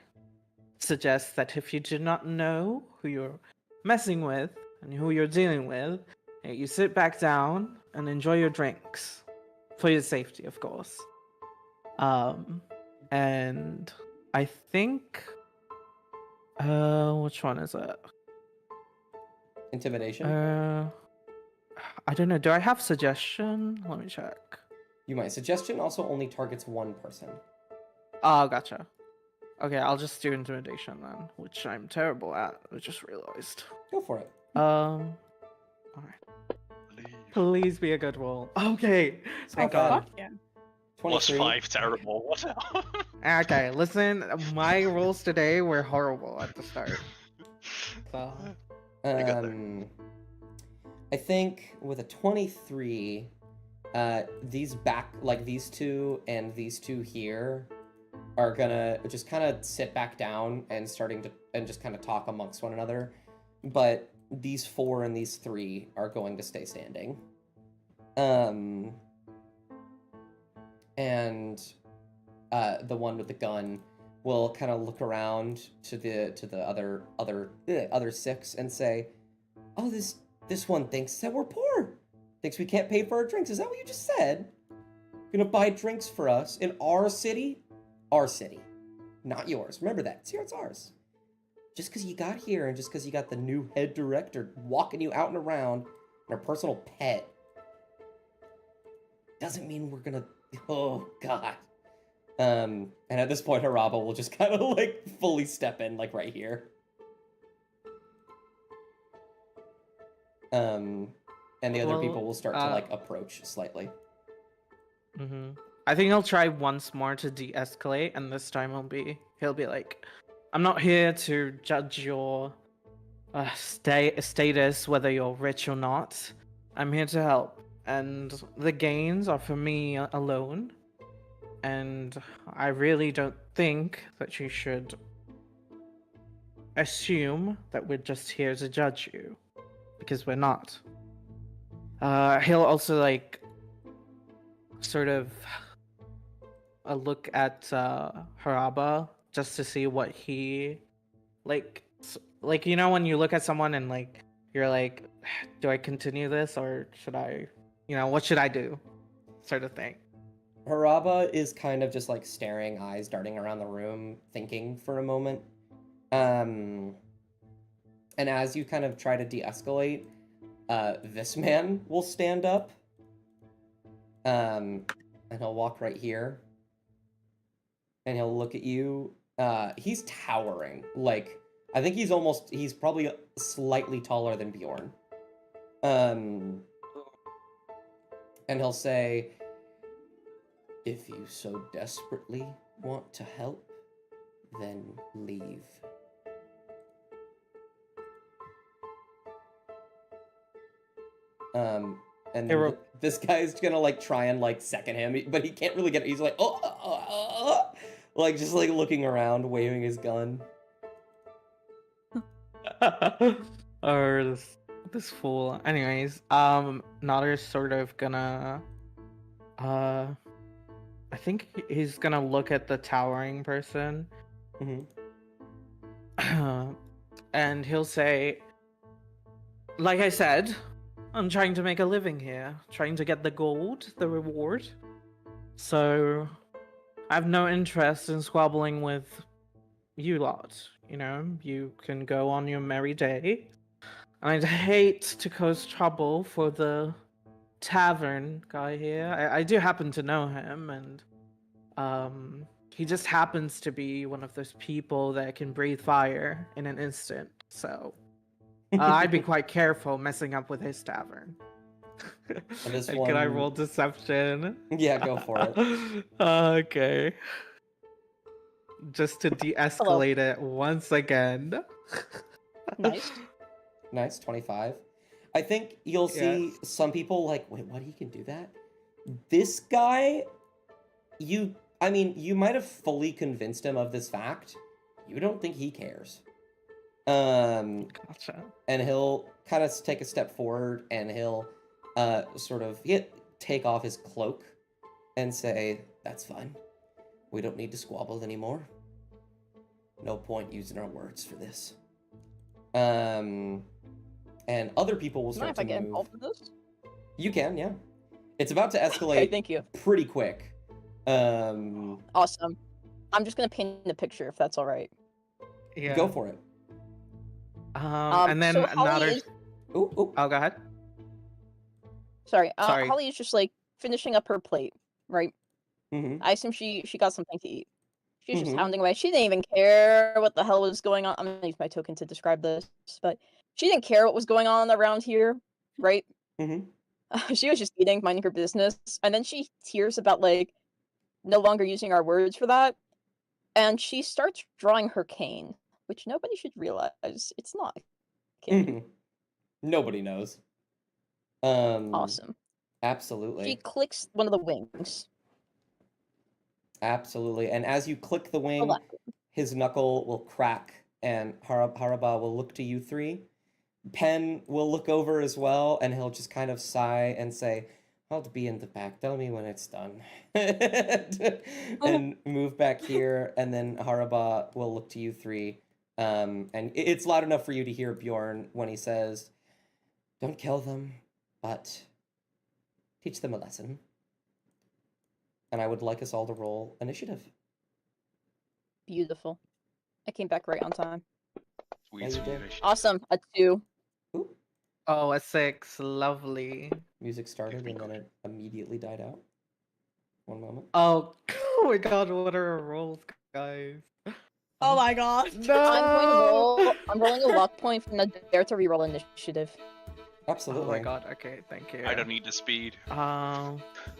suggest that if you do not know who you're messing with and who you're dealing with, you sit back down and enjoy your drinks. For your safety, of course. And I think which one is it? Intimidation? I don't know. Do I have suggestion? Let me check. You might. Suggestion also only targets one person. Oh, gotcha. Okay, I'll just do intimidation then, which I'm terrible at. I just realized. Go for it. Alright. Please be a good roll. Okay. Thank Oh, God. Fuck yeah. Plus 23. 5, terrible. What the hell? Okay, listen. My rolls today were horrible at the start. So, I got there. I think with a 23, these two and these two here are gonna just kind of sit back down and just kind of talk amongst one another. But these 4 and these 3 are going to stay standing. And the one with the gun will kind of look around to the other 6 and say, "Oh, this one thinks that we're poor. Thinks we can't pay for our drinks. Is that what you just said? Gonna buy drinks for us in our city? Our city, not yours. Remember that. It's ours. Just because you got here and just because you got the new head director walking you out and around and our personal pet doesn't mean we're gonna. Oh God." And at this point, Haraba will just kind of like fully step in, like right here. And the other Well, people will start to like approach slightly. I think he'll try once more to de-escalate, and this time he'll be like, "I'm not here to judge your status, whether you're rich or not. I'm here to help, and the gains are for me alone. And I really don't think that you should assume that we're just here to judge you, because we're not." He'll also like sort of look at Haraba just to see what he like when you look at someone and like you're like, do I continue this or should I, what should I do, sort of thing. Haraba is kind of just like staring, eyes darting around the room, thinking for a moment. And as you kind of try to de-escalate, this man will stand up. And he'll walk right here. And he'll look at you. He's towering. Like, I think he's probably slightly taller than Bjorn. And he'll say, "If you so desperately want to help, then leave." And Hey, then Ro- this guy's gonna like try and like second him, but he can't really get it. He's like, like just like looking around, waving his gun. or this fool. Anyways, Notter's sort of gonna I think he's gonna look at the towering person Hmm. and he'll say, like I said, I'm trying to make a living here, trying to get the gold, the reward. So I have no interest in squabbling with you lot. You know, you can go on your merry day. I'd hate to cause trouble for the tavern guy here. I do happen to know him, and he just happens to be one of those people that can breathe fire in an instant. So I'd be quite careful messing up with his tavern. And this Can I one- roll deception? Yeah, go for it. Okay. Just to de-escalate it once again. Nice. Nice, 25. I think you'll see Yes. some people like, wait, what? He can do that? This guy, you might have fully convinced him of this fact. You don't think he cares. Gotcha. And he'll kind of take a step forward and he'll take off his cloak and say, that's fine. We don't need to squabble anymore. No point using our words for this. And other people will Do you mind start if to I get move. involved in this? You can, yeah. It's about to escalate Okay, thank you. pretty quick. Awesome. I'm just gonna paint a picture if that's all right. Yeah. Go for it. And then so Holly Notter's. is- Ooh, ooh. Oh, go ahead. Sorry, Sorry. Holly is just like finishing up her plate, right? Mm-hmm. I assume she got something to eat. She's just Mhm. hounding away. She didn't even care what the hell was going on. I'm gonna use my token to describe this, but she didn't care what was going on around here, right? Mm-hmm. She was just eating, minding her business, and then she hears about like no longer using our words for that, and she starts drawing her cane, which nobody should realize it's not a cane. Mm-hmm. Nobody knows. Awesome. Absolutely. She clicks one of the wings. Absolutely. And as you click the The wing, left. his knuckle will crack, and Haraba will look to you three. Pen will look over as well, and he'll just kind of sigh and say, I'll be in the back. Tell me when it's done. And move back here, and then Haraba will look to you three. And it's loud enough for you to hear Bjorn when he says, don't kill them, but teach them a lesson. And I would like us all to roll initiative. Beautiful. I came back right on time. Sweet, you sweet did. vision. Awesome. A 2. Ooh. Oh, a 6. Lovely. Music started me and then it immediately died out. One moment. Oh, oh my god, what are our rolls, guys? Oh my god. No! I'm rolling a luck point from the dare to reroll initiative. Oh Absolutely. my god, okay, thank you. I don't need the speed.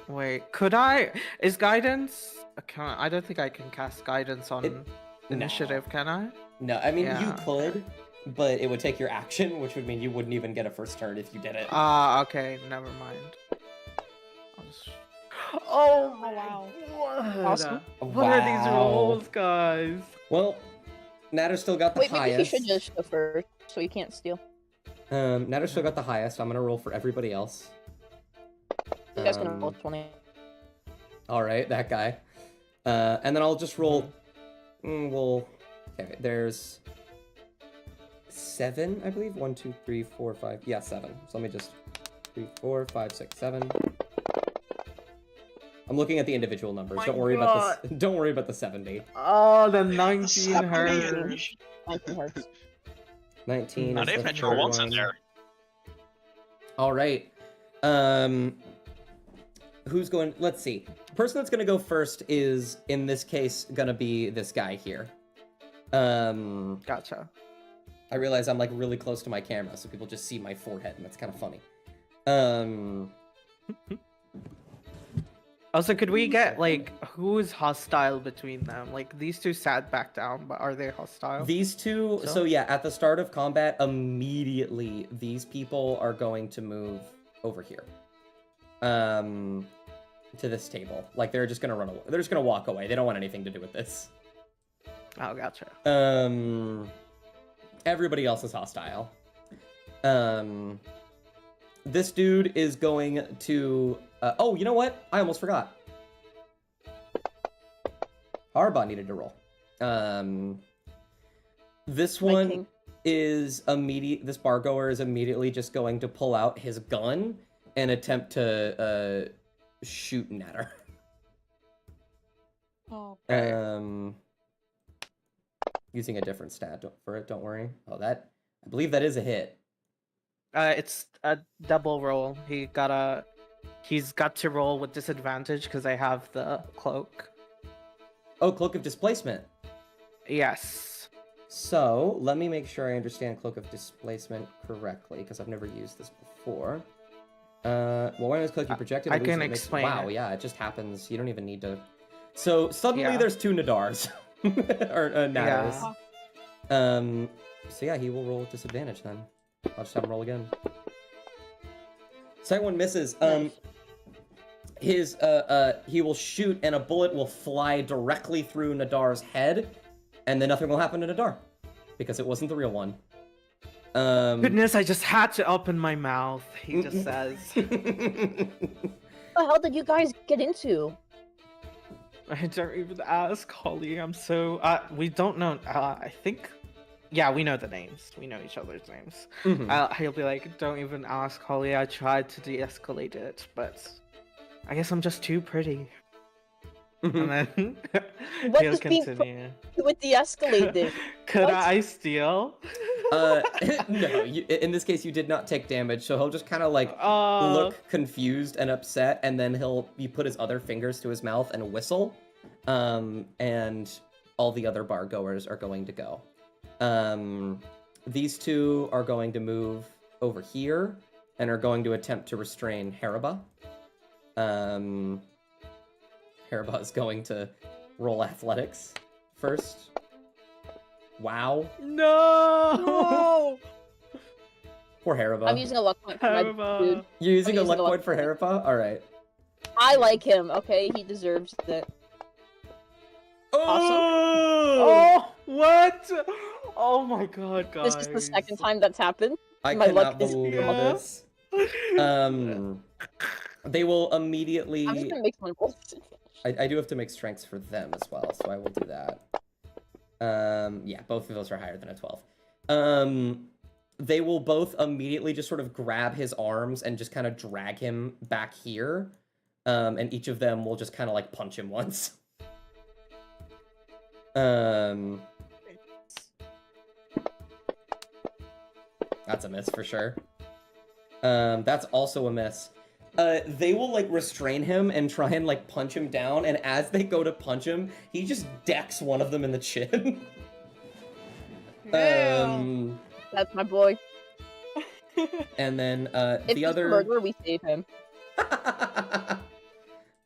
Wait, could I? Is guidance? I don't think I can cast guidance on It- initiative, can I? No, I mean, you Yeah, could, but it would take your action, which would mean you wouldn't even get a first turn if you did it. Okay, never mind. I'll just... Oh, Oh wow. what? Awesome. What are these Wow. rolls, guys? Well, Natter still got the Wait, maybe he highest. should just go first, so he can't steal. Natter still got the highest, so I'm gonna roll for everybody else. You guys can roll 20. All right, that guy. And then I'll just roll. Okay, there's 7, I believe. 1, 2, 3, 4, 5. Yeah, 7. So let me just 3, 4, 5, 6, 7. I'm looking at the individual numbers. My Don't worry about this. Don't worry about the 70. Oh, the 19 Separate hurt. range. 19 hearts. 19. Not is even the natural third ones in one. there. All right. Who's going? Let's see. The person that's gonna go first is, in this case, gonna be this guy here. Gotcha. I realize I'm like really close to my camera, so people just see my forehead, and that's kind of funny. Also, could we get like who's hostile between them? Like these two sat back down, but are they hostile? These two. So? So yeah, at the start of combat, immediately these people are going to move over here. to this table. Like they're just gonna run away. They're just gonna walk away. They don't want anything to do with this. Oh, gotcha. Everybody else is hostile. This dude is going to. Oh, you know what? I almost forgot. Harba needed to roll. This My one king. is immediate. This bar goer is immediately just going to pull out his gun and attempt to shoot Natter. Oh. Using a different stat for it. Don't worry. Oh, I believe that is a hit. It's a double roll. He's got to roll with disadvantage because I have the cloak. Oh, Cloak of Displacement. Yes. So, let me make sure I understand Cloak of Displacement correctly, because I've never used this before. Well, when is Cloak you projected? I illusion can that makes- explain Wow, it. yeah, it just happens. You don't even need to... So, suddenly Yeah. there's 2 Nadars. or Natters. Yeah. So yeah, he will roll with disadvantage then. I'll just have him roll again. Second one misses. He will shoot and a bullet will fly directly through Nadar's head, and then nothing will happen to Nadar because it wasn't the real one. Goodness, I just had to open my mouth. He just says. What the hell did you guys get into? I don't even ask Holly. I'm so. We don't know. I think. Yeah, we know the names. We know each other's names. Mhm. He'll be like, don't even ask Holly. I tried to de-escalate it, but I guess I'm just too pretty. And then What he'll does being continue. With the escalated. Could What? I steal? No, in this case you did not take damage, so he'll just kind of like look confused and upset, and then he put his other fingers to his mouth and whistle, and all the other bar goers are going to go. These 2 are going to move over here and are going to attempt to restrain Hariba. Hariba is going to roll athletics first. Wow. No. Poor Hariba. I'm using a luck point for my dude. You're using a I'm luck using a point for Hariba? Alright. I like him, okay? He deserves it. Oh, what? Oh my god, guys. This is the second time that's happened. I My cannot luck is believe Yeah. this. They will immediately... I'm just gonna make someone roll. I do have to make strengths for them as well, so I will do that. Yeah, both of those are higher than a 12. They will both immediately just sort of grab his arms and just kind of drag him back here. And each of them will just kind of like punch him once. That's a miss for sure. That's also a miss. They will like restrain him and try and like punch him down, and as they go to punch him, he just decks one of them in the chin. That's my boy. And then If the he's a other murderer, we save him.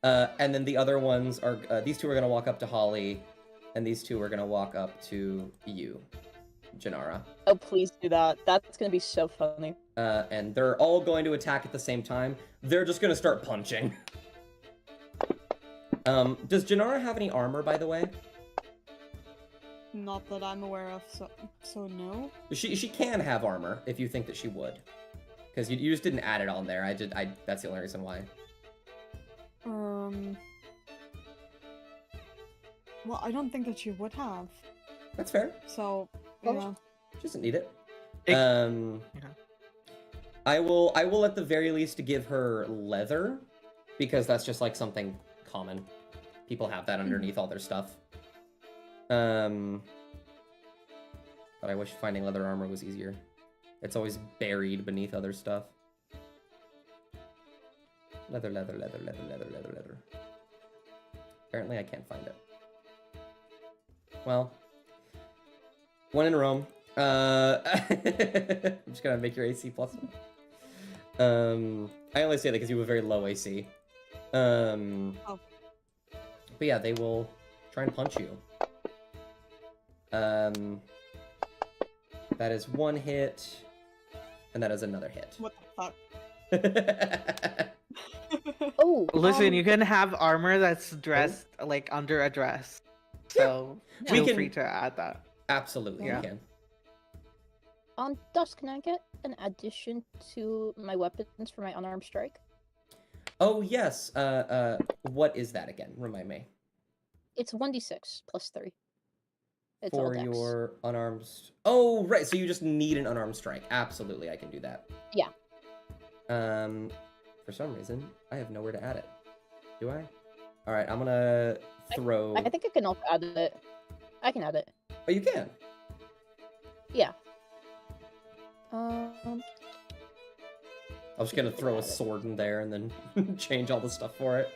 and then the other ones are these 2 are gonna walk up to Holly, and these 2 are gonna walk up to you, Janara. Oh, please do that. That's gonna be so funny. And they're all going to attack at the same time. They're just gonna start punching. Does Janara have any armor, by the way? Not that I'm aware of, so no. She can have armor if you think that she would, because you just didn't add it on there. That's the only reason why. Well, I don't think that she would have. That's fair. So, Well, yeah. She doesn't need it. Yeah. I will at the very least give her leather, because that's just like something common. People have that underneath all their stuff. But I wish finding leather armor was easier. It's always buried beneath other stuff. Leather. Apparently I can't find it. Well, one in Rome. I'm just gonna make your AC plus 1. I only say that because you have a very low AC. But yeah, they will try and punch you. That is 1 hit, and that is another hit. What the fuck? Oh, Listen, you can have armor that's dressed like under a dress. So We feel can- free to add that. Absolutely, Yeah. you can. Dust, can I get an addition to my weapons for my unarmed strike? Oh yes. What is that again? Remind me. It's 1d6 plus 3. It's all For dex. your unarmed. Oh right. So you just need an unarmed strike. Absolutely, I can do that. Yeah. For some reason, I have nowhere to add it. Do I? All right. I'm gonna throw. I think I can also add it. I can add it. Oh, you can. Yeah. I was gonna throw a sword in there and then change all the stuff for it.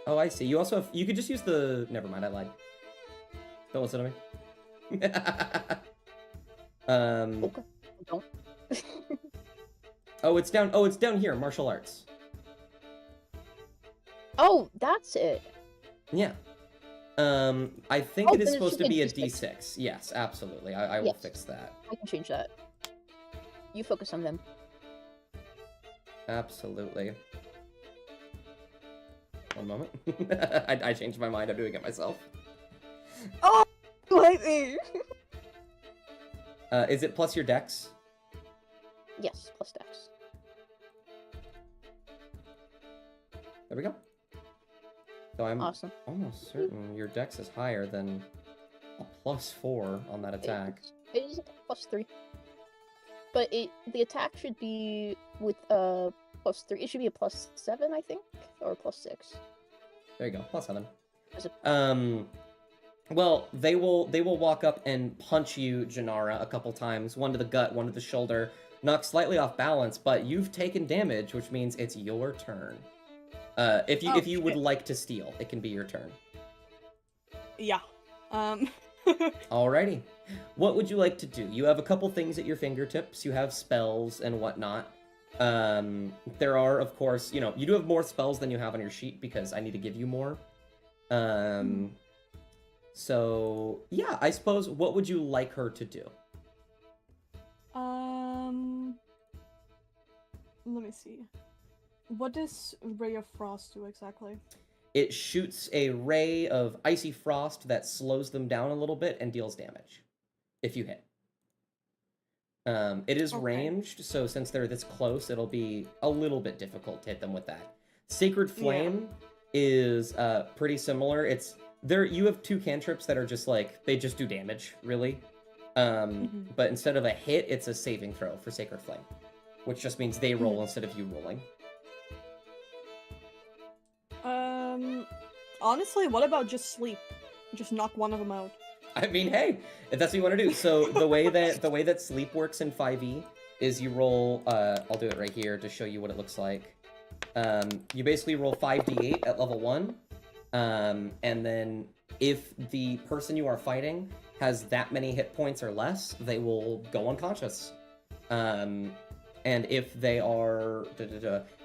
Oh, I see. You also have. You could just use the. Never mind. I lied. Don't listen to me. Okay. Don't. Oh, it's down. Oh, it's down here. Martial arts. Oh, that's it. Yeah. I think Oh, it is then it supposed should to be be a D6. D6. Yes, absolutely. I will Yes. fix that. I can change that. You focus on them. Absolutely. One moment. I changed my mind. I'm doing it myself. Oh, you hate me. Is it plus your dex? Yes, plus dex. There we go. So I'm Awesome. almost certain your dex is higher than a +4 on that attack. It is plus 3. But the attack should be with plus 3. It should be a plus 7, I think, or plus 6. There you go, +7. Is it- Well, they will walk up and punch you, Janara, a couple times. One to the gut, one to the shoulder. Knock slightly off balance, but you've taken damage, which means it's your turn. If you would shit. like to steal, it can be your turn. Yeah. Alrighty. What would you like to do? You have a couple things at your fingertips. You have spells and whatnot. There are, of course, you do have more spells than you have on your sheet because I need to give you more. So, yeah, I suppose, what would you like her to do? Let me see. What does Ray of Frost do exactly? It shoots a ray of icy frost that slows them down a little bit and deals damage if you hit. It is Okay. ranged, so since they're this close, it'll be a little bit difficult to hit them with that. Sacred Flame is pretty similar. It's there. You have two cantrips that are just like they just do damage, really. But instead of a hit, it's a saving throw for Sacred Flame, which just means they roll instead of you rolling. Honestly, what about just sleep? Just knock one of them out. I mean, hey, if that's what you want to do. So the way that sleep works in 5e is you roll. I'll do it right here to show you what it looks like. You basically roll 5d8 at level 1, and then if the person you are fighting has that many hit points or less, they will go unconscious. And if they are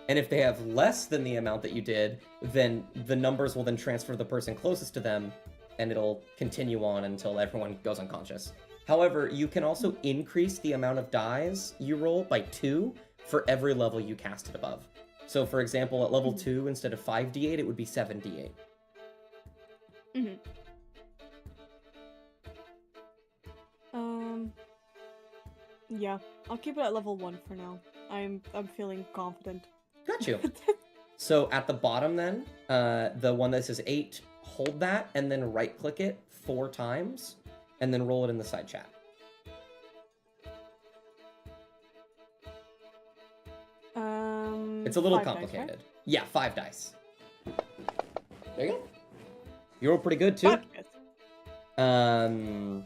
and if they have less than the amount that you did, then the numbers will then transfer the person closest to them, and it'll continue on until everyone goes unconscious. However, you can also increase the amount of dies you roll by 2 for every level you cast it above. So, for example, at level 2, instead of 5d8, it would be 7d8. Yeah, I'll keep it at level 1 for now. I'm feeling confident. Got you. So at the bottom then, the one that says 8, hold that and then right click it 4 times and then roll it in the side chat. It's a little 5 dice, right? complicated. Yeah, 5 dice. There you go. You roll pretty good too. 5 dice.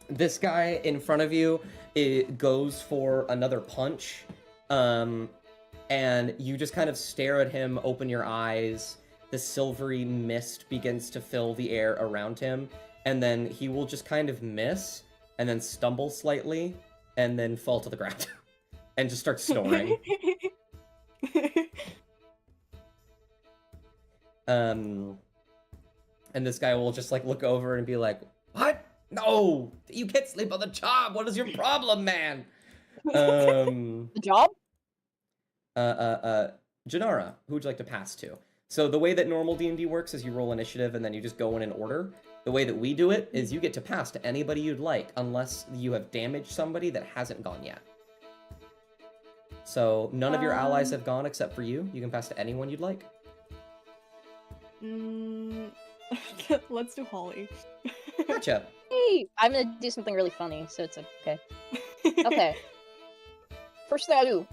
This guy in front of you, it goes for another punch. And you just kind of stare at him, open your eyes. The silvery mist begins to fill the air around him. And then he will just kind of miss and then stumble slightly and then fall to the ground and just start snoring. And this guy will just like look over and be like, "What? No, you can't sleep on the job. What is your problem, man? The job? Janara, who would you like to pass to? So the way that normal D&D works is you roll initiative and then you just go in order. The way that we do it is you get to pass to anybody you'd like, unless you have damaged somebody that hasn't gone yet. So none of your allies have gone except for you. You can pass to anyone you'd like. Let's do Holly. Gotcha. Hey, I'm gonna do something really funny, so it's okay. Okay. First thing I do,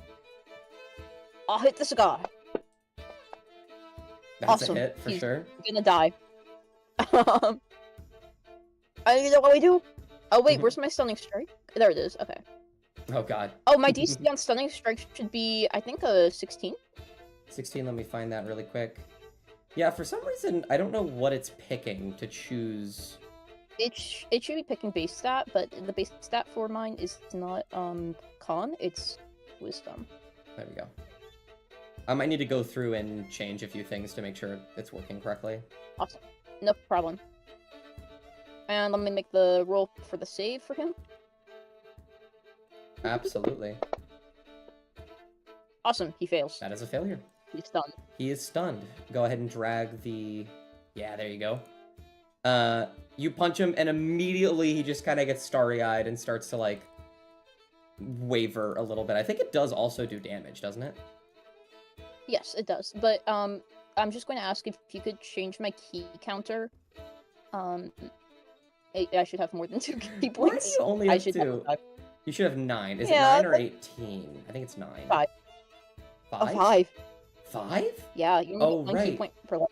I'll hit this guy. That's Awesome. a hit for He's sure. gonna die. And you know what we do? Oh wait, Mhm. where's my stunning strike? There it is. Okay. Oh god. Oh, my DC on stunning strike should be, I think, a 16. 16, let me find that really quick. Yeah, for some reason, I don't know what it's picking to choose. It should be picking base stat, but the base stat for mine is not con, it's wisdom. There we go. I might need to go through and change a few things to make sure it's working correctly. Awesome. No problem. And let me make the roll for the save for him. Absolutely. Awesome, he fails. That is a failure. He's stunned. He is stunned. Go ahead and drag the... Yeah, there you go. You punch him, and immediately he just kind of gets starry-eyed and starts to, like, waver a little bit. I think it does also do damage, doesn't it? Yes, it does. But I'm just going to ask if you could change my key counter. I should have more than 2 key Why do points. you only I have should 2? have 5. You should have 9. Is Yeah, it 9 or but- 18? I think it's 9. 5. 5? A 5. 5? Yeah, you only Oh, get 1 key right. point per level.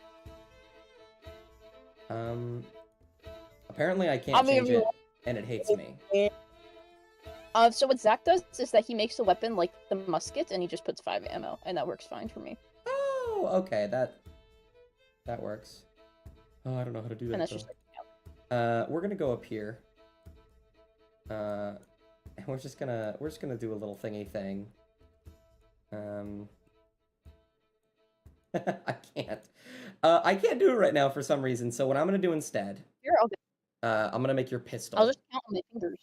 Apparently I can't change it, and it hates me. So what Zach does is that he makes the weapon like the musket, and he just puts 5 ammo, and that works fine for me. Oh, okay, that works. Oh, I don't know how to do that. And that's though. just like, We're gonna go up here. And we're just gonna do a little thingy thing. I can't do it right now for some reason. So what I'm gonna do instead, here, okay. I'm gonna make your pistol. I'll just count on my fingers.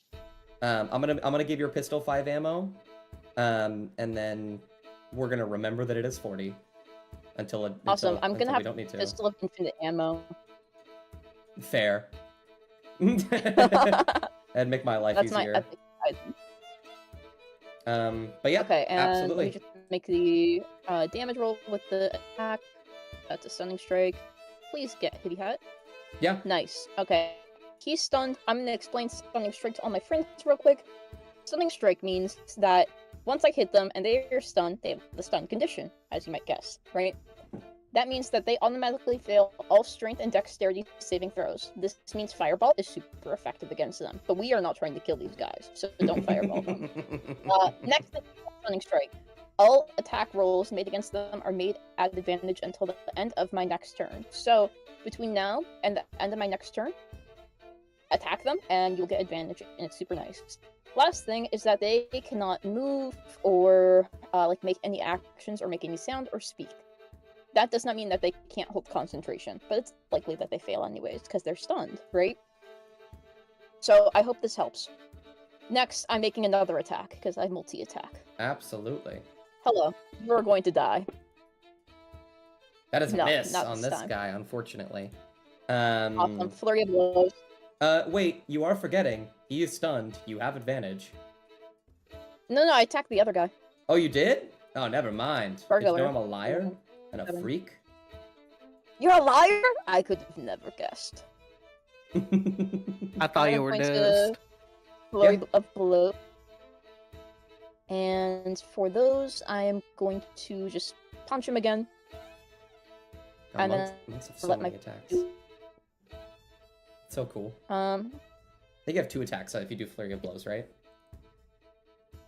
I'm gonna give your pistol 5 ammo. And then we're gonna remember that it is 40 until it. Awesome. Until, I'm gonna until we have don't need to. pistol of infinite ammo. Fair. That'd make my life That's easier. my epic item. But yeah, Okay, and absolutely. let me just make the damage roll with the attack. That's a stunning strike. Please get hitty hat. Yeah. Nice. Okay. He's stunned. I'm gonna explain stunning strike to all my friends real quick. Stunning strike means that once I hit them and they are stunned, they have the stun condition, as you might guess, right? That means that they automatically fail all strength and dexterity saving throws. This means fireball is super effective against them, but we are not trying to kill these guys, so don't fireball them. Next, stunning strike. All attack rolls made against them are made at advantage until the end of my next turn. So between now and the end of my next turn, attack them and you'll get advantage, and it's super nice. Last thing is that they cannot move or like make any actions or make any sound or speak. That does not mean that they can't hold concentration, but it's likely that they fail anyways because they're stunned, right? So I hope this helps. Next, I'm making another attack because I multi-attack. Absolutely. Hello, you're going to die. That is a No, miss not on this this time. guy, unfortunately. Awesome, flurry of blows. Wait, you are forgetting. He is stunned. You have advantage. No, I attacked the other guy. Oh, you did? Oh, never mind. Did you know Burglar. I'm a liar and a Seven. freak? You're a liar? I could have never guessed. I thought you were Going to dissed. Flurry of blow. And for those, I am going to just punch him again. Oh, And monks, then monks have so let many my- attacks. So cool. I I think you have 2 attacks if you do flurry of blows, right?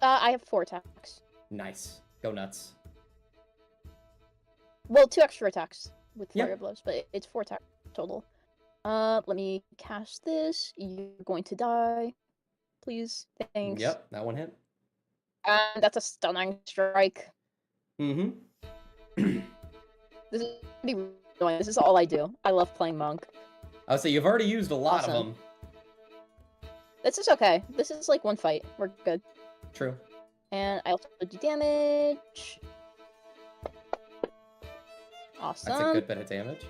I have 4 attacks. Nice. Go nuts. Well, 2 extra attacks with Yeah. flurry of blows, but it's 4 attacks total. Let me cast this. You're going to die. Please. Thanks. Yep, that one hit. And that's a stunning strike. Mm-hmm. This is gonna be annoying. This is all I do. I love playing monk. Oh, so you've already used a lot Awesome. of them. This is okay. This is like one fight. We're good. True. And I also do damage. Awesome. That's a good bit of damage.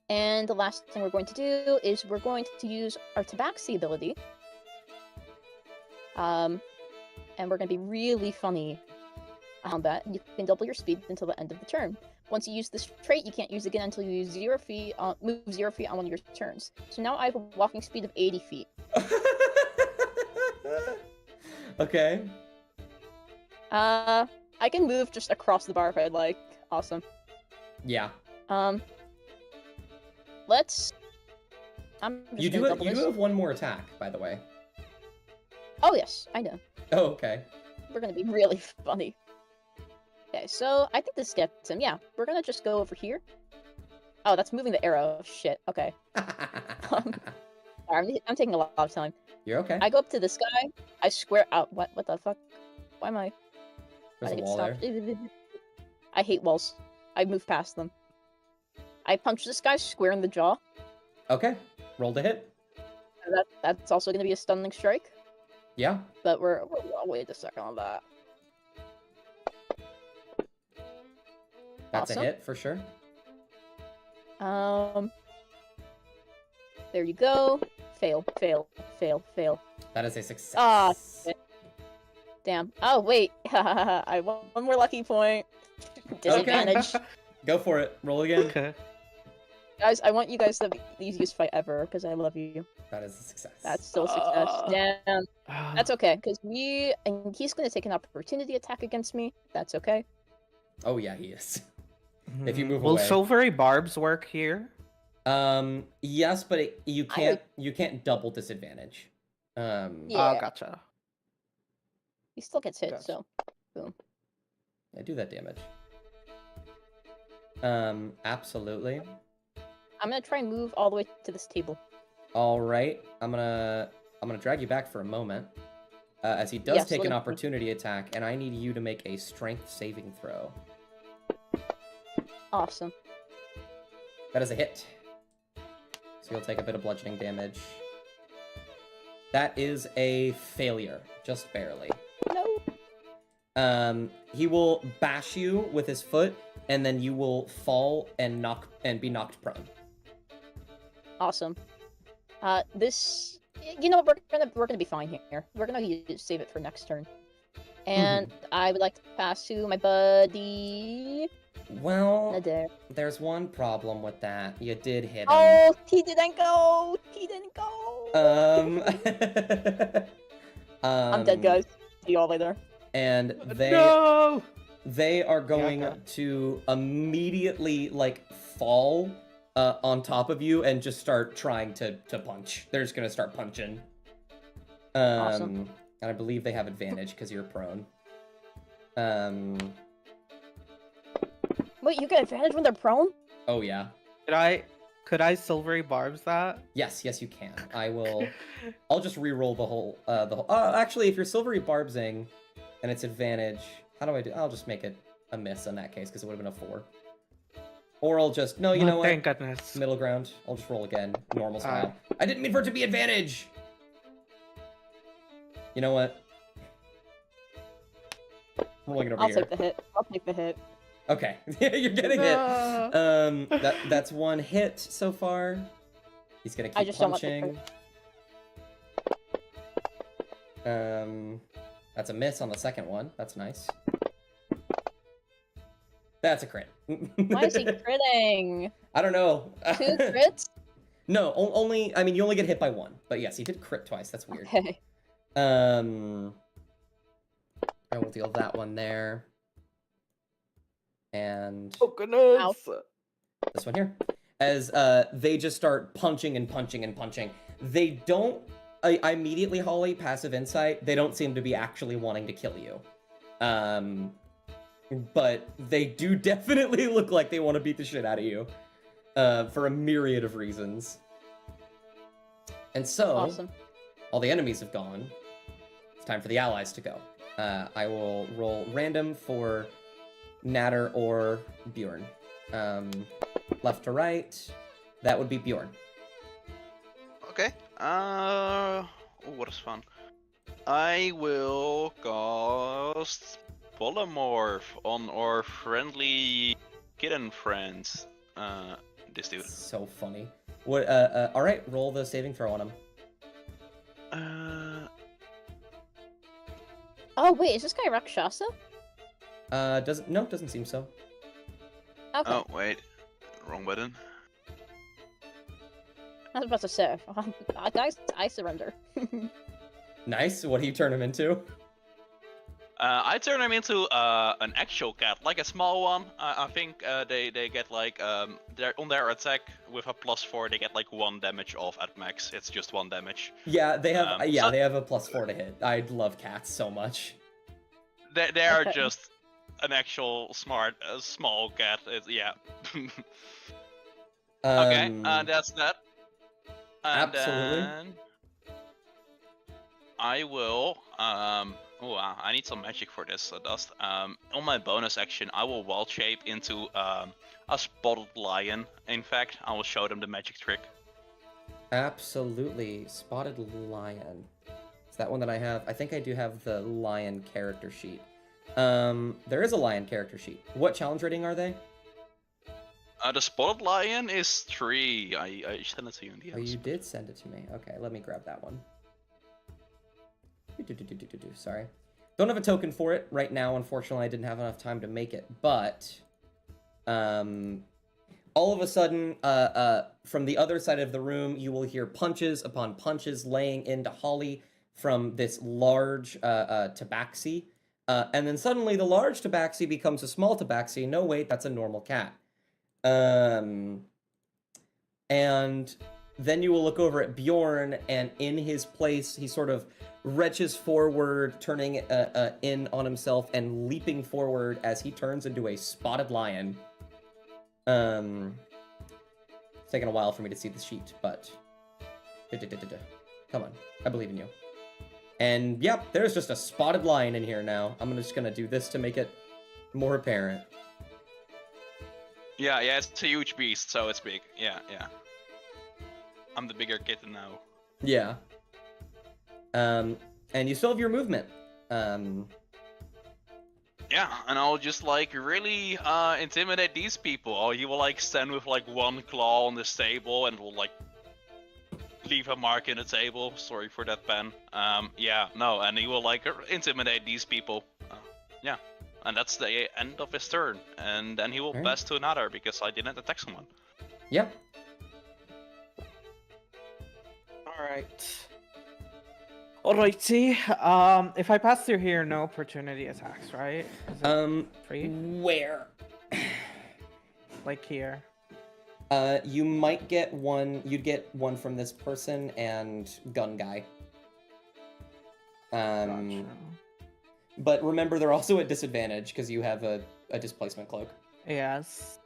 And the last thing we're going to do is we're going to use our Tabaxi ability. And we're going to be really funny on that. You can double your speed until the end of the turn. Once you use this trait, you can't use it again until you use move 0 feet on one of your turns. So now I have a walking speed of 80 feet. Okay. I can move just across the bar if I'd like. Awesome. Yeah. Let's. I'm just You gonna do double you this. do have one more attack, by the way. Oh yes, I know. Oh, okay. We're gonna be really funny. Okay, so I think this gets him. Yeah, we're gonna just go over here. Oh, that's moving the arrow. Shit. Okay. Sorry, I'm taking a lot of time. You're okay. I go up to this guy. I square out. What? What the fuck? Why am I? There's I a get wall there. stopped. I hate walls. I move past them. I punch this guy square in the jaw. Okay. Roll to hit. That's also gonna be a stunning strike. Yeah. But I'll wait a second on that. That's Awesome. a hit for sure. There you go. Fail, fail, fail, fail. That is a success. Ah, shit. Damn. Oh, wait. I want one more lucky point. Disadvantage. Go for it. Roll again. Okay. Guys, I want you guys to have the easiest fight ever, because I love you. That is a success. That's still a success. Damn. Ah, That's okay, because and he's going to take an opportunity attack against me. That's okay. Oh yeah, he is. If you move Will away. silvery barbs work here? Yes, but you can't double disadvantage. Yeah. Oh, gotcha. He still gets hit, Gotcha. so. I do that damage. Absolutely. I'm going to try and move all the way to this table. All right, I'm gonna drag you back for a moment, as he does Yes, take let an me- opportunity attack, and I need you to make a strength saving throw. Awesome. That is a hit. So you'll take a bit of bludgeoning damage. That is a failure, just barely. No. He will bash you with his foot, and then you will fall and be knocked prone. Awesome. This, you know what, we're gonna be fine here. We're gonna save it for next turn. And I would like to pass to my buddy Well, Nadir. there's one problem with that. You did hit him. Oh, he didn't go. He didn't go. I'm dead, guys. See y'all later. And No! they are going okay. to immediately fall on top of you and just start trying to punch. They're just gonna start punching. Awesome. And I believe they have advantage because you're prone. Wait, you get advantage when they're prone? Oh yeah. Could I silvery barbs that? Yes, you can. I'll just re-roll the whole actually, if you're silvery barbsing and it's advantage, how do I do? I'll just make it a miss in that case because it would have been a 4. Or I'll just you know what? Thank goodness. Middle ground. I'll just roll again, normal style. Alright. I didn't mean for it to be advantage. You know what? Rolling it over I'll here. take the hit. I'll take the hit. Okay, you're getting it. No. That's one hit so far. He's gonna I keep just don't want the punching. That's a miss on the second one. That's nice. That's a crit. Why is he critting? I don't know. 2 crits? No, only. I mean, you only get hit by 1. But yes, he did crit twice. That's weird. Okay. I will deal that one there. And Oh goodness. Ow. this one here. As they just start punching and punching and punching. They don't. I immediately, Holly, passive insight. They don't seem to be actually wanting to kill you. But they do definitely look like they want to beat the shit out of you. For a myriad of reasons. And so, Awesome. all the enemies have gone. It's time for the allies to go. I will roll random for Natter or Bjorn. Left to right, that would be Bjorn. Okay. Oh, what is fun? I will cast Polymorph on our friendly kitten friends. This dude. So funny. What? All right, roll the saving throw on him. Oh wait, is this guy Rakshasa? Doesn't seem so. Okay, Oh wait, wrong button. I was about to say, I surrender. Nice. What do you turn him into? I turn him into an actual cat, like a small one. I think they get like on their attack with a +4, they get like 1 damage off at max. It's just 1 damage. Yeah, they have. So- they have a +4 to hit. I love cats so much. They are Okay. just an actual smart small cat. Yeah. Okay, that's that. And Absolutely. then I will. Oh, wow, I need some magic for this. Dust. On my bonus action, I will wild shape into a spotted lion. In fact, I will show them the magic trick. Absolutely. Spotted lion. Is that one that I have? I think I do have the lion character sheet. There is a lion character sheet. What challenge rating are they? The spotted lion is 3. I sent it to you in the Oh, you did send it to me. Okay, let me grab that one. Sorry. Don't have a token for it right now. Unfortunately, I didn't have enough time to make it. But, all of a sudden, from the other side of the room, you will hear punches upon punches laying into Holly from this large tabaxi. And then suddenly the large tabaxi becomes a small tabaxi. No, wait, that's a normal cat. And then you will look over at Bjorn, and in his place, he sort of retches forward, turning in on himself and leaping forward as he turns into a spotted lion. It's taken a while for me to see the sheet, but come on, I believe in you. And yep, there's just a spotted lion in here now. I'm just gonna do this to make it more apparent. Yeah, it's a huge beast, so it's big. Yeah. I'm the bigger kitten now. Yeah. And you still have your movement. Yeah, and I'll just like really intimidate these people. Or he will like stand with like one claw on this table and will like leave a mark in the table. Sorry for that pen. Yeah, no, and he will like intimidate these people. Yeah, and that's the end of his turn. And then he will Alright. pass to another because I didn't attack someone. Yep. Alright. Alrighty. If I pass through here, no opportunity attacks, right? Is it free? Where? Like here. You might get one. You'd get one from this person and gun guy. Gotcha. But remember, they're also at disadvantage because you have a displacement cloak. Yes.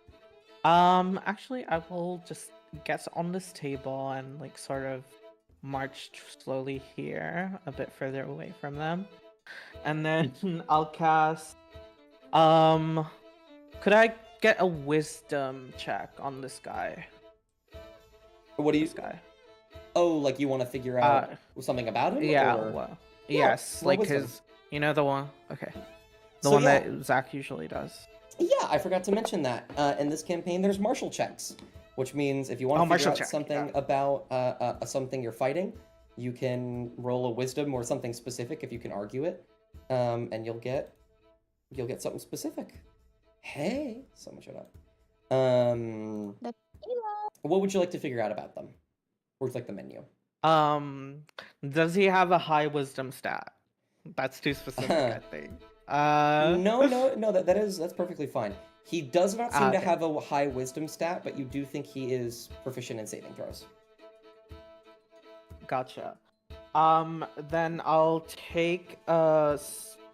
Actually, I will just get on this table and like sort of march slowly here, a bit further away from them, and then I'll cast. Could I get a wisdom check on this guy? What do you? This guy. Oh, like you want to figure out something about him? Yeah. or- Well, Yeah, yes, roll like wisdom. his. You know the one. Okay. The So, one yeah. that Zach usually does. Yeah, I forgot to mention that. In this campaign, there's martial checks, which means if you want Oh, to figure martial out check, something yeah. about something you're fighting, you can roll a wisdom or something specific if you can argue it, and you'll get something specific. Hey, someone shut up. What would you like to figure out about them? Where's like the menu? Does he have a high wisdom stat? That's too specific, I think. No. That's perfectly fine. He does not seem to Okay. have a high wisdom stat, but you do think he is proficient in saving throws. Gotcha. Then I'll take a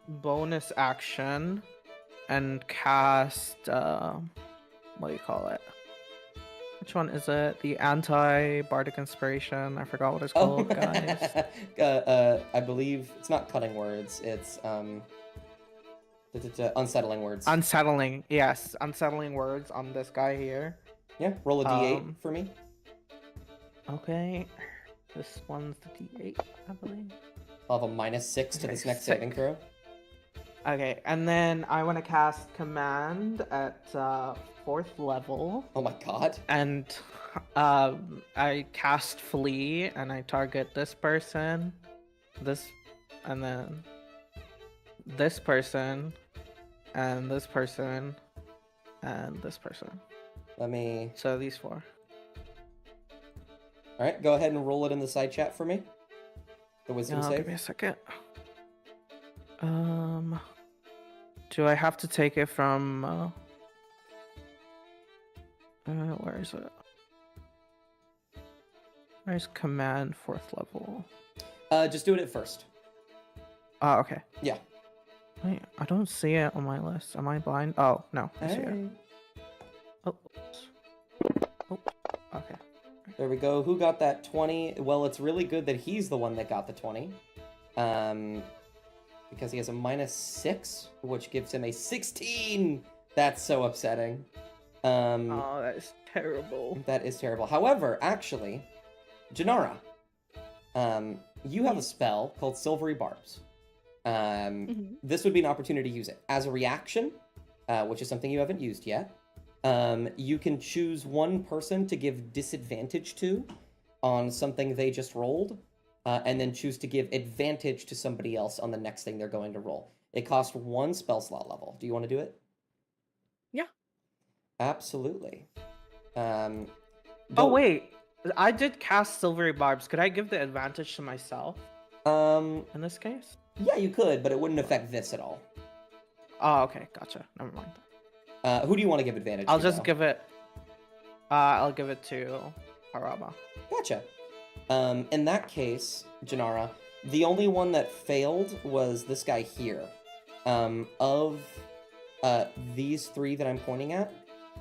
bonus action and cast, what do you call it? Which one is it? The anti-bardic inspiration. I forgot what it's Oh, called, guys. I believe it's not cutting words. It's unsettling words. Unsettling. Yes, unsettling words on this guy here. Yeah, roll a d8 um, for me. Okay. This one's the D8, I believe. I'll have a -6 to Okay, this next sick. saving throw. Okay, and then I want to cast Command at 4th level. Oh my god. And I cast Flee, and I target this person, and then this person, and this person, and this person. Let me... So these 4. Alright, go ahead and roll it in the side chat for me. The wisdom save. Give me a second. Do I have to take it from? Where is it? Where's Command 4th level? Just do it at first. Oh, okay. Yeah. Wait, I don't see it on my list. Am I blind? Oh, no, I see it. Alright. Oh, oops. Oh, okay. There we go. Who got that 20? Well, it's really good that he's the one that got the 20. Because he has a -6, which gives him a 16! That's so upsetting. Oh, that is terrible. That is terrible. However, actually, Janara, you have a spell called Silvery Barbs. This would be an opportunity to use it. As a reaction, which is something you haven't used yet, you can choose one person to give disadvantage to on something they just rolled, and then choose to give advantage to somebody else on the next thing they're going to roll. It costs 1 spell slot level. Do you want to do it? Yeah. Absolutely. Oh, don't- wait. I did cast Silvery Barbs. Could I give the advantage to myself in this case? Yeah, you could, but it wouldn't affect this at all. Oh, okay. Gotcha. Never mind. Who do you want to give advantage I'll to? just though? give it. I'll give it to Haraba. Gotcha. In that case, Janara, the only one that failed was this guy here. Of these 3 that I'm pointing at,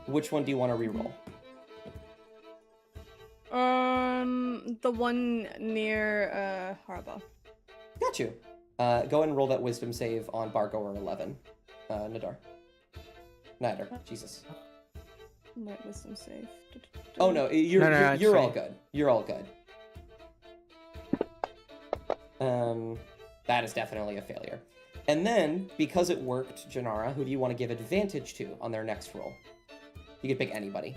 which one do you want to reroll? The one near Harba. Got you. Go ahead and roll that wisdom save on Bargo or 11. Nadar. Neither. Jesus. My wisdom save. Oh no, you're No, no, you're, it's you're all fine. good. You're all good. That is definitely a failure. And then, because it worked, Janara, who do you want to give advantage to on their next roll? You can pick anybody.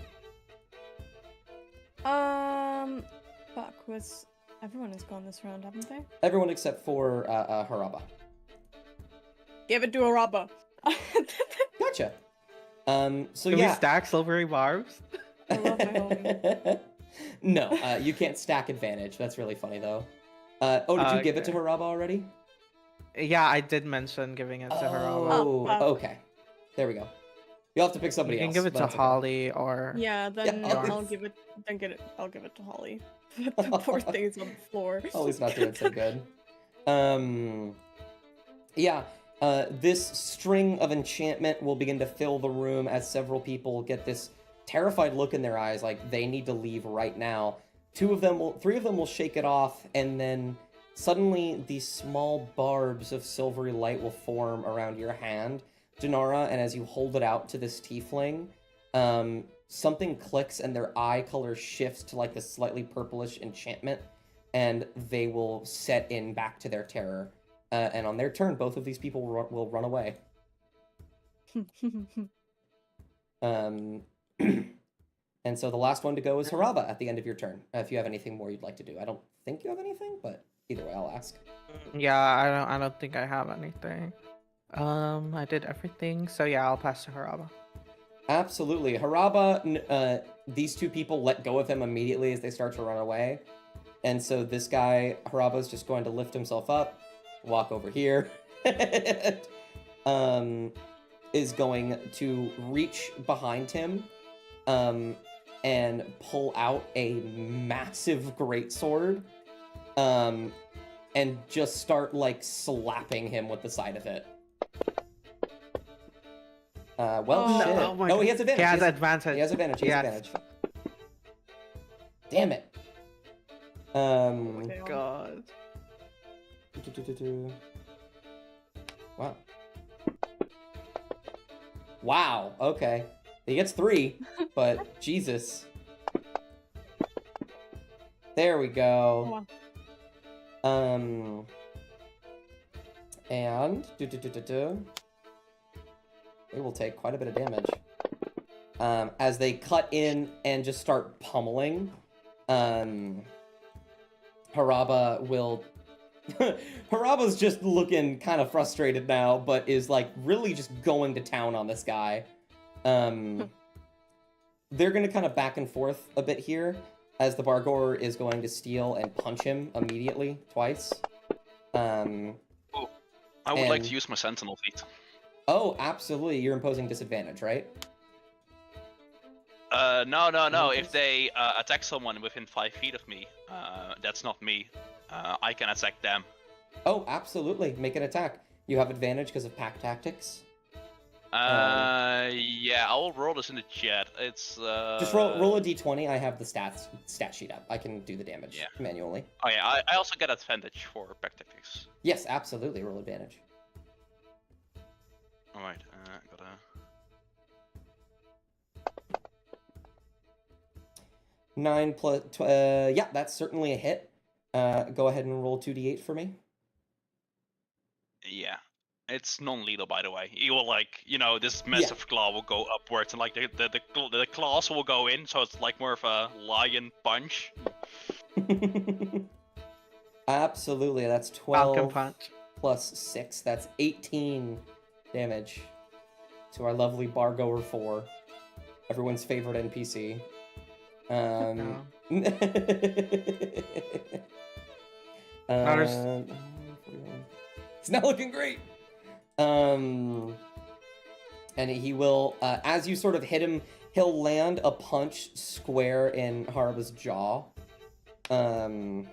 Fuck, everyone has gone this round, haven't they? Everyone except for Haraba. Give it to Haraba. Gotcha. So Can yeah. we stack Silvery Barbs? I love my homie. No, you can't stack advantage. That's really funny though. Oh, did you give it to Okay. Haraba already? Yeah, I did mention giving it to Haraba. Oh, Oh, okay. There we go. You'll have to pick somebody You can else. give it but to that's okay. Holly or. Yeah, then Yeah, I'll give it. I'll give it to Holly. The poor thing is on the floor. Holly's not doing so good. Yeah. This string of enchantment will begin to fill the room as several people get this terrified look in their eyes, like they need to leave right now. 3 of them will shake it off, and then suddenly these small barbs of silvery light will form around your hand, Janara, and as you hold it out to this tiefling, something clicks and their eye color shifts to like this slightly purplish enchantment, and they will set in back to their terror. And on their turn, both of these people will run away. And so the last one to go is Haraba at the end of your turn. If you have anything more you'd like to do, I don't think you have anything, but either way, I'll ask. Yeah, I don't think I have anything. I did everything, so yeah, I'll pass to Haraba. Absolutely, Haraba. These 2 people let go of him immediately as they start to run away, and so this guy Haraba is just going to lift himself up, walk over here, is going to reach behind him, and pull out a massive greatsword, and just start like slapping him with the side of it. Well, Oh, shit. no. Oh my He God. has advantage. He has He advantage. He has advantage. He Yes. has advantage. Damn it. Okay, God. Wow. Wow. Okay. He gets 3, but Jesus. There we Oh, go. wow. And they will take quite a bit of damage. As they cut in and just start pummeling, Haraba will. Haraba's just looking kind of frustrated now, but is like really just going to town on this guy. They're gonna kind of back and forth a bit here, as the Bargor is going to steal and punch him immediately twice. I would like and- to use my Sentinel feat. Oh, absolutely! You're imposing disadvantage, right? No. What If is- they attack someone within 5 feet of me, that's not me. I can attack them. Oh, absolutely! Make an attack. You have advantage because of pack tactics. Yeah, I'll roll this in the chat. It's Just roll a d20. I have the stat sheet up. I can do the damage Yeah. manually. Oh yeah, I also get advantage for pack tactics. Yes, absolutely. Roll advantage. All right, gotta. 9 plus. Yeah, that's certainly a hit. Go ahead and roll 2d8 for me. Yeah. It's non-lethal, by the way. He will this massive claw will go upwards, and the claws will go in, so it's like more of a lion punch. Absolutely. That's Falcon 12 punch. plus 6. That's 18 damage to our lovely Bargoer 4, everyone's favorite NPC. No. uh, it's not looking great. And he will, as you sort of hit him, he'll land a punch square in Haraba's jaw. And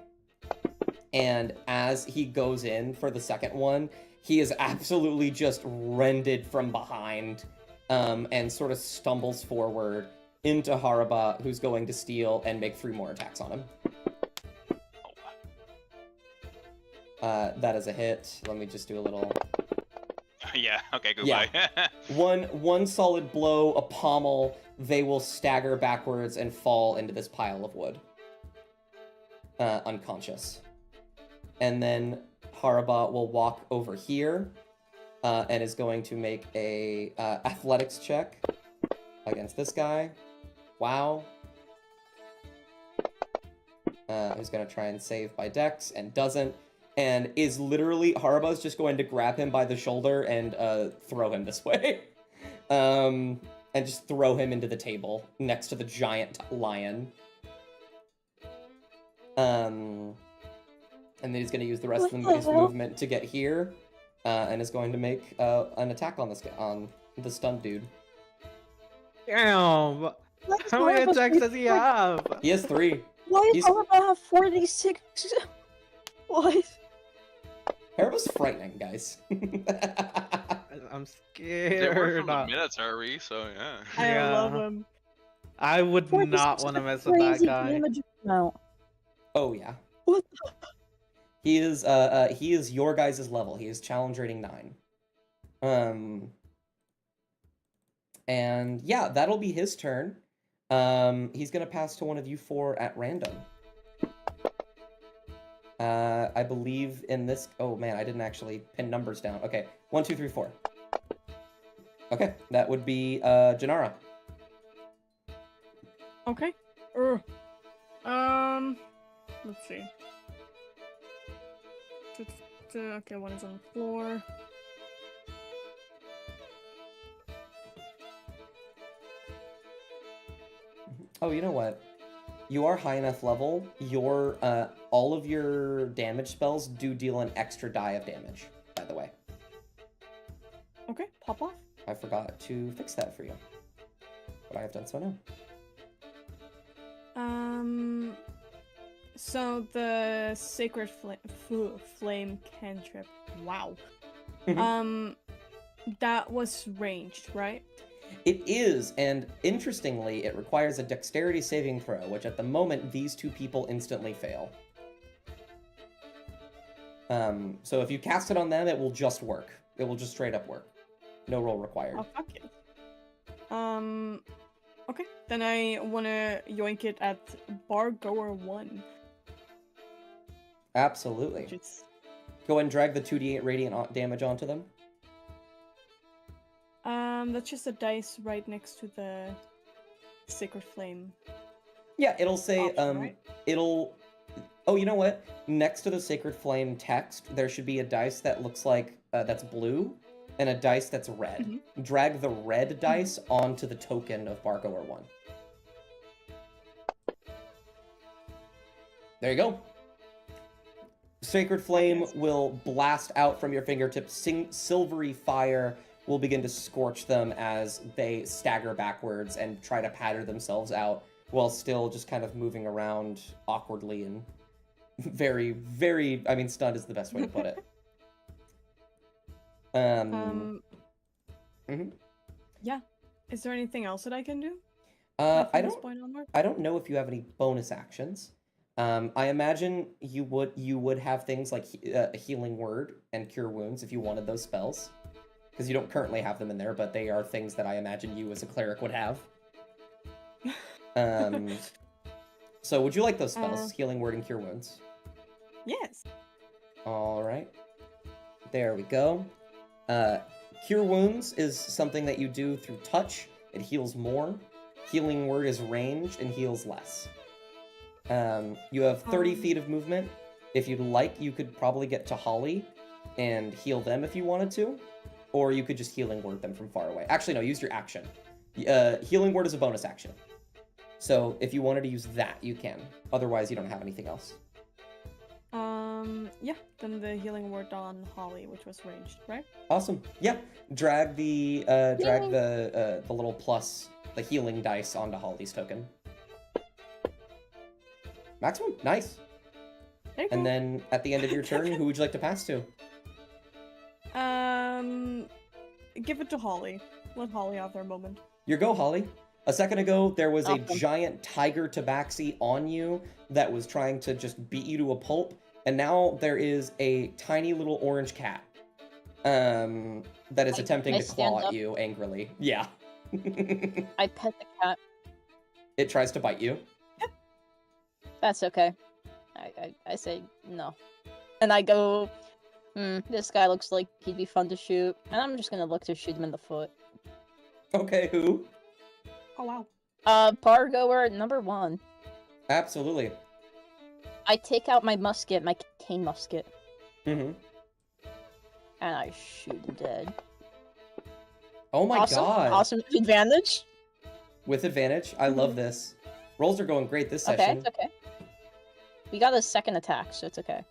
as he goes in for the second one, he is absolutely just rended from behind, and sort of stumbles forward into Haraba, who's going to steal and make 3 more attacks on him. That is a hit. Let me just do a little... Yeah, okay, goodbye. One solid blow, a pommel, they will stagger backwards and fall into this pile of wood. Unconscious. And then Haraba will walk over here, and is going to make a athletics check against this guy. Wow. Who's going to try and save by dex and doesn't. And is literally, Haraba's just going to grab him by the shoulder and throw him this way. And just throw him into the table next to the giant lion. And then he's going to use the rest of his movement to get here. And is going to make an attack on this guy, on the stunned dude. Damn! How many attacks does he have? He has 3. Why He's- does Haraba have 46? What? Haraba's frightening, guys. I'm They were scared. from the military, so yeah. I Yeah. love him. I would 46 not is want to a mess with that crazy guy. damage amount. Oh yeah. What? He is your guys' level. He is challenge rating 9. And yeah, that'll be his turn. He's gonna pass to one of you 4 at random. I believe in this. Oh man, I didn't actually pin numbers down. Okay, 1, 2, 3, 4. Okay, that would be Janara. Okay. Let's see. Okay, one is on the floor. Oh, you know what? You are high enough level. Your all of your damage spells do deal an extra die of damage. By the way, Okay, pop off. I forgot to fix that for you, but I have done so now. So the sacred flame cantrip. Wow. Mhm. That was ranged, right? It is, and interestingly, it requires a dexterity saving throw, which at the moment these 2 people instantly fail. So if you cast it on them, it will just work. It will just straight up work. No roll required. Oh, fuck it. Okay, then I wanna yoink it at Bargoer 1. Absolutely. Which is Go ahead and drag the 2d8 radiant damage onto them. that's just a dice right next to the sacred flame. Yeah, it'll say Option, right? it'll. Oh, you know what? Next to the sacred flame text, there should be a dice that looks like that's blue, and a dice that's red. Mhm. Drag the red dice onto the token of Bargoer 1. There you go. Sacred flame Yes. will blast out from your fingertips. Silvery fire will begin to scorch them as they stagger backwards and try to patter themselves out while still just kind of moving around awkwardly and very, very, I mean, stunned is the best way to put it. Mhm. Yeah. Is there anything else that I can do? I from this don't point onward? I don't know if you have any bonus actions. I imagine you would have things like a healing word and cure wounds if you wanted those spells, because you don't currently have them in there, but they are things that I imagine you as a cleric would have. So would you like those spells, healing word and cure wounds? Yes. All right, there we go. Cure wounds is something that you do through touch. It heals more. Healing word is ranged and heals less. You have 30 feet of movement. If you'd like, you could probably get to Holly and heal them if you wanted to, or you could just healing word them from far away. Actually, no, use your action. Healing word is a bonus action. So if you wanted to use that, you can. Otherwise, you don't have anything else. Yeah, then the healing word on Holly, which was ranged, right? Awesome. Yeah. Drag the little plus, the healing dice onto Holly's token. Maximum. Nice. There you And go. then at the end of your turn, who would you like to pass to? Give it to Holly. Let Holly have their moment. Your go, Holly. A second ago, there was a Awesome. giant tiger tabaxi on you that was trying to just beat you to a pulp, and now there is a tiny little orange cat that is attempting I to stand claw at up. you angrily. Yeah. I pet the cat. It tries to bite you. That's okay. I say no. And I go, this guy looks like he'd be fun to shoot. And I'm just gonna look to shoot him in the foot. Okay, who? Oh wow. Bargoer number 1. Absolutely. I take out my musket, my cane musket, Mm-hmm. and I shoot him dead. Oh my awesome. god. Awesome advantage. With advantage. I love this. Rolls are going great this Okay, session. it's okay. We got a second attack, so it's okay.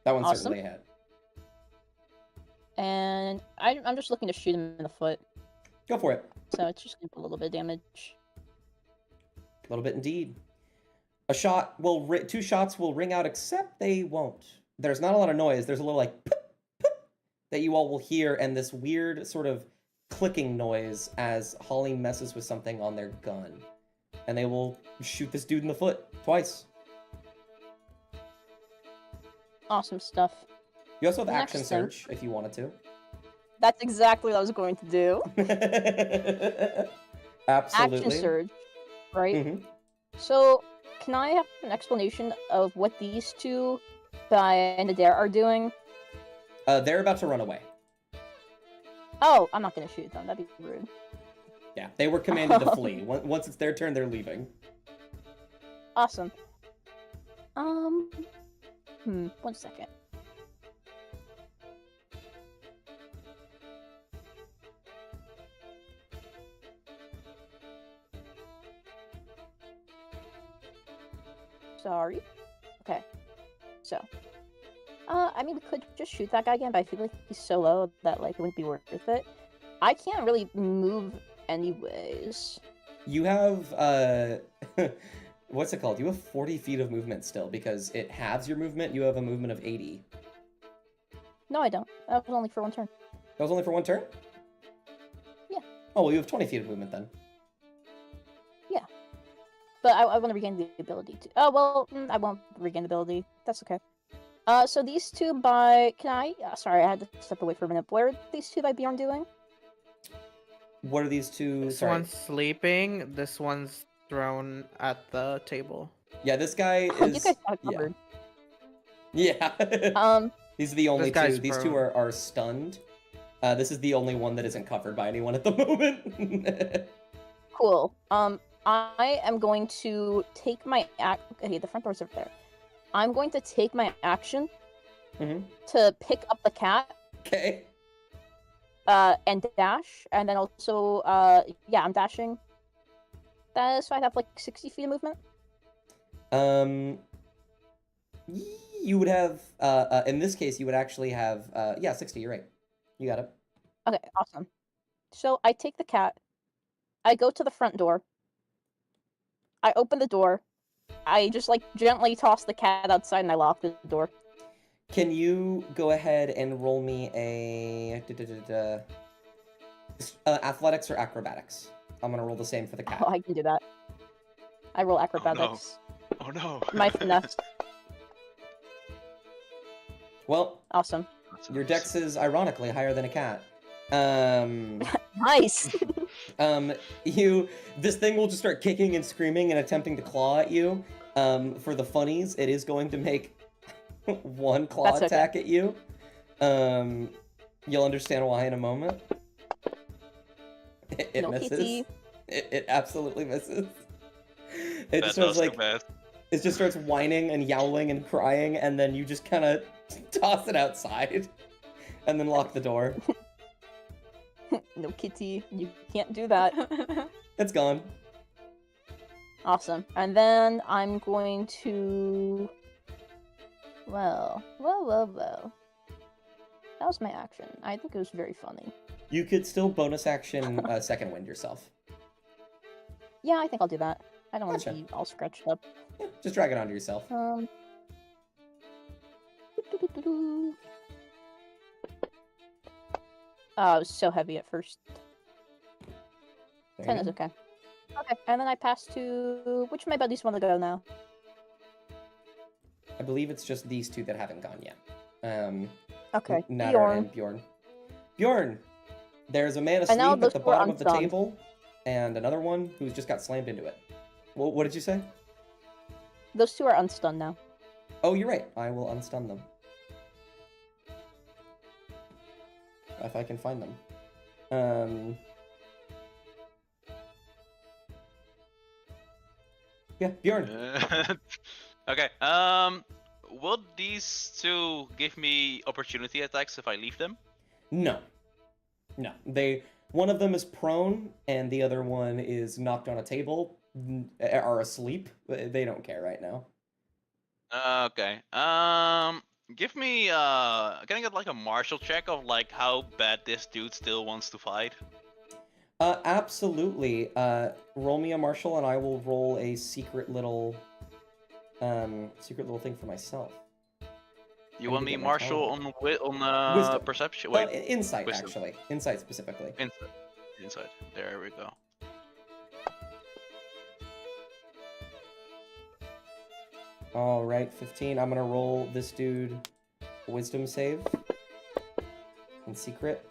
That one's Awesome. certainly ahead. And I'm just looking to shoot him in the foot, Go for it. so it's just gonna put a little bit of damage. A little bit indeed. A shot will 2 shots will ring out, except they won't. There's not a lot of noise. There's a little like poop, poop, that you all will hear, and this weird sort of clicking noise as Holly messes with something on their gun. And they will shoot this dude in the foot twice. Awesome stuff. You also have Next action turn. search if you wanted to. That's exactly what I was going to do. Absolutely. Action surge, right? Mhm. So, can I have an explanation of what these two, Diane and Adair, are doing? They're about to run away. Oh, I'm not gonna shoot them. That'd be rude. Yeah, they were commanded to flee. Once it's their turn, they're leaving. Awesome. 1 second. Sorry. Okay. So. I mean, we could just shoot that guy again, but I feel like he's so low that, like, it wouldn't be worth it. I can't really move anyways. You have what's it called? You have 40 feet of movement still because it halves your movement. You have a movement of 80. No, I don't. That was only for 1 turn. That was only for 1 turn? Yeah. Oh, well, you have 20 feet of movement then. But I want to regain the ability to. Oh, well, I won't regain the ability. That's okay. So these two by. Can I? Sorry, I had to step away for a minute. What are these two by Bjorn doing? What are these two? This Sorry. one's sleeping. This one's thrown at the table. Yeah, this guy Oh, is. you guys got yeah. covered. Yeah. These are the only guy's two. These two prone. are stunned. This is the only one that isn't covered by anyone at the moment. Cool. I am going to take my Okay, the front door's over there. I'm going to take my action Mhm. to pick up the cat, Okay. and dash, and then also, yeah, I'm dashing. So I have like 60 feet of movement. You would have. In this case, you would actually have. Yeah, 60. You're right. You got it. Okay, awesome. So I take the cat. I go to the front door. I open the door. I just like gently toss the cat outside and I lock the door. Can you go ahead and roll me a athletics or acrobatics? I'm gonna roll the same for the cat. Oh, I can do that. I roll acrobatics. Oh no. My finesse. Well, Awesome. your dex is ironically higher than a cat. Nice. This thing will just start kicking and screaming and attempting to claw at you. For the funnies, it is going to make one claw That's okay. attack at you. You'll understand why in a moment. It No misses. kitty. It absolutely misses. It That just starts was like too bad. it just starts whining and yowling and crying, and then you just kind of toss it outside, and then lock the door. No kitty. You can't do that. It's gone. Awesome. And then I'm going to... Well. That was my action. I think it was very funny. You could still bonus action second wind yourself. Yeah, I think I'll do that. I don't want to Gotcha. be all scratched up. Yeah, just drag it onto yourself. Oh, it was so heavy at first. There 10 you is go. okay. Okay, and then I pass to... Which of my buddies want to go now? I believe it's just these two that haven't gone yet. Okay, Natter Bjorn. and Bjorn. Bjorn! There's a man And now asleep at those the two are bottom of the unstunned. table, and another one who's just got slammed into it. What did you say? Those two are unstunned now. Oh, you're right. I will unstun them. If I can find them. Yeah, Bjorn. Okay. Will these two give me opportunity attacks if I leave them? No. No. One of them is prone, and the other one is knocked on a table, are asleep. They don't care right now. Okay. Give me can I get like a martial check of like how bad this dude still wants to fight? Absolutely. Roll me a martial, and I will roll a secret little thing for myself. You I want need me to get my martial talent. on Wisdom. perception? Well, Wait, insight, wisdom. actually. Insight specifically. inside. There we go. All right, 15. I'm gonna roll this dude a wisdom save in secret.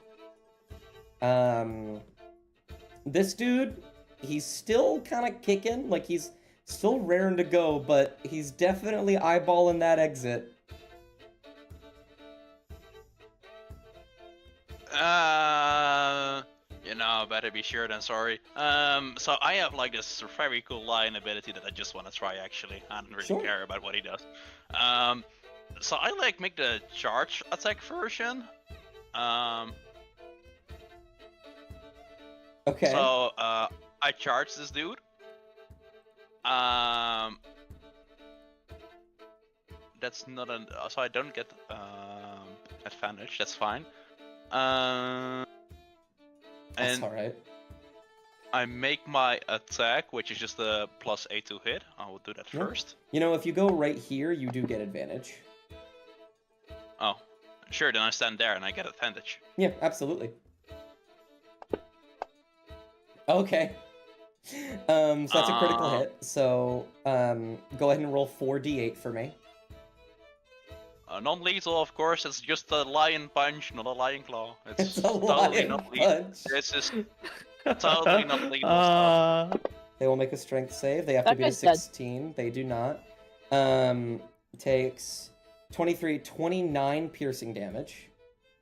This dude, he's still kind of kicking, like he's still raring to go, but he's definitely eyeballing that exit. Better be sure than sorry. So I have like this very cool lion ability that I just want to try actually. I don't really Sure. care about what he does. So I like make the charge attack version. Okay. So I charge this dude. That's not an so I don't get advantage. That's fine. That's And all right. I make my attack, which is just a +8 to hit. I will do that Yeah. first. You know, if you go right here, you do get advantage. Oh, sure. Then I stand there and I get advantage. Yeah, absolutely. Okay. So that's a critical hit. So, go ahead and roll 4d8 for me. Non-lethal, of course. It's just a lion punch, not a lion claw. It's It's a totally lion not lethal. punch. This is totally not lethal stuff. They will make a strength save. They have to That beat a guy's dead. 16. They do not. Takes 29 piercing damage.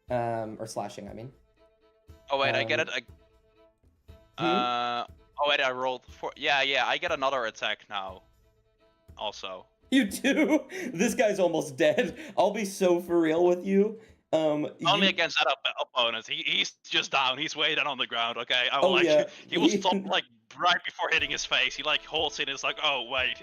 Or slashing, I mean. Oh wait, I get it. Hmm? Oh wait, I rolled 4. Yeah, I get another attack now. Also. You do? This guy's almost dead. I'll be so for real with you. Only You- against that opponent. He's just down. He's way down on the ground. Okay. I Oh, will, like yeah. he will stop like right before hitting his face. He like holds it. It's like, oh wait,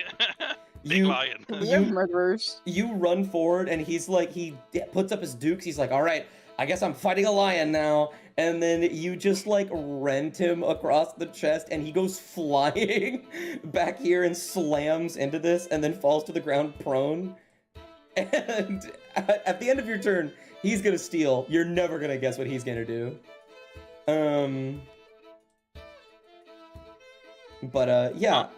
big You- lion. We're murderers. You run forward, and he's like, he puts up his dukes. He's like, all right, I guess I'm fighting a lion now. And then you just like rent him across the chest, and he goes flying back here and slams into this, and then falls to the ground prone. And at the end of your turn, he's gonna steal. You're never gonna guess what he's gonna do. But yeah.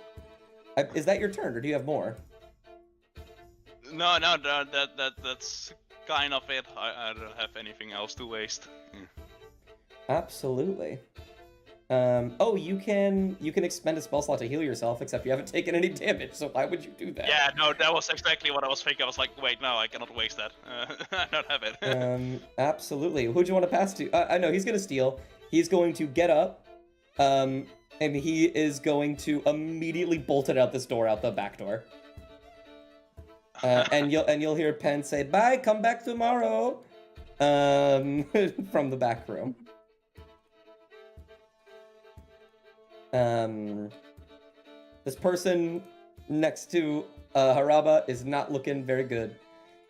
Is that your turn, or do you have more? No, that's kind of it. I don't have anything else to waste. Absolutely. Oh, you can expend a spell slot to heal yourself, except you haven't taken any damage, so why would you do that? Yeah, no, that was exactly what I was thinking. I was like, wait, no, I cannot waste that. I don't have it. Absolutely. Who'd you want to pass to? I know, he's gonna steal. He's going to get up, and he is going to immediately bolt it out this door, out the back door. And you'll hear Penn say, "Bye, come back tomorrow," from the back room. This person next to Haraba is not looking very good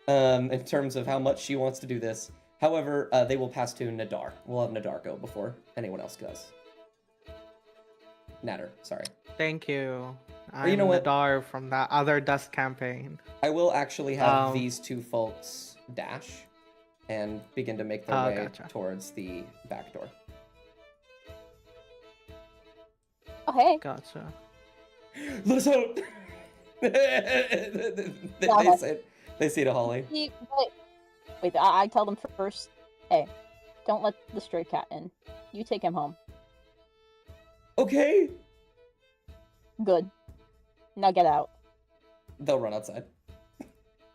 in terms of how much she wants to do this. However, they will pass to Nadar. We'll have Nadar go before anyone else does. Natter, sorry. Thank you. you know I'm what? Nadar from that other Dust campaign. I will actually have Um, these two folks dash and begin to make their Oh, way gotcha. towards the back door. Oh, hey. Gotcha. Let us out! They say to Holly. Wait, I tell them first, hey, don't let the stray cat in. You take him home. Okay. Good. Now get out. They'll run outside.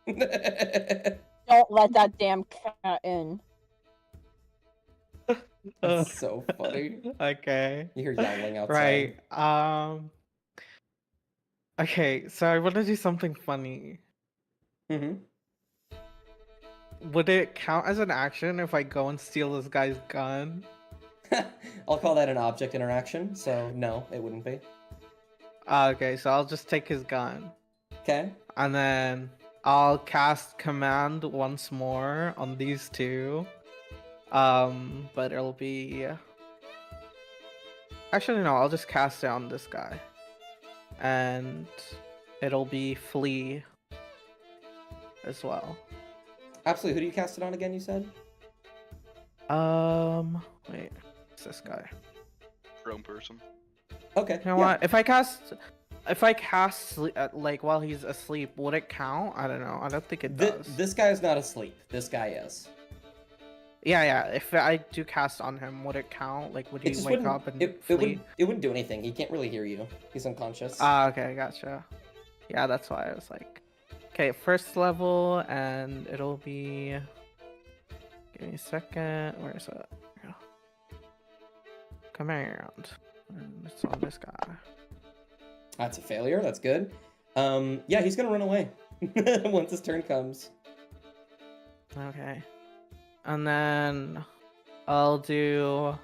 Don't let that damn cat in. That's so funny. Okay. You hear yowling outside. Right. Okay, so I want to do something funny. Mm-hmm. Would it count as an action if I go and steal this guy's gun? I'll call that an object interaction, so no, it wouldn't be. Okay, so I'll just take his gun. Okay. And then I'll cast command once more on these two. But it'll be... Actually, no, I'll just cast it on this guy. And it'll be flee as well. Absolutely. Who do you cast it on again, you said? Wait, it's this guy. Prone person. Okay. You know yeah. what? If I cast like while he's asleep, would it count? I don't know. I don't think it does. This guy is not asleep. This guy is. Yeah. If I do cast on him, would it count? Like, would It he just wake wouldn't. up and It flee? wouldn't do anything. He can't really hear you. He's unconscious. Okay, gotcha. Yeah, that's why I was like, okay, first level, and it'll be. Give me a second. Where is it? Yeah. Command. And it's on this guy. That's a failure. That's good. Yeah, he's gonna run away once his turn comes. Okay. And then I'll do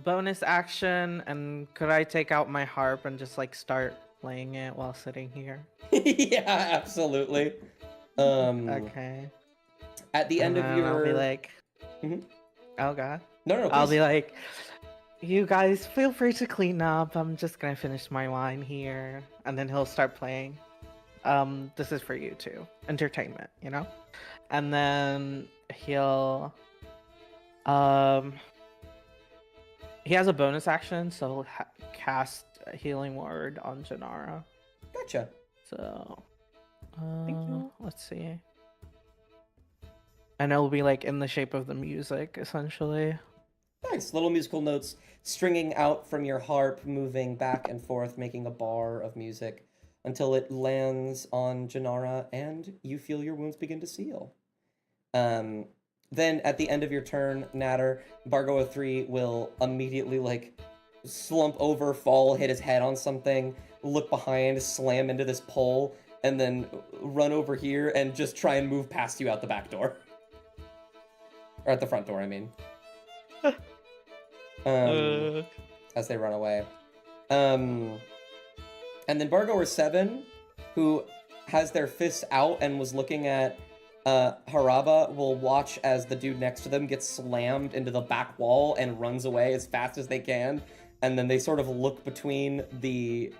bonus action, and could I take out my harp and just like start playing it while sitting here? Yeah, absolutely. Okay. At the end And of then your, I'll be like, Mhm. oh god. no, I'll please. be like, you guys feel free to clean up. I'm just gonna finish my wine here, and then he'll start playing. This is for you too, entertainment, you know. And then he'll, he has a bonus action, so he'll cast a healing word on Janara. Gotcha. So, Thank you. let's see. And it'll be like in the shape of the music, essentially. Nice little musical notes stringing out from your harp, moving back and forth, making a bar of music until it lands on Janara and you feel your wounds begin to seal. Then at the end of your turn, Natter, Bargo 3 will immediately like slump over, fall, hit his head on something, look behind, slam into this pole, and then run over here and just try and move past you out the back door. Or at the front door, I mean. As they run away. And then Bargoer 7, who has their fists out and was looking at Haraba, will watch as the dude next to them gets slammed into the back wall and runs away as fast as they can. And then they sort of look between the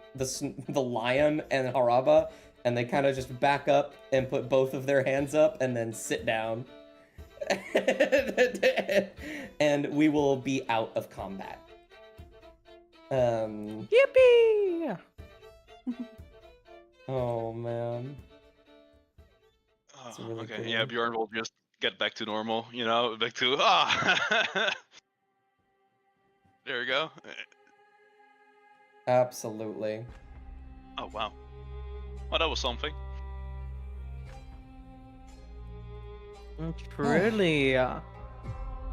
lion and Haraba, and they kind of just back up and put both of their hands up and then sit down. And we will be out of combat. Yippee! Oh man. That's really Okay, cool. yeah, Bjorn will just get back to normal, back to There we go. Absolutely. Oh wow. Well, that was something. Truly.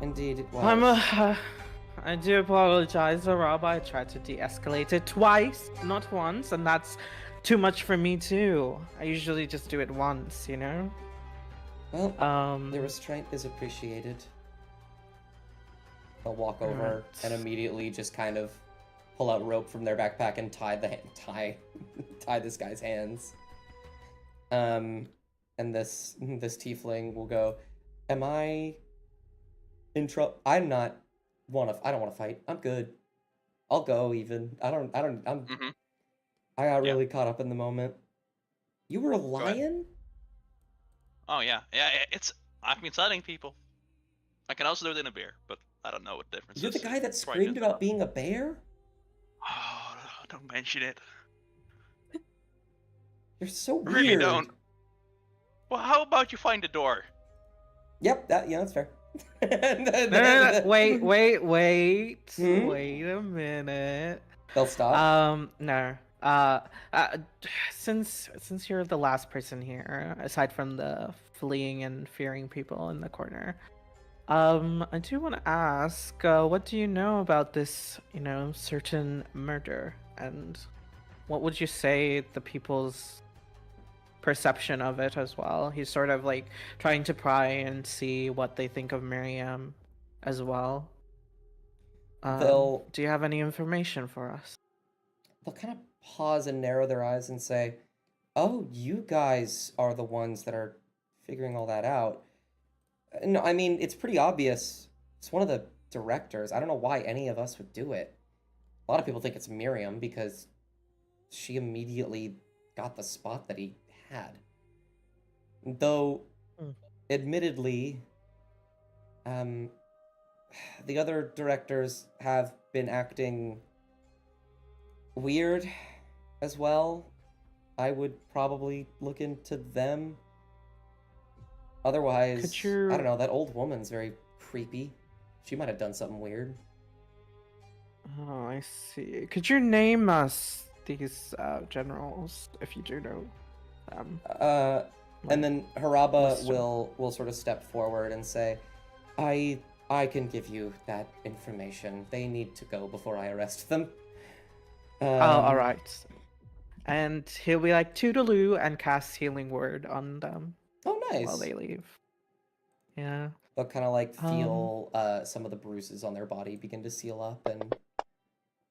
Indeed it was. I do apologize, Rob. I tried to de-escalate it twice, not once, and that's too much for me too. I usually just do it once, you know? Well, the restraint is appreciated. They'll walk over Alright. and immediately just kind of pull out rope from their backpack and tie this guy's hands. And this tiefling will go, "Am I in trouble? I don't want to fight. I'm good. I'll go even. I got really caught up in the moment. You were a ahead. lion? Oh yeah, I've been studying people. I can also do it in a bear, but I don't know what the difference You're is. the guy that Try screamed it. about being a bear? Oh, don't mention it. You're so weird. Really don't. Well, how about you find the door? Yep, that's fair. No. Wait. Hmm? Wait a minute. They'll stop. No. Since you're the last person here, aside from the fleeing and fearing people in the corner, I do want to ask, what do you know about this, certain murder, and what would you say the people's perception of it as well? He's sort of like trying to pry and see what they think of Miriam as well. They'll Do you have any information for us? kind of pause and narrow their eyes and say, "Oh, you guys are the ones that are figuring all that out." No, I mean, it's pretty obvious. It's one of the directors. I don't know why any of us would do it. A lot of people think it's Miriam because she immediately got the spot that he had. Though, admittedly, the other directors have been acting weird as well. I would probably look into them. Otherwise, Could you- I don't know, that old woman's very creepy. She might have done something weird. Oh, I see. Could you name us these generals if you do know them? And then Haraba list them. will sort of step forward and say, I can give you that information. They need to go before I arrest them. All right. And he'll be like toodaloo and cast healing word on them Oh, nice. while they leave. Yeah. They'll kind of like feel some of the bruises on their body begin to seal up and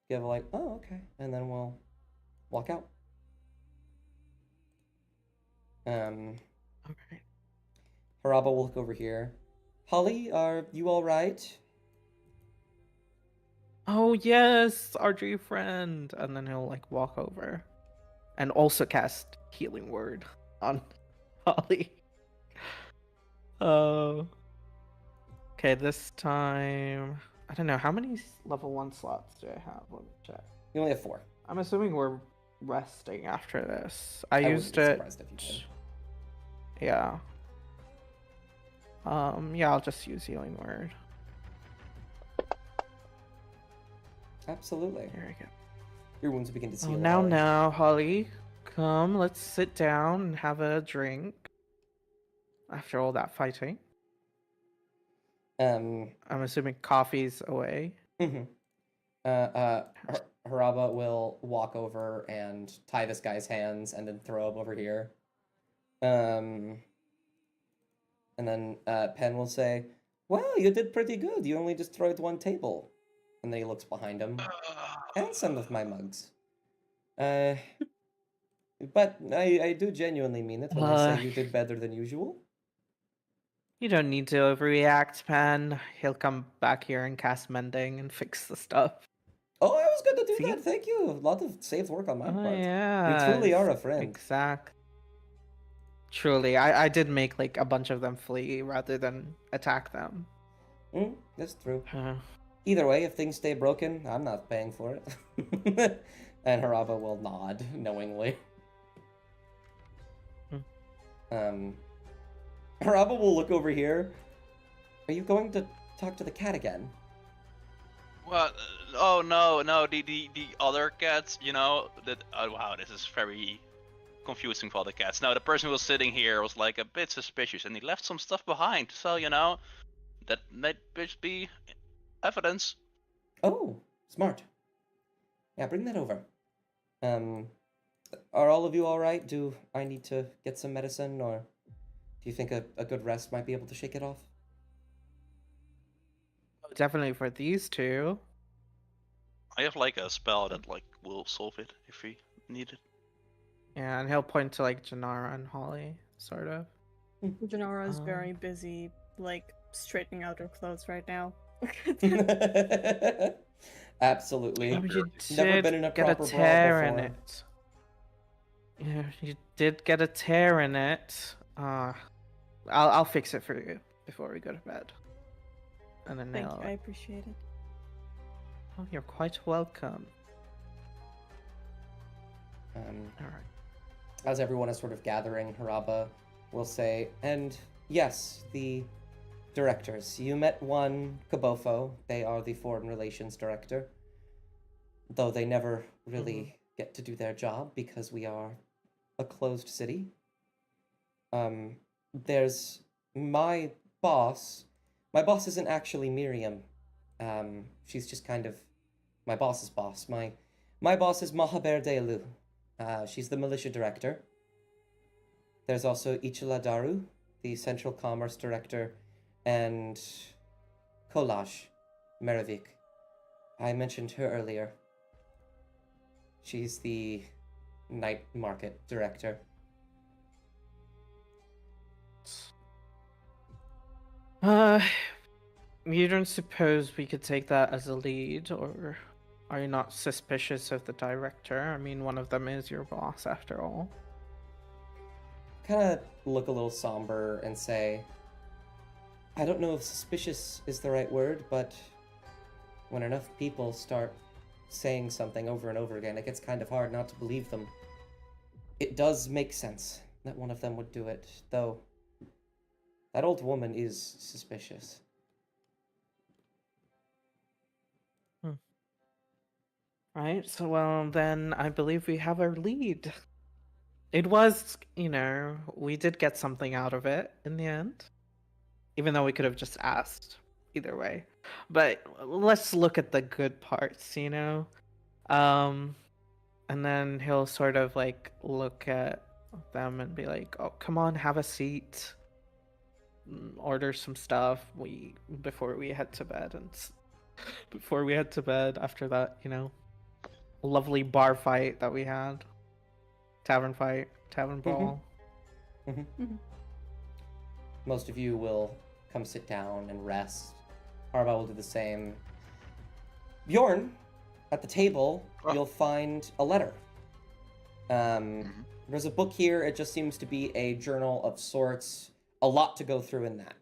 give like, oh, okay. And then we'll walk out. Okay. Haraba will look over here. Holly, are you all right? Oh yes, our true friend. And then he'll like walk over, and also cast healing word on Holly. Oh. Okay, this time I don't know how many level 1 slots do I have. Let me check. You only have 4. I'm assuming we're resting after this. I wouldn't used be it. surprised if you did. Yeah. Yeah, I'll just use healing word. Absolutely. Here we go. Your wounds begin to Oh, heal. now, Holly. Come, let's sit down and have a drink. After all that fighting. Um. I'm assuming coffee's away. Mhm. Haraba will walk over and tie this guy's hands and then throw him over here. And then Pen will say, "Well, you did pretty good. You only destroyed one table." And then he looks behind him. And some of my mugs. But I do genuinely mean it when I say you did better than usual. You don't need to overreact, man. He'll come back here and cast mending and fix the stuff. Oh, I was going to do See? that. Thank you. A lot of saved work on my Oh, part. yeah. You truly are a friend. Exact. Truly, I did make like a bunch of them flee rather than attack them. That's true. Uh, Either way, if things stay broken, I'm not paying for it. And Haraba will nod knowingly. Haraba will look over here. Are you going to talk to the cat again? What? Oh no, the other cats, you know, that, oh wow, this is very confusing for the cats. No, the person who was sitting here was like a bit suspicious and he left some stuff behind, so you know, that might just be evidence. Oh, smart. Yeah, bring that over. Are all of you alright? Do I need to get some medicine, or do you think a good rest might be able to shake it off? definitely for these two. I have like a spell that like will solve it if we need it. Yeah, and he'll point to like Janara and Holly, sort of. Janara is Um, very busy, like, straightening out her clothes right now. Absolutely. Oh, you Never did been in a get a proper brawl tear in before. it. Yeah, you did get a tear in it. I'll fix it for you before we go to bed. And then Thank they'll. you, I appreciate it. Oh, you're quite welcome. All right. As everyone is sort of gathering, Haraba will say, and yes, the directors. You met one, Kabofo. They are the foreign relations director. Though they never really get to do their job because we are a closed city. There's my boss. My boss isn't actually Miriam. She's just kind of my boss's boss. My boss is Mahaber Delu. She's the militia director. There's also Ichila Daru, the central commerce director, and Kolaj Meravik. I mentioned her earlier. She's the night market director. You don't suppose we could take that as a lead, or are you not suspicious of the director? I mean, one of them is your boss, after all. Kind of look a little somber and say, I don't know if suspicious is the right word, but when enough people start saying something over and over again, it gets kind of hard not to believe them. It does make sense that one of them would do it, though that old woman is suspicious. Right, so well, then I believe we have our lead. It was, we did get something out of it in the end. Even though we could have just asked either way. But let's look at the good parts, And then he'll sort of like look at them and be like, oh, come on, have a seat. Order some stuff before we head to bed. And before we head to bed after that, lovely bar fight that we had. Tavern brawl. Most of you will come sit down and rest. Harba will do the same. Bjorn, at the table, you'll find a letter. There's a book here. It just seems to be a journal of sorts. A lot to go through in that.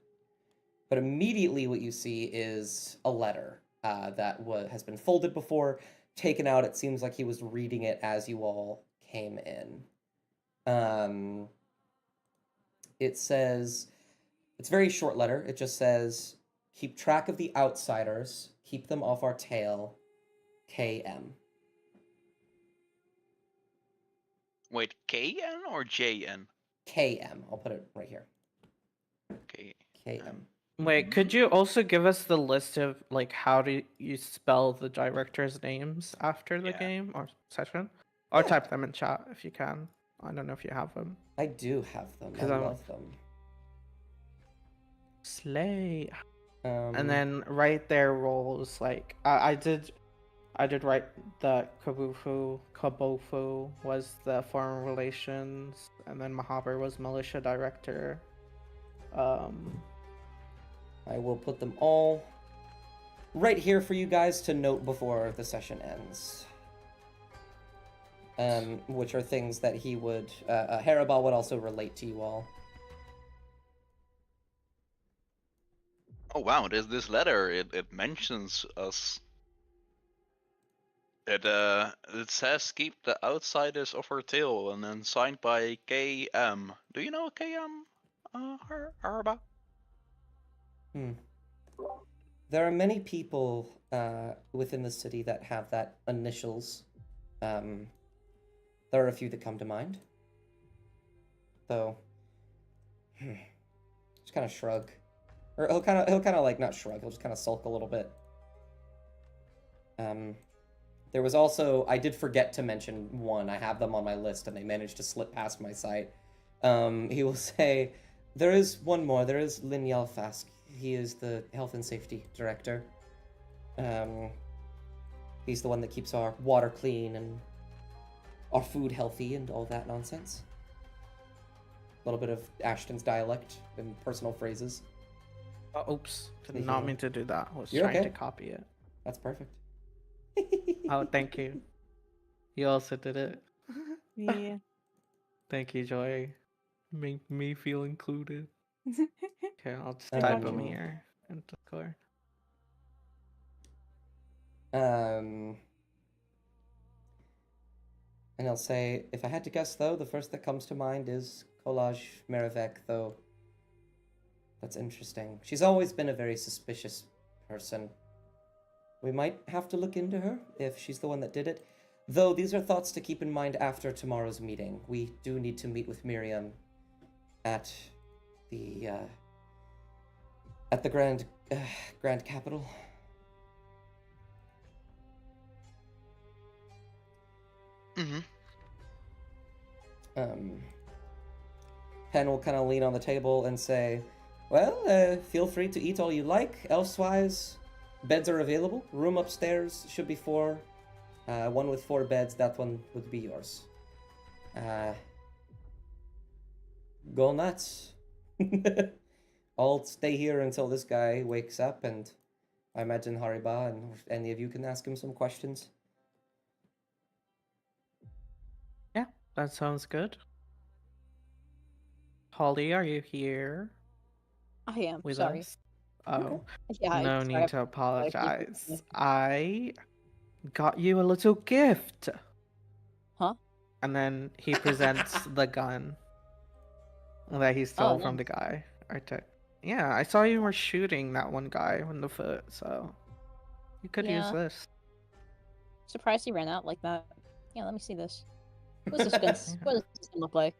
But immediately what you see is a letter that has been folded before, taken out. It seems like he was reading it as you all came in. It says, it's a very short letter. It just says, keep track of the outsiders, keep them off our tail, KM. Wait, KN or JN? KM. I'll put it right here. K. KM. Wait, could you also give us the list of like how do you spell the directors' names after the Yeah. game or session? Or Yeah. type them in chat if you can. I don't know if you have them. I do have them. I 'Cause I'm- love them. Slay. Um, And then right there rolls like I did write that Kabofu was the foreign relations, and then Mahaber was militia director. I will put them all right here for you guys to note before the session ends. Which are things that he would, Haribal would also relate to you all. Oh wow, this letter it mentions us. It says keep the outsiders off her tail, and then signed by KM. Do you know KM? Araba? There are many people within the city that have that initials. There are a few that come to mind. Though, just kind of shrug, or he'll kind of like not shrug. He'll just kind of sulk a little bit. There was also, I did forget to mention one. I have them on my list, and they managed to slip past my sight. He will say, there is one more. There is Lin Yalfask. He is the health and safety director. He's the one that keeps our water clean and our food healthy and all that nonsense. A little bit of Ashton's dialect and personal phrases. Oops, did Sneaky not one. mean to do that. I was You're trying okay. to copy it. That's perfect. Oh, thank you. You also did it. Yeah. Thank you, Joy. Make me feel included. Okay, I'll just I type got them you. here in Discord. And he'll say, if I had to guess, though, the first that comes to mind is Kolaj Merivek, though. That's interesting. She's always been a very suspicious person. We might have to look into her, if she's the one that did it. Though, these are thoughts to keep in mind after tomorrow's meeting. We do need to meet with Miriam at the Grand Capital. Mm-hmm. Pen will kind of lean on the table and say, well, feel free to eat all you like. Elsewise, beds are available. Room upstairs should be 4. One with 4 beds, that one would be yours. Go nuts. I'll stay here until this guy wakes up, and I imagine Hariba and any of you can ask him some questions. Yeah, that sounds good. Holly, are you here I am. with Sorry. us? Oh, Yeah. no sorry, need to I- apologize. I got you a little gift. Huh? And then he presents the gun that he stole from nice. the guy. I took. Yeah, I saw you were shooting that one guy in the foot, so you could use Yeah. this. Surprised he ran out like that. Yeah, let me see this. What does this gun, what does this gun look like?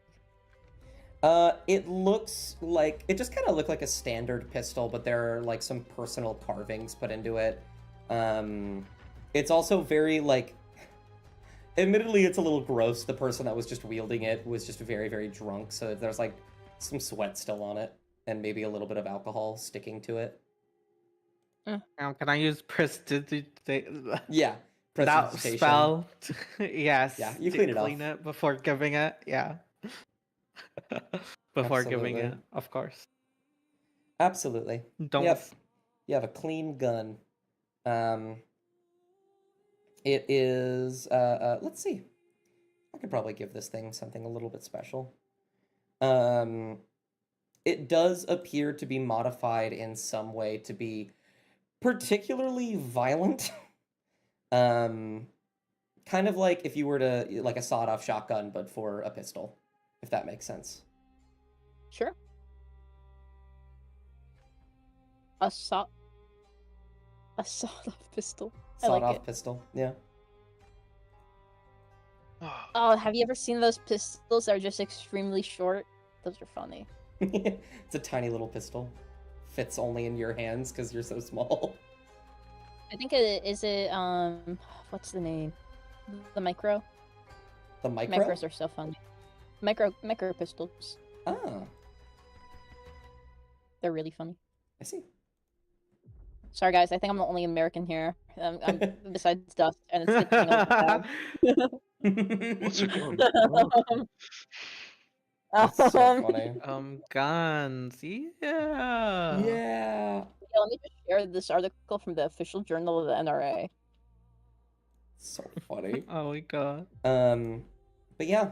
It looks like, it just kind of looked like a standard pistol, but there are like some personal carvings put into it. It's also very like, admittedly it's a little gross. The person that was just wielding it was just very, very drunk, so there's like some sweat still on it, and maybe a little bit of alcohol sticking to it. Now, can I use prestidigitate? Yeah, That prestidigitation. spell? Yes. Yeah, you to clean it off. Clean it before giving it. Yeah. Before giving it, Absolutely. of course. Absolutely. Don't. Yep. You have a clean gun. It is, let's see. I could probably give this thing something a little bit special. It does appear to be modified in some way to be particularly violent. Kind of like if you were to, like a sawed-off shotgun, but for a pistol, if that makes sense. Sure. A sawed-off pistol. I like Sawed-off it. pistol. Yeah. Oh, have you ever seen those pistols that are just extremely short? Those are funny. It's a tiny little pistol. Fits only in your hands because you're so small. I think it is it what's the name? The micro? The micro? Micros are so funny. Micro pistols. Ah, They're really funny. I see. Sorry guys, I think I'm the only American here. I'm besides Dust, and it's getting a little bad. What's a gun? That's so funny. Guns. Yeah. Yeah. Yeah, let me just share this article from the official journal of the NRA. So funny. Oh my god. But yeah,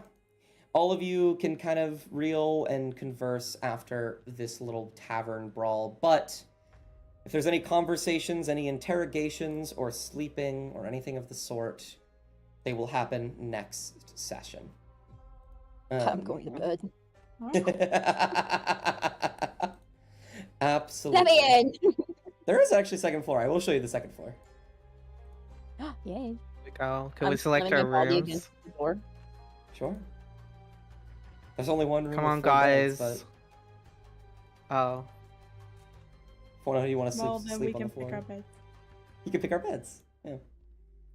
all of you can kind of reel and converse after this little tavern brawl. But if there's any conversations, any interrogations, or sleeping, or anything of the sort, they will happen next session. I'm going to bed. Absolutely. Let me in! There is actually a second floor. I will show you the second floor. Yay. We go. Can I'm we select slamming our my body rooms? against the door. Sure. There's only one room. Come with on, 4 beds, guys. but Oh. if you want to Well, then we sleep on can the floor, pick our beds. you can pick our beds. Yeah.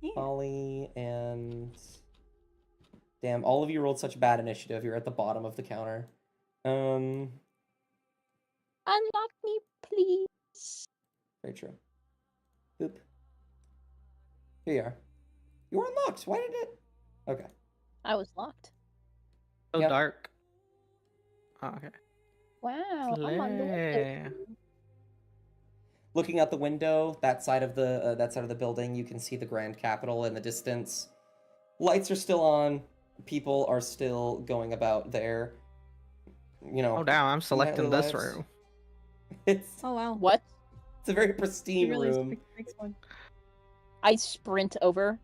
Yeah. Holly and damn, all of you rolled such bad initiative. You're at the bottom of the counter. Unlock me, please. Very true. Boop. Here you are. You were unlocked. Why did it? Okay. I was locked. So Yep. dark. Oh, okay. Wow, I'm on the Slay. window. Looking out the window, that side of the building, you can see the Grand Capitol in the distance. Lights are still on. People are still going about their, Oh damn, I'm selecting nightly this lives. room. It's Oh wow. What? a very You pristine really room. picked one. I sprint over.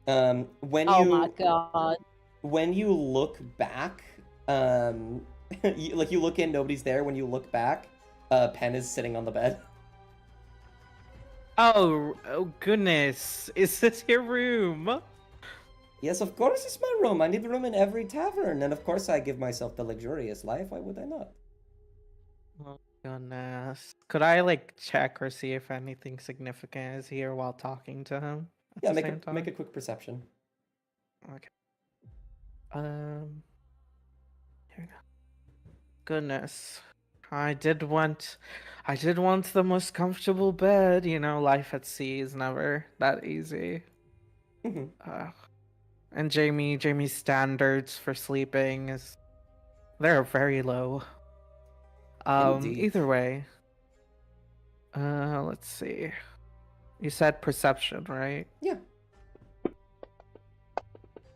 When Oh you my god. when you look back, you look in, nobody's there. When you look back, Pen is sitting on the bed. Oh goodness. Is this your room? Yes, of course it's my room. I need room in every tavern, and of course I give myself the luxurious life. Why would I not? Oh goodness. Could I check or see if anything significant is here while talking to him? At Yeah, the make same time? make a quick perception. Okay. Here we go. Goodness. I did want the most comfortable bed. Life at sea is never that easy. Mhm. And Jamie's standards for sleeping they're very low. Indeed. Either way. Let's see. You said perception, right? Yeah.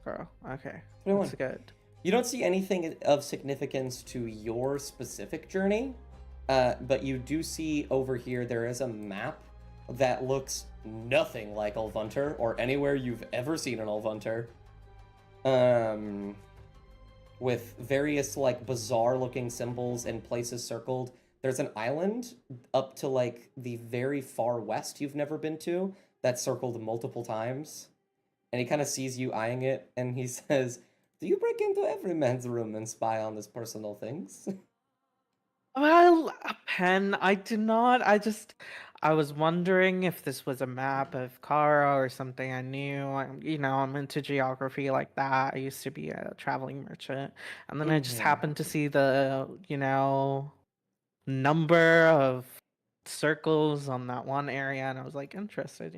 Girl, okay. 21. That's good. You don't see anything of significance to your specific journey, but you do see over here there is a map that looks nothing like Ulvunter or anywhere you've ever seen an Ulvunter. With various bizarre looking symbols and places circled. There's an island up to the very far west you've never been to that's circled multiple times. And he kind of sees you eyeing it and he says, "Do you break into every man's room and spy on his personal things?" Well, Pen, I do not. I was wondering if this was a map of Kara or something I knew. I'm into geography like that. I used to be a traveling merchant. And then I just Mhm. happened to see the, number of circles on that one area. And I was interested,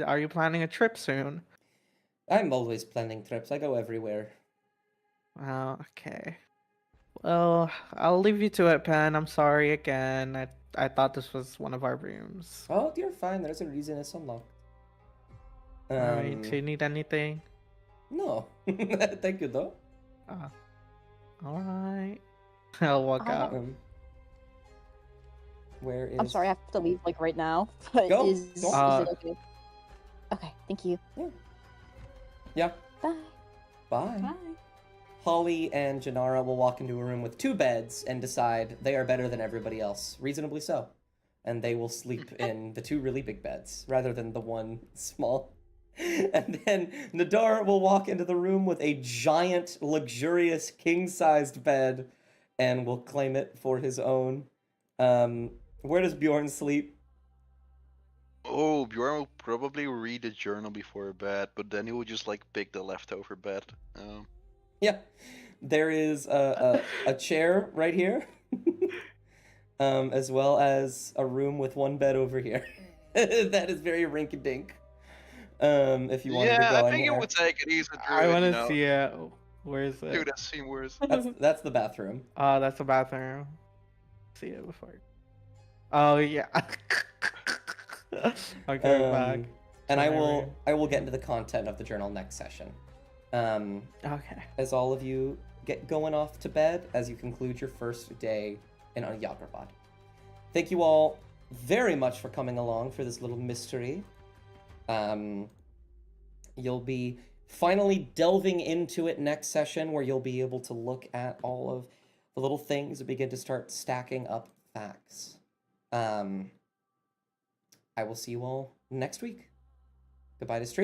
Are you planning a trip soon? I'm always planning trips. I go everywhere. Oh, okay. Well, I'll leave you to it, Pen. I'm sorry again. I thought this was one of our rooms. Oh, you're fine. There's a reason it's unlocked. Alright, do you need anything? No. Thank you, though. Alright. I'll walk out. Where is... I'm sorry, I have to leave right now. But Go. is Go. it okay? Okay, thank you. Yeah. Bye. Bye. Bye. Holly and Janara will walk into a room with 2 beds and decide they are better than everybody else. Reasonably so. and they will sleep in the 2 really big beds rather than the 1 small. And then Nadar will walk into the room with a giant, luxurious, king-sized bed and will claim it for his own. Where does Bjorn sleep? Oh, Bjorn will probably read the journal before bed, but then he will just like pick the leftover bed. Yeah, there is a chair right here, as well as a room with 1 bed over here. That is very rink-a-dink. If you wanted to go I in think there. it would take it easy. I want to see it. Where is Dude, it? that scene worse. That's the bathroom. That's the bathroom. See it before. Oh yeah. I'm going back. And to I my will room. I will get into the content of the journal next session. Okay. As all of you get going off to bed as you conclude your first day in Yagrabad. Thank you all very much for coming along for this little mystery. You'll be finally delving into it next session, where you'll be able to look at all of the little things and begin to start stacking up facts. I will see you all next week. Goodbye to stream.